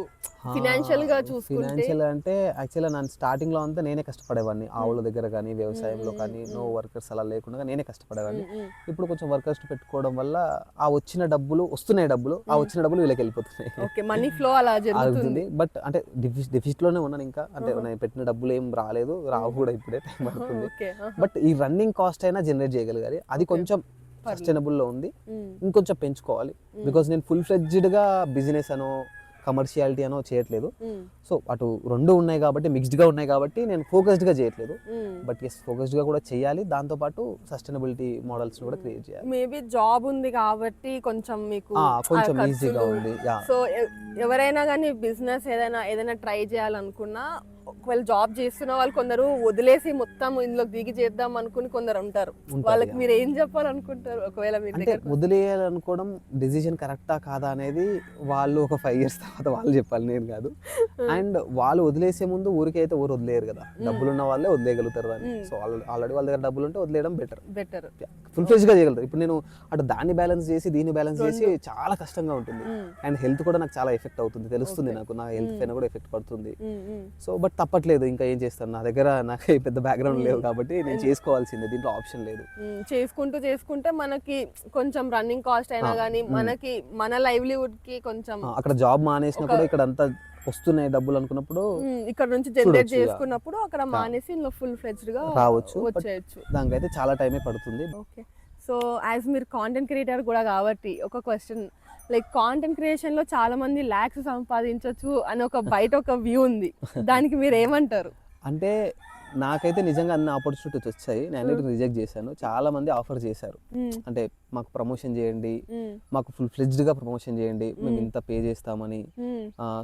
ఫినాన్షియల్ గా చూసుకుంటే, ఫినాన్షియల్ అంటే యాక్చువల్గా నేను స్టార్టింగ్ లో అంతా నేనే కష్టపడేవాడిని, ఆవుల దగ్గర కానీ వ్యవసాయంలో కానీ నో వర్కర్స్ అలా లేకుండా నేనే కష్టపడేవాడిని. ఇప్పుడు కొంచెం వర్కర్స్ పెట్టుకోవడం వల్ల వస్తున్నాయి డబ్బులు వీళ్ళకి వెళ్ళిపోతున్నాయి. ఓకే, మనీ ఫ్లో అలా జరుగుతుంది. బట్ అంటే డెఫిసిట్ లోనే ఉన్నాను ఇంకా, అంటే నేను పెట్టిన డబ్బులు ఏం రాలేదు, రావు కూడా, ఇప్పుడే టైం పడుతుంది. బట్ ఈ రన్నింగ్ కాస్ట్ అయినా జనరేట్ చేయగలిగాలి, అది కొంచెం సస్టైనబుల్ లో ఉంది, ఇంకొంచెం పెంచుకోవాలి. బికాస్ నేను ఫుల్ ఫ్లెడ్జ్డ్ గా బిజినెస్ అనో కమర్షియాలిటీ అనో చేయట్లేదు. సో అటు రెండు ఉన్నాయి కాబట్టి మిక్స్డ్గా ఉన్నాయి కాబట్టి నేను ఫోకస్డ్గా చేయట్లేదు. బట్ ఎస్ ఫోకస్డ్గా కూడా చేయాలి, దాంతోపాటు సస్టైనబిలిటీ మోడల్స్ కూడా క్రియేట్ చేయాలి. మేబీ జాబ్ ఉంది కాబట్టి కొంచెం మీకు కొంచెం ఈజీగా ఉంది. సో ఎవరైనా కానీ బిజినెస్ ఏదైనా ట్రై చేయాలనుకున్నా, ఒకవేళ జాబ్ చేస్తున్న వాళ్ళు కొందరు వదిలేసి మొత్తం ఇందులో దిగి చేద్దాం అనుకుని కొందరు ఉంటారు. వాళ్ళకి మీరు ఏం చెప్పాలనుకుంటారు? ఒకవేళ మీరు అంటే వదిలేయాలనుకోవడం డిసిజన్ కరెక్టా కాదా అనేది వాళ్ళు ఒక 5 years తర్వాత వాళ్ళు చెప్పాలి, నేను కాదు. అండ్ వాళ్ళు వదిలేసే ముందు ఊరికైతే ఊరు వదిలేయరు కదా, డబ్బులు ఉన్న వాళ్ళే వదిలేయగలుగుతారు అని. సో ఆల్రెడీ వాళ్ళ దగ్గర డబ్బులు ఉంటే వదిలేయడం బెటర్. ఫుల్ ఫ్లెజ్గా చేయగలుగుతారు. ఇప్పుడు నేను అటు దాన్ని బ్యాలెన్స్ చేసి దీన్ని బ్యాలెన్స్ చేసి చాలా కష్టంగా ఉంటుంది. అండ్ హెల్త్ కూడా నాకు చాలా ఎఫెక్ట్ అవుతుంది, తెలుస్తుంది నాకు, నా హెల్త్ పైన కూడా ఎఫెక్ట్ పడుతుంది. సో బట్ తప్పట్లేదు, ఇంకా ఏం చేస్తాను, నా దగ్గర నాకు పెద్ద బ్యాక్గ్రౌండ్ లేవు కాబట్టి నేను చేసుకోవాల్సిందే, దీంట్లో ఆప్షన్ లేదు. చేసుకుంటే మనకి కొంచెం రన్నింగ్ కాస్ట్ అయినా కానీ మనకి మన లైవ్లీవుడ్ కి కొంచెం అక్కడ జాబ్ మానేసినా కూడా ఇక్కడ అంతా వస్తున్నాయి డబ్బులు అనుకున్నప్పుడు ఇక్కడ నుంచి జనరేట్ చేసుకున్నప్పుడు అక్కడ మానేసి ఇందులో ఫుల్ ఫ్లెడ్జ్డ్ గా రావచ్చు, వచ్చేయచ్చు. దానికైతే చాలా టైమే పడుతుంది. ఓకే, సో యాజ్ మీరు కాంటెంట్ క్రియేటర్ కూడా కాబట్టి ఒక క్వశ్చన్, లైక్ కాంటెంట్ క్రియేషన్ లో చాలా మంది లాక్స్ సంపాదించవచ్చు అని ఒక బయట ఒక వ్యూ ఉంది, దానికి మీరు ఏమంటారు? అంటే నాకైతే నిజంగా అన్ని ఆపర్చునిటీస్ వచ్చాయి, నేను రిజెక్ట్ చేశాను. చాలా మంది ఆఫర్ చేశారు, అంటే మాకు ప్రమోషన్ చేయండి, మాకు ఫుల్ ఫ్లెడ్జ్డ్గా ప్రమోషన్ చేయండి, మేము ఇంత పే చేస్తామని,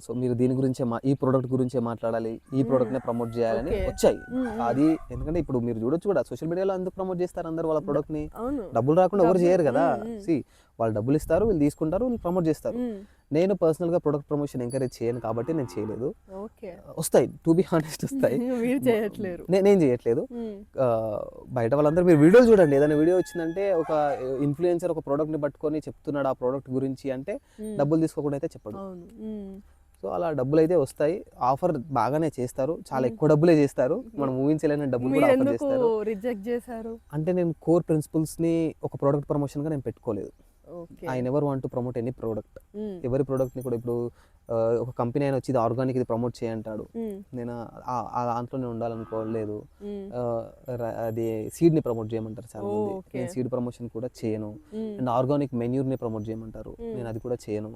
సో మీరు దీని గురించే ఈ ప్రోడక్ట్ గురించే మాట్లాడాలి, ఈ ప్రోడక్ట్నే ప్రమోట్ చేయాలని వచ్చాయి. అది ఎందుకంటే ఇప్పుడు మీరు చూడొచ్చు కూడా, సోషల్ మీడియాలో ఎందుకు ప్రమోట్ చేస్తారు అందరు వాళ్ళ ప్రోడక్ట్ని? డబ్బులు రాకుండా ఎవరు చేయరు కదా. వాళ్ళు డబ్బులు ఇస్తారు, వీళ్ళు తీసుకుంటారు, వీళ్ళు ప్రమోట్ చేస్తారు. నేను పర్సనల్గా ప్రొడక్ట్ ప్రమోషన్ ఎంకరేజ్ చేయను కాబట్టి నేను చేయలేదు. వస్తాయి, టు బి హానెస్ట్ వస్తాయి, నేను చేయట్లేదు. బయట వాళ్ళందరూ మీరు వీడియోలు చూడండి, ఏదైనా వీడియో వచ్చిందంటే ఒక ఇన్ఫ్లుయెన్సర్ ఒక ప్రోడక్ట్ని పట్టుకొని చెప్తున్నాడు ఆ ప్రోడక్ట్ గురించి అంటే డబ్బులు తీసుకోకుండా అయితే చెప్పడు. సో అలా డబ్బులు అయితే వస్తాయి, ఆఫర్ బాగానే చేస్తారు, చాలా ఎక్కువ డబ్బులే చేస్తారు, మనం ఊహించలేని డబ్బులు కూడా ఆఫర్ చేస్తారు. రిజెక్ట్ చేశారు అంటే నేను కోర్ ప్రిన్సిపల్స్ని ఒక ప్రోడక్ట్ ప్రమోషన్గా నేను పెట్టుకోలేదు. I never want to promote any product. ఎవరి ప్రోడక్ట్ని కూడా ఇప్పుడు ఒక కంపెనీ అయినా వచ్చి ఇది ఆర్గానిక్, ఇది ప్రమోట్ చేయంటాడు, నేను ఆ దాంట్లోనే ఉండాలనుకోలేదు. అది సీడ్ని ప్రమోట్ చేయమంటారు చాలా మంది, నేను సీడ్ ప్రమోషన్ కూడా చేయను. అండ్ ఆర్గానిక్ మెన్యూర్ని ప్రమోట్ చేయమంటారు, నేను అది కూడా చేయను.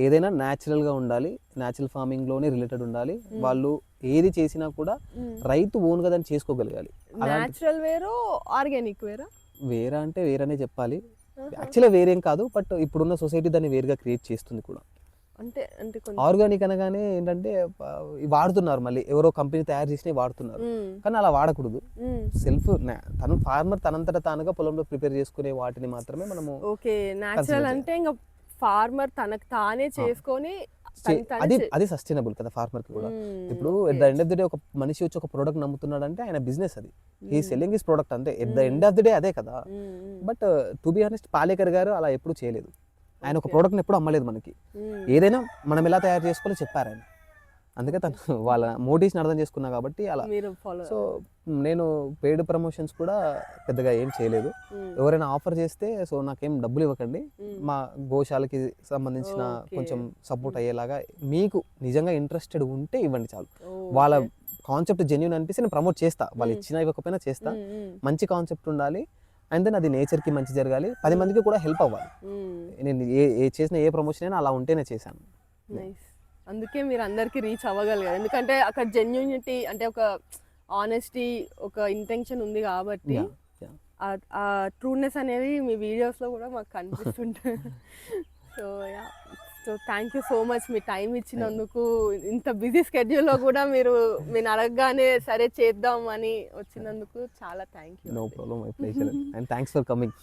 ఏదైనా న్యాచురల్గా ఉండాలి, న్యాచురల్ ఫార్మింగ్లోనే రిలేటెడ్ ఉండాలి. వాళ్ళు ఏది చేసినా కూడా రైతు ఓన్గా దాన్ని చేసుకోగలగాలి. న్యాచురల్ వేరు ఆర్గానిక్ వేరా? వేరా అంటే వేరనే చెప్పాలి, యాక్చువల్గా వేరేం కాదు, బట్ ఇప్పుడున్న సొసైటీ దాన్ని వేరుగా క్రియేట్ చేస్తుంది కూడా. అంటే ఆర్గానిక్ అనగానే ఏంటంటే వాడుతున్నారు, మళ్ళీ ఎవరో కంపెనీ తయారు చేసినవి వాడుతున్నారు, కానీ అలా వాడకూడదు. సెల్ఫ్ తను ఫార్మర్ తనంతట తానుగా పొలంలో ప్రిపేర్ చేసుకునే వాటిని మాత్రమే మనము. ఓకే, న్యాచురల్ అంటే ఇంకా ఫార్మర్ తనకు తానే చేసుకొని అది సస్టైనబుల్ కదా ఫార్మర్ కి కూడా. ఇప్పుడు at the end of the day ఒక మనిషి వచ్చి ఒక ప్రోడక్ట్ నమ్ముతున్నాడు అంటే ఆయన బిజినెస్, అది హీ సెల్లింగ్ హిస్ ప్రోడక్ట్ అంతే. At the end of the day అదే కదా. But to be honest Palekar గారు అలా ఎప్పుడు చేయలేదు, ఆయన ఒక ప్రోడక్ట్ని ఎప్పుడు అమ్మలేదు మనకి. ఏదైనా మనం ఎలా తయారు చేసుకోవాలో చెప్పారు ఆయన, అందుకే తను వాళ్ళ మోటివ్స్ని అర్థం చేసుకున్నా కాబట్టి అలా. సో నేను పెయిడ్ ప్రమోషన్స్ కూడా పెద్దగా ఏం చేయలేదు. ఎవరైనా ఆఫర్ చేస్తే సో నాకేం డబ్బులు ఇవ్వకండి, మా గోశాలకి సంబంధించిన కొంచెం సపోర్ట్ అయ్యేలాగా మీకు నిజంగా ఇంట్రెస్టెడ్ ఉంటే ఇవ్వండి చాలు. వాళ్ళ కాన్సెప్ట్ జెన్యూన్ అనిపిస్తే నేను ప్రమోట్ చేస్తా, వాళ్ళు ఇచ్చినా ఇవ్వకపోయినా చేస్తా. మంచి కాన్సెప్ట్ ఉండాలి, అండ్ దెన్ అది నేచర్కి మంచి జరగాలి, 10 మందికి కూడా హెల్ప్ అవ్వాలి. నేను ఏ చేసిన ఏ ప్రమోషన్ అయినా అలా ఉంటేనే చేశాను. అందుకే మీరు అందరికి రీచ్ అవ్వగలిగారు, ఎందుకంటే అక్కడ జెన్యూనిటీ అంటే ఒక ఆనెస్టీ, ఒక ఇంటెన్షన్ ఉంది కాబట్టి ఆ ట్రూనెస్ అనేది మీ వీడియోస్లో కూడా మాకు కనిపిస్తుంటుంది. So thank you so much, మీ టైం ఇచ్చినందుకు. ఇంత బిజీ స్కెడ్యూల్లో కూడా మీరు అడగగానే సరే చేద్దాం అని వచ్చినందుకు చాలా thank you. No problem, my pleasure, and thanks for coming.